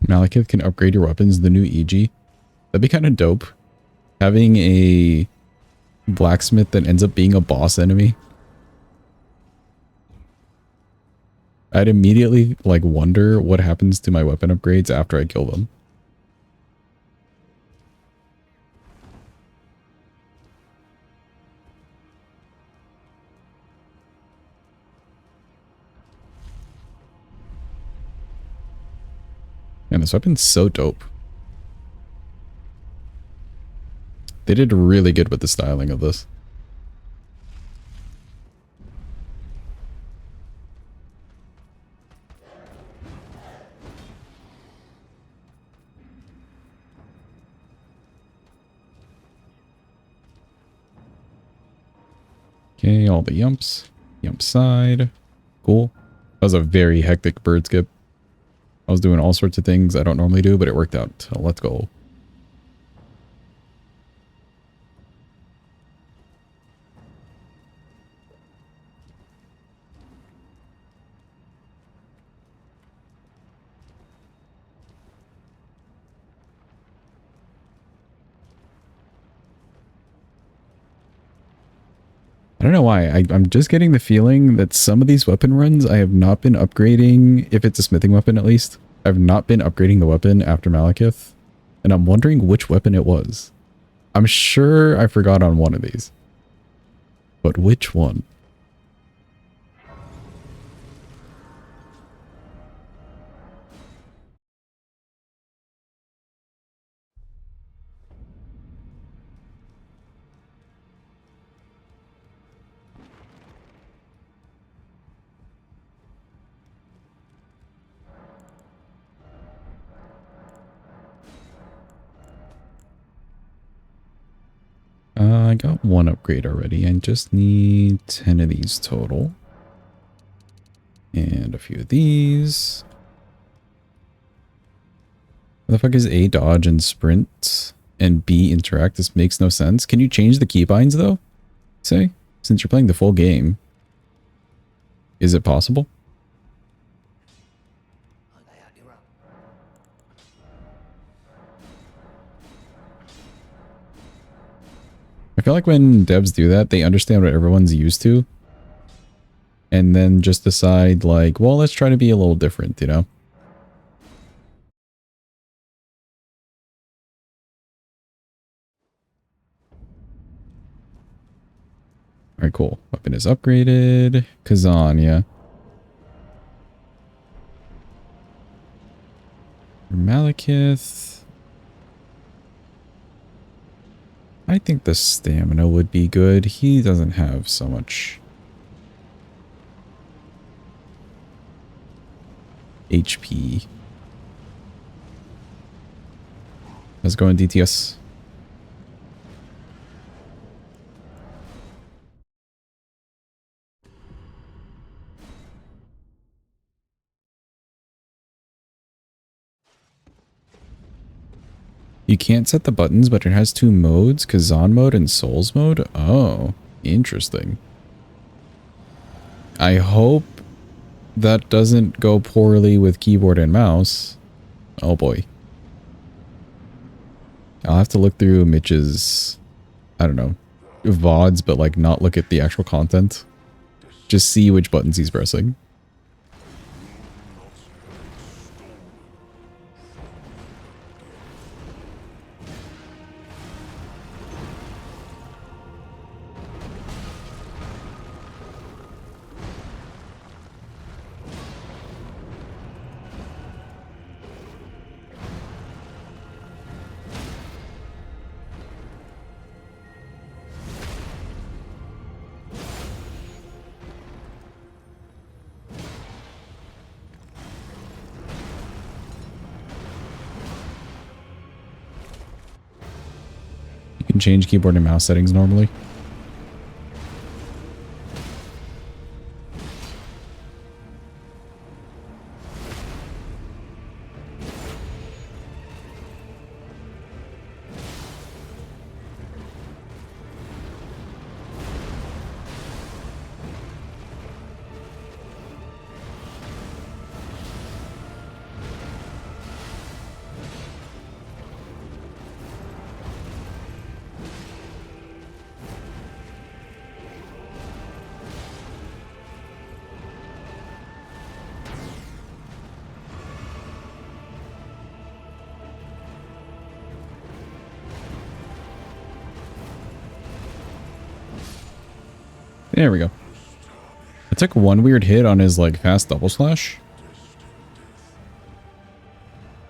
Malekith can upgrade your weapons, the new EG. That'd be kind of dope. Having a blacksmith that ends up being a boss enemy. I'd immediately like wonder what happens to my weapon upgrades after I kill them. And this weapon's so dope. They did really good with the styling of this. Okay, all the yumps. Yump side. Cool. That was a very hectic bird skip. I was doing all sorts of things I don't normally do, but it worked out. So let's go. I don't know why. I'm just getting the feeling that some of these weapon runs I have not been upgrading, if it's a smithing weapon at least. I've not been upgrading the weapon after Malekith, and I'm wondering which weapon it was. I'm sure I forgot on one of these. But which one? I got one upgrade already. I just need 10 of these total. And a few of these. What the fuck is A, dodge and sprint, and B, interact? This makes no sense. Can you change the keybinds though? Say, since you're playing the full game. Is it possible? I feel like when devs do that, they understand what everyone's used to. And then just decide like, well, let's try to be a little different, you know? Alright, cool. Weapon is upgraded. Kazan, yeah. Malekith. I think the stamina would be good. He doesn't have so much HP. Let's go in DTS. You can't set the buttons, but it has two modes, Kazan mode and Souls mode. Oh, interesting. I hope that doesn't go poorly with keyboard and mouse. Oh boy. I'll have to look through Mitch's, I don't know, VODs, but like not look at the actual content. Just see which buttons he's pressing. You can change keyboard and mouse settings normally. There we go. I took one weird hit on his like fast double slash.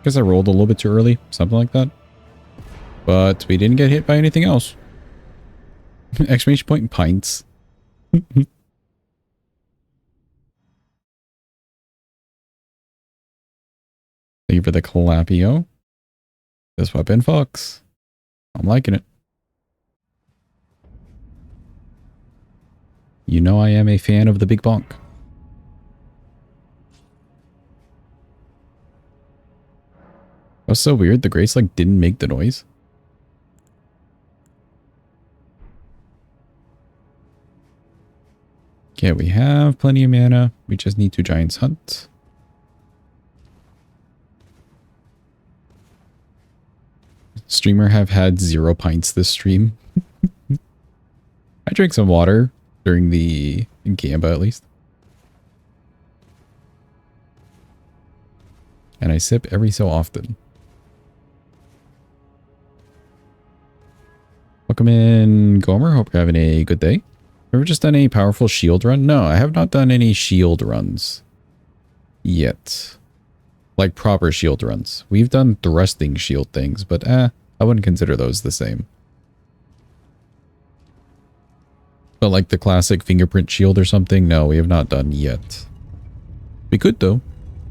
Guess I rolled a little bit too early, something like that. But we didn't get hit by anything else. Exclamation point and pints. Thank you for the Clapio. This weapon fucks. I'm liking it. You know I am a fan of the big bonk. That's so weird. The Grace like didn't make the noise. Okay, we have plenty of mana. We just need 2 Giants Hunt. Streamer have had 0 pints this stream. I drank some water during the Gamba at least. And I sip every so often. Welcome in, Gomer. Hope you're having a good day. Ever just done a powerful shield run? No, I have not done any shield runs yet. Like proper shield runs. We've done thrusting shield things, but I wouldn't consider those the same. But like the classic fingerprint shield or something, no, we have not done yet. We could though.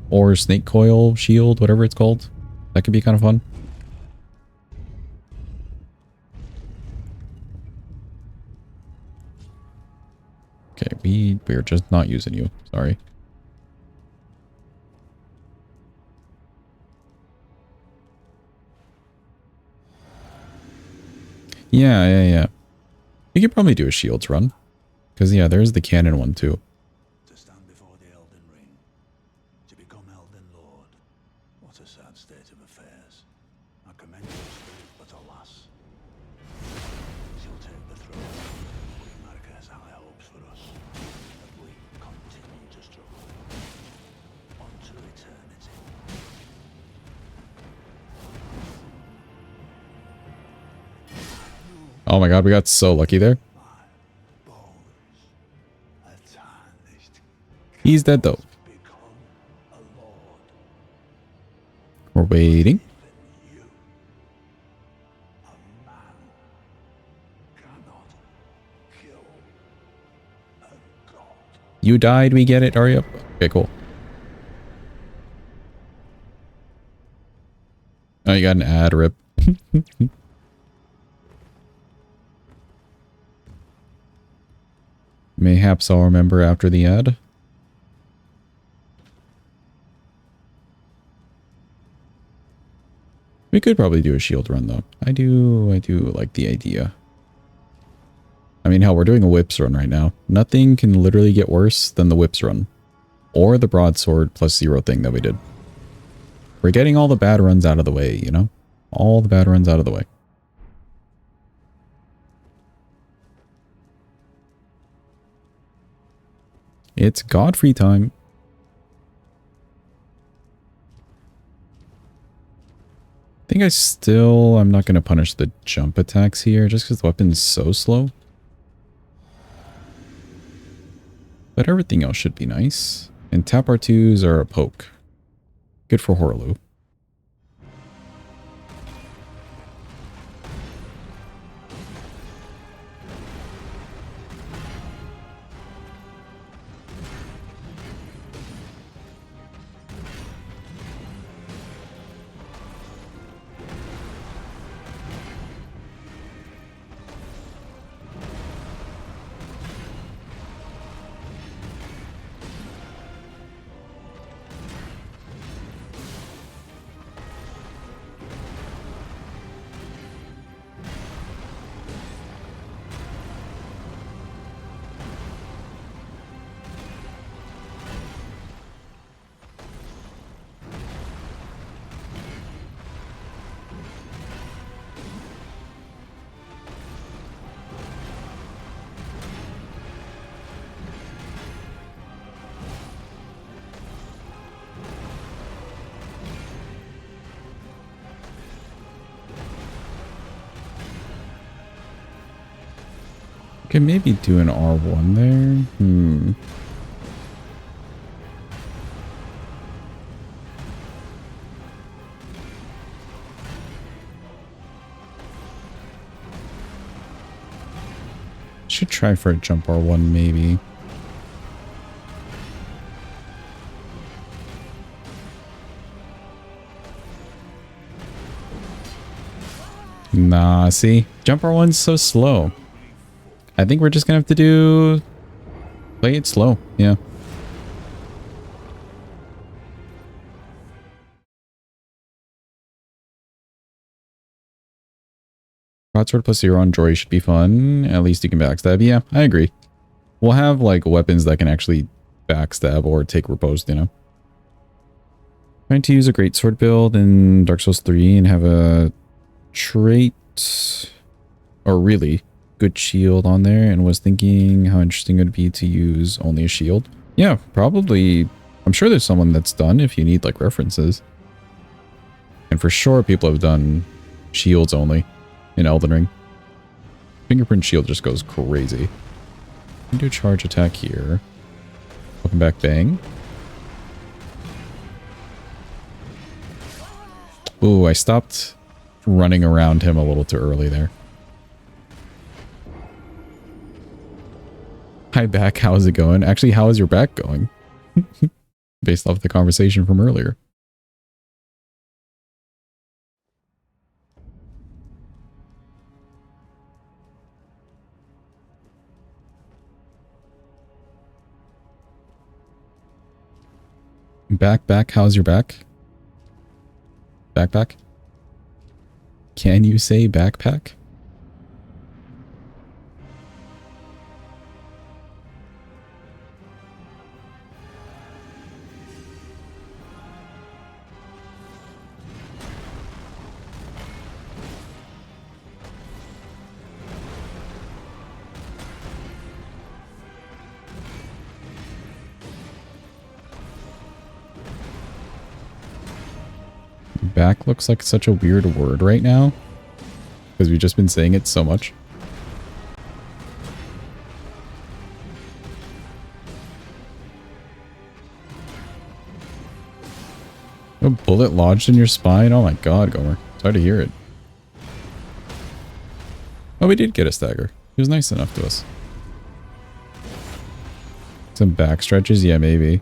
Or snake coil shield, whatever it's called. That could be kind of fun. Okay, we're just not using you. Sorry. Yeah. You could probably do a shields run. Because, yeah, there's the cannon one, too. To stand before the Elden Ring, to become Elden Lord. What a sad state of affairs. I commend your spirit, but alas, she'll take the throne. Queen Marika has high hopes for us, but we continue to struggle. On to eternity. Oh my god, we got so lucky there. He's dead, though. We're waiting. You died, we get it. Hurry up. Okay, cool. Oh, you got an ad rip. Mayhaps I'll remember after the ad. We could probably do a shield run though. I do like the idea. I mean, hell, we're doing a whips run right now. Nothing can literally get worse than the whips run. Or the broadsword plus 0 thing that we did. We're getting all the bad runs out of the way, you know? All the bad runs out of the way. It's Godfrey time. I think I'm not going to punish the jump attacks here just because the weapon's so slow. But everything else should be nice. And tap R2s are a poke. Good for Horlu. Could maybe do an R1 there. Should try for a jump R1 maybe. Nah, see? Jump R1's so slow. I think we're just gonna have to play it slow, yeah. Broadsword plus 0 on Jory should be fun. At least you can backstab. Yeah, I agree. We'll have like weapons that can actually backstab or take riposte, you know. Trying to use a greatsword build in Dark Souls 3 and have a trait or really good shield on there, and was thinking how interesting it would be to use only a shield. Yeah, probably. I'm sure there's someone that's done if you need like references. And for sure people have done shields only in Elden Ring. Fingerprint shield just goes crazy. Do a charge attack here. Welcome back, bang. Ooh, I stopped running around him a little too early there. Hi back, how's it going? Actually, how is your back going? Based off the conversation from earlier. Back, how's your back? Backpack? Can you say backpack? Back looks like such a weird word right now because we've just been saying it so much. A bullet lodged in your spine? Oh my god, Gomer. Sorry to hear it. Oh, we did get a stagger. He was nice enough to us. Some back stretches? Yeah, maybe.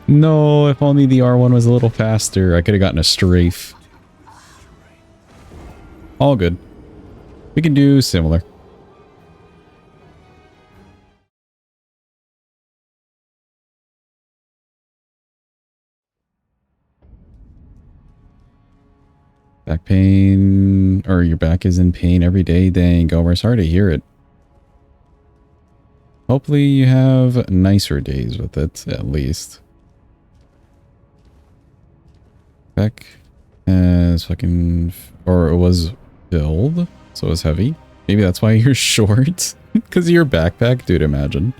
No, if only the R1 was a little faster. I could have gotten a strafe. All good. We can do similar. Back pain, or your back is in pain every day. Dang, Gomer, sorry to hear it. Hopefully you have nicer days with it, at least. Back as fucking, or it was filled, so it was heavy. Maybe that's why you're short, because of your backpack, dude. Imagine.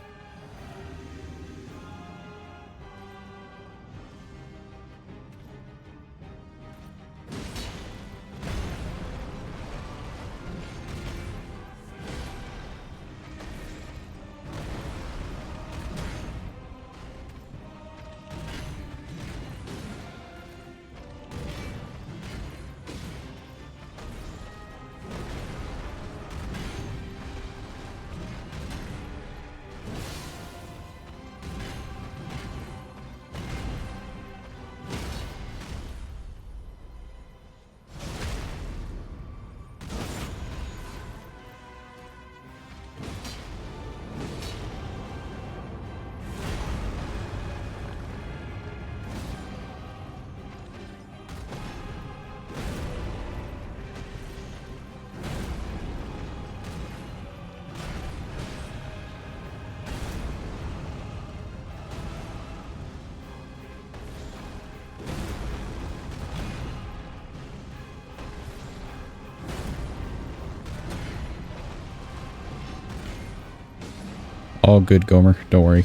All good, Gomer. Don't worry.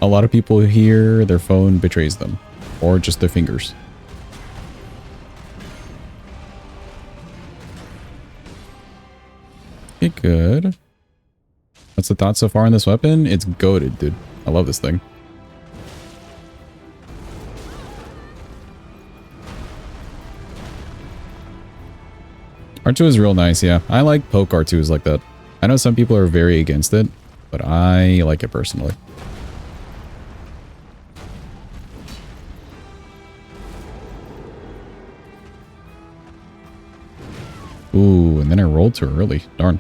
A lot of people here, their phone betrays them. Or just their fingers. Okay, good. What's the thought so far on this weapon? It's goated, dude. I love this thing. R2 is real nice, yeah. I like poke R2s like that. I know some people are very against it, but I like it personally. Ooh, and then I rolled too early. Darn.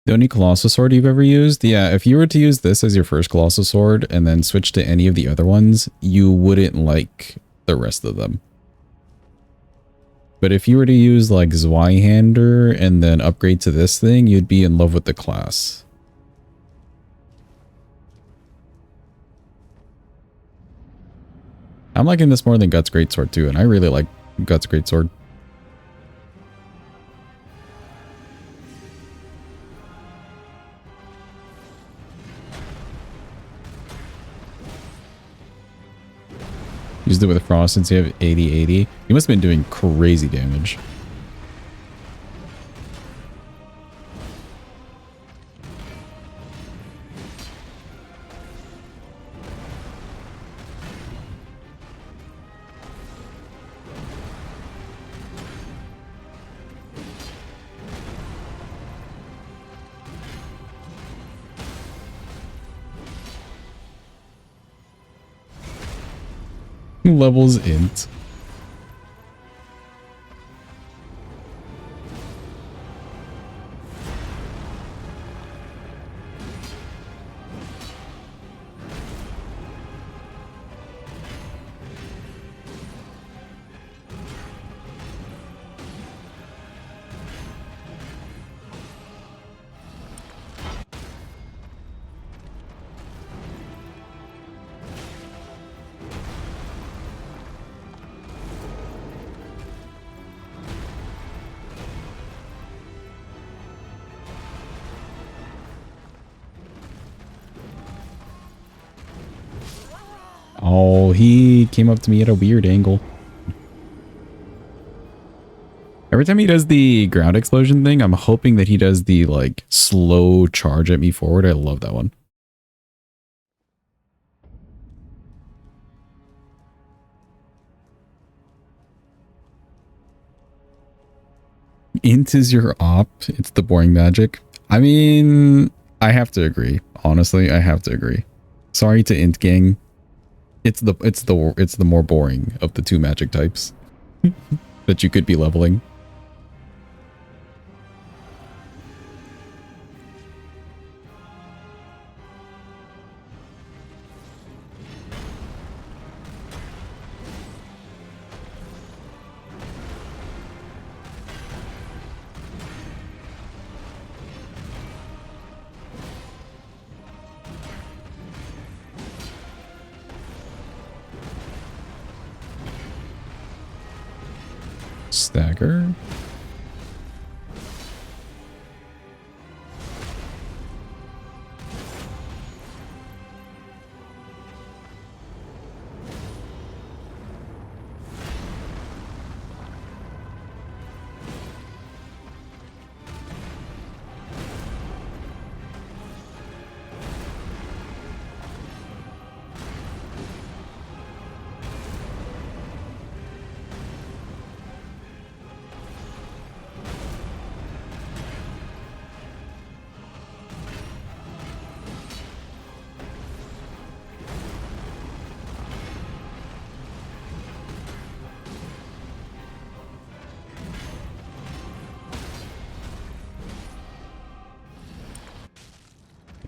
The only Colossal Sword you've ever used? Yeah, if you were to use this as your first Colossal Sword and then switch to any of the other ones, you wouldn't like the rest of them. But if you were to use like Zweihander and then upgrade to this thing, you'd be in love with the class. I'm liking this more than Guts Greatsword too, and I really like Guts Greatsword. Used it with Frost since you have 80-80. You must have been doing crazy damage. Levels int. Oh, he came up to me at a weird angle. Every time he does the ground explosion thing, I'm hoping that he does the like slow charge at me forward. I love that one. Int is your op. It's the boring magic. I mean, I have to agree. Honestly, I have to agree. Sorry to Int gang. It's the more boring of the two magic types that you could be leveling. Stagger.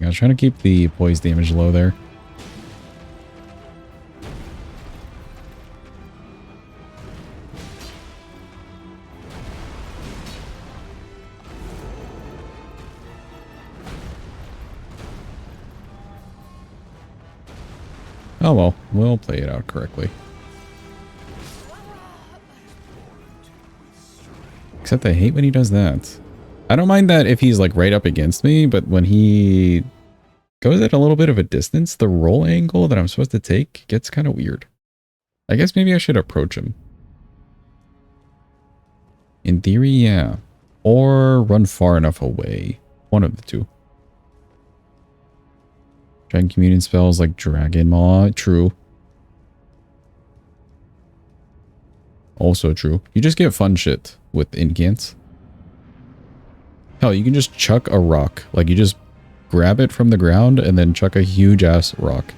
I was trying to keep the poise damage low there. Oh well, we'll play it out correctly. Except I hate when he does that. I don't mind that if he's like right up against me, but when he goes at a little bit of a distance, the roll angle that I'm supposed to take gets kind of weird. I guess maybe I should approach him. In theory, yeah. Or run far enough away. One of the two. Dragon Communion spells like Dragon Maw. True. Also true. You just get fun shit with incants. Hell, you can just chuck a rock. Like, you just grab it from the ground and then chuck a huge-ass rock.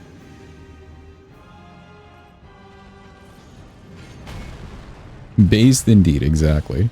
Based indeed, exactly.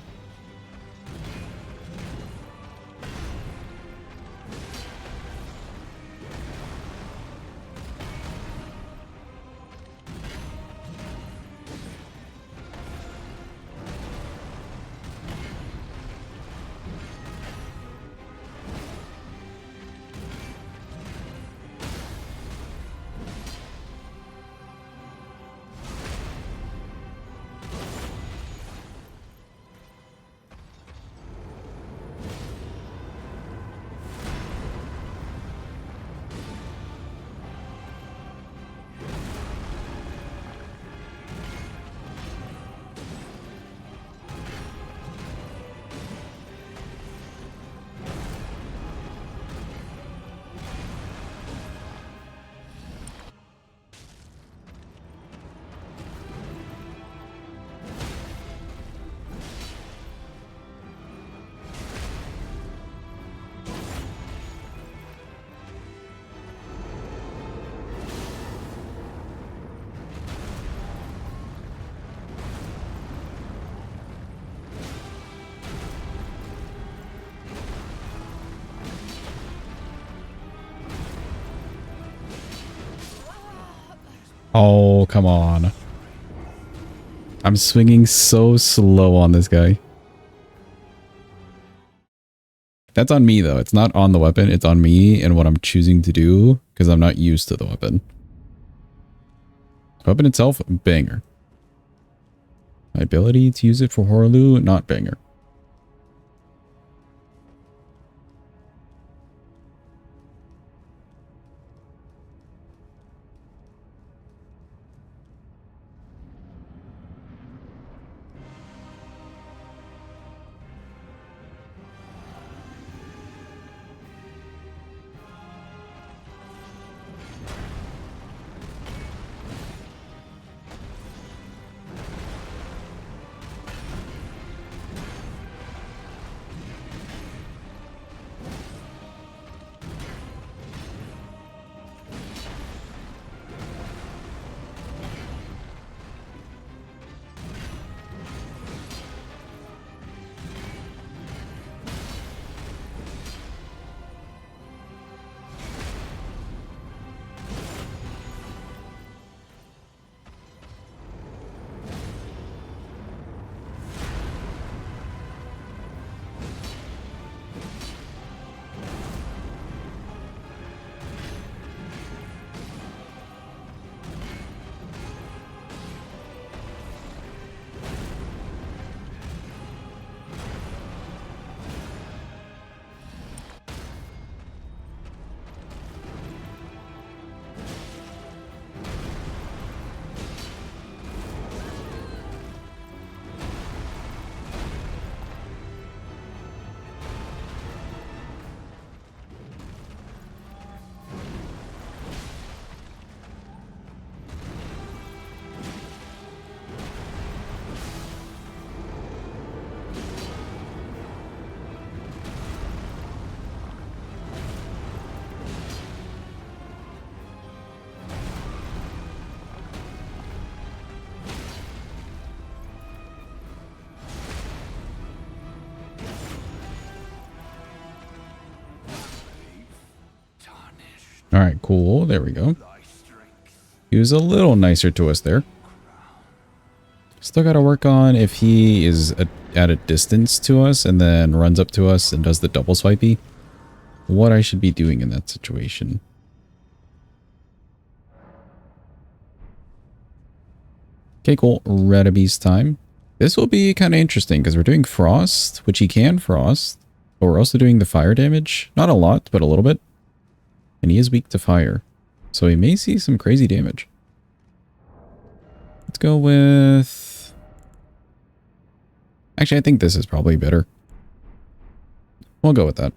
Oh, come on. I'm swinging so slow on this guy. That's on me, though. It's not on the weapon. It's on me and what I'm choosing to do because I'm not used to the weapon. Weapon itself, banger. My ability to use it for Horlu, not banger. All right, cool. There we go. He was a little nicer to us there. Still got to work on if he is at a distance to us and then runs up to us and does the double swipey. What I should be doing in that situation. Okay, cool. Radabee's time. This will be kind of interesting because we're doing frost, which he can frost, but we're also doing the fire damage. Not a lot, but a little bit. And he is weak to fire. So he may see some crazy damage. Let's go with... Actually, I think this is probably better. We'll go with that.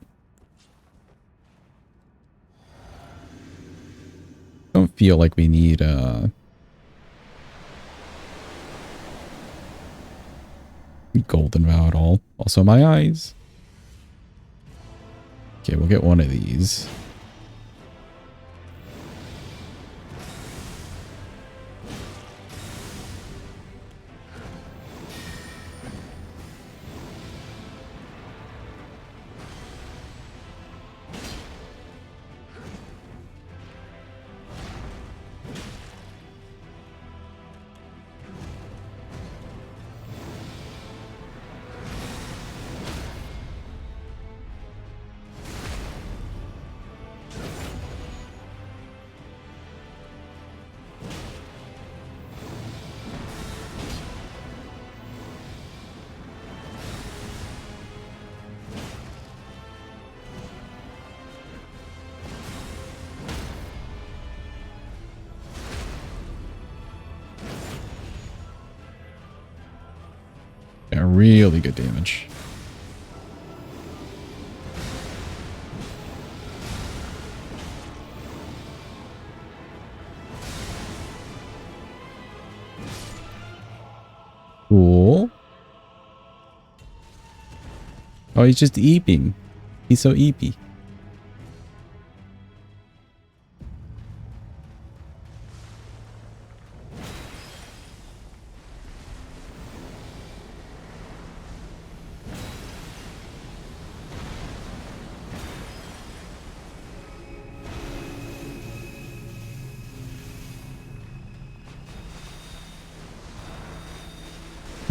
Don't feel like we need Golden Vow at all. Also my eyes. Okay, we'll get one of these. Yeah, really good damage. Cool. Oh, he's just eeping. He's so eepy.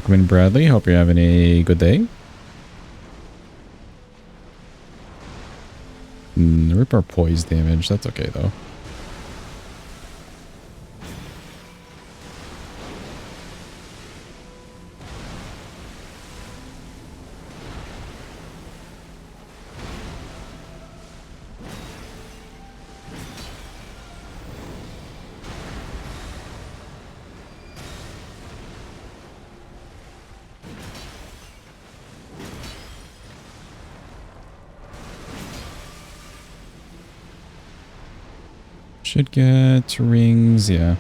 Welcome in, Bradley. Hope you're having a good day. Rip our poise damage. That's okay, though. Should get rings, yeah.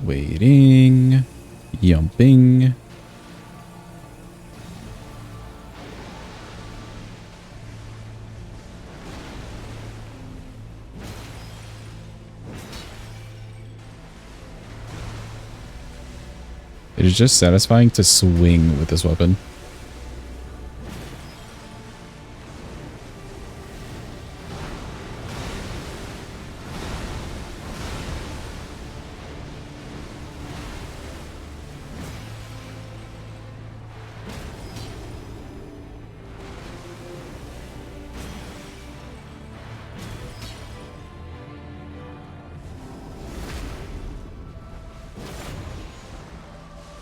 Waiting. Yumping. It is just satisfying to swing with this weapon.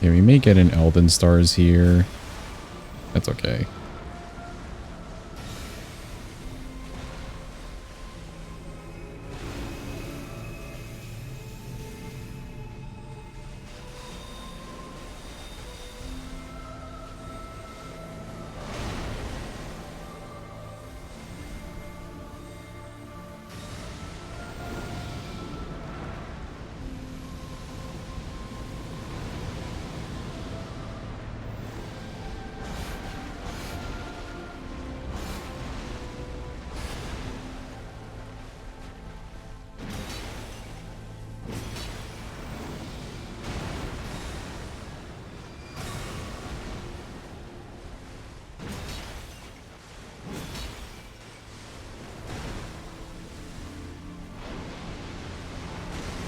Yeah, we may get an Elden Stars here. That's okay.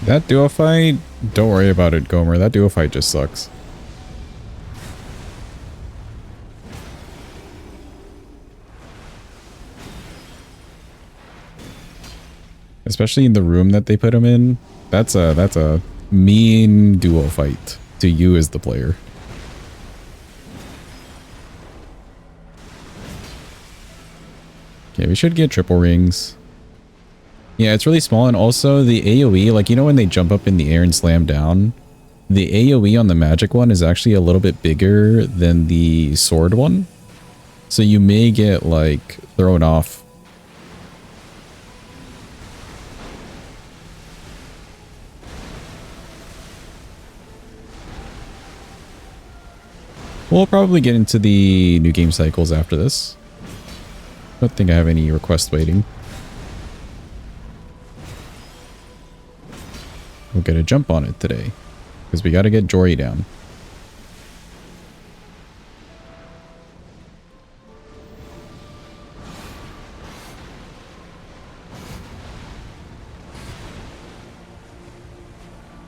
That duo fight, don't worry about it, Gomer. That duo fight just sucks. Especially in the room that they put him in. That's a mean duo fight to you as the player. Okay, we should get triple rings. Yeah, it's really small, and also the AoE, like, you know when they jump up in the air and slam down? The AoE on the magic one is actually a little bit bigger than the sword one. So you may get, like, thrown off. We'll probably get into the new game cycles after this. Don't think I have any requests waiting. We'll get a jump on it today, because we got to get Jory down.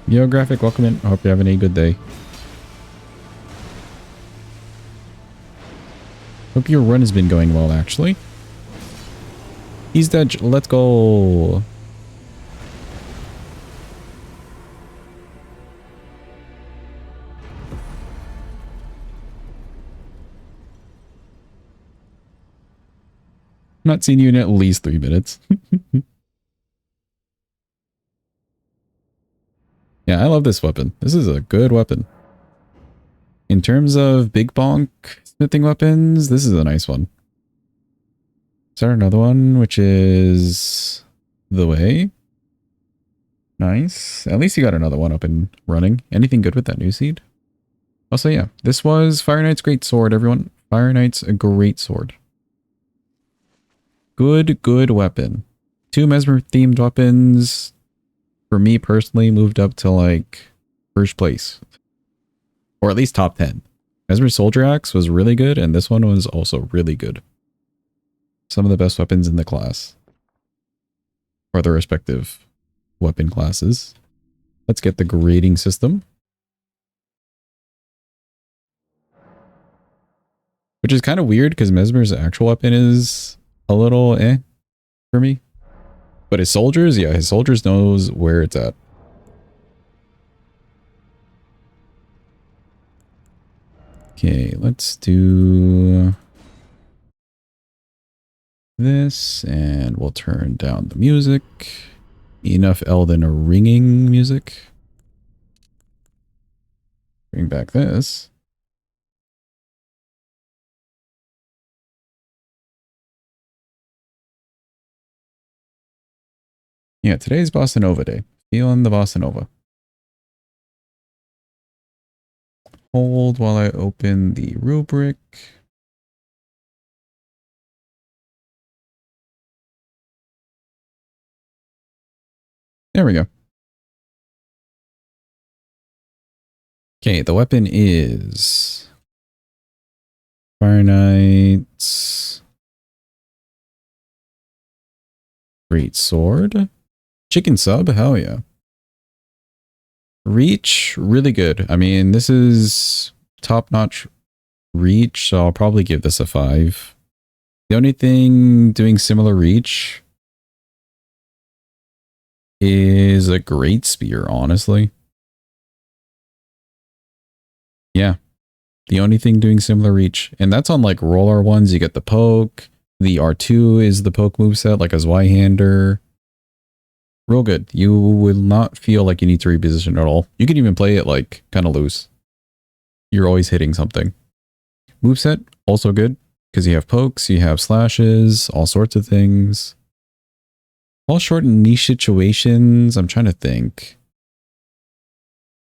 Yo, Graphic, welcome in. I hope you're having a good day. Hope your run has been going well, actually. He's dead. Let's go. Not seen you in at least 3 minutes. Yeah, I love this weapon. This is a good weapon. In terms of big bonk smithing weapons, this is a nice one. Is there another one, which is the way? Nice. At least you got another one up and running. Anything good with that new seed? Also, yeah, this was Fire Knight's Great Sword, everyone. Fire Knight's a great sword. Good weapon. 2 Mesmer-themed weapons, for me personally, moved up to, like, first place. Or at least top 10. Mesmer Soldier Axe was really good, and this one was also really good. Some of the best weapons in the class. For the respective weapon classes. Let's get the grading system. Which is kind of weird because Mesmer's actual weapon is a little for me. But his soldiers, yeah, his soldiers knows where it's at. Okay, let's do this and we'll turn down the music. Enough Elden ringing music. Bring back this. Yeah, today's Bossa Nova day. Feeling the Bossa Nova. Hold while I open the rubric. There we go. Okay, the weapon is Fire Knight's Great Sword. Chicken sub, hell yeah. Reach, really good. I mean, this is top-notch reach, so I'll probably give this a 5. The only thing doing similar reach is a great spear, honestly. Yeah. The only thing doing similar reach. And that's on like roller ones. You get the poke. The R2 is the poke moveset, like a Zweihander. Real good. You will not feel like you need to reposition at all. You can even play it like kind of loose. You're always hitting something. Moveset, also good. Because you have pokes, you have slashes, all sorts of things. All short and niche situations. I'm trying to think.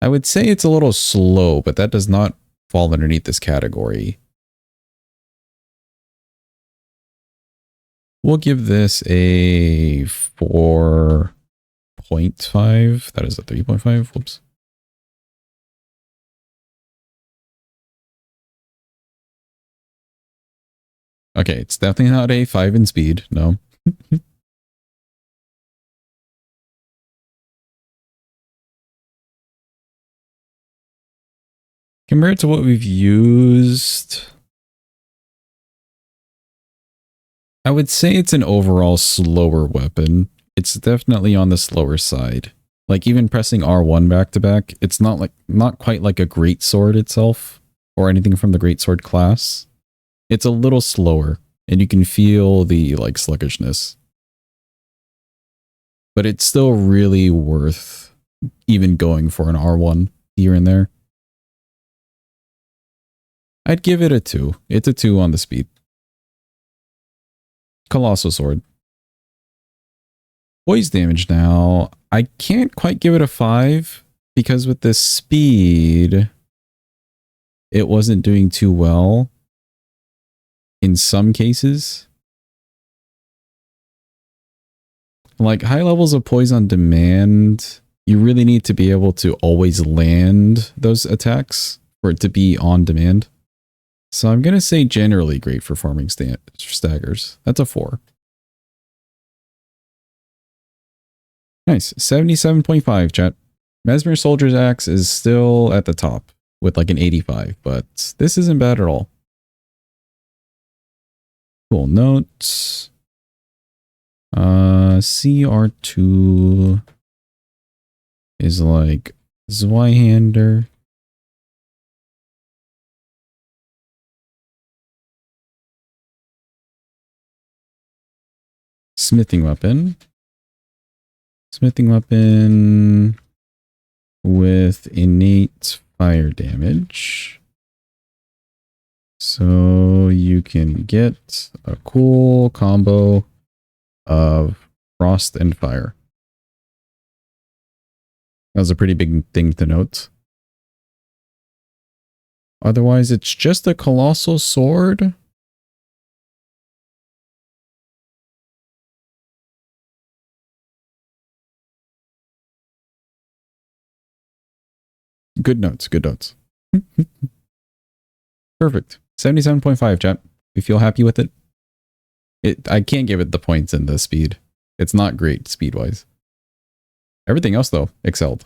I would say it's a little slow, but that does not fall underneath this category. We'll give this a 4.5. That is a 3.5. Whoops. Okay, it's definitely not a 5 in speed. No. Compared to what we've used, I would say it's an overall slower weapon. It's definitely on the slower side. Like even pressing R1 back to back, it's not quite like a great sword itself or anything from the great sword class. It's a little slower and you can feel the like sluggishness. But it's still really worth even going for an R1 here and there. I'd give it a 2. It's a 2 on the speed. Colossal Sword. Poise damage now. I can't quite give it a 5 because with the speed, it wasn't doing too well in some cases. Like high levels of poise on demand, you really need to be able to always land those attacks for it to be on demand. So I'm going to say generally great for farming staggers. That's a 4. Nice. 77.5, chat. Mesmer Soldier's Axe is still at the top with like an 85, but this isn't bad at all. Cool notes. CR2 is like Zweihander. Smithing weapon. Smithing weapon with innate fire damage. So you can get a cool combo of frost and fire. That was a pretty big thing to note. Otherwise, it's just a colossal sword. Good notes, good notes. Perfect. 77.5, chat. We feel happy with it. I can't give it the points in the speed. It's not great speed-wise. Everything else, though, excelled.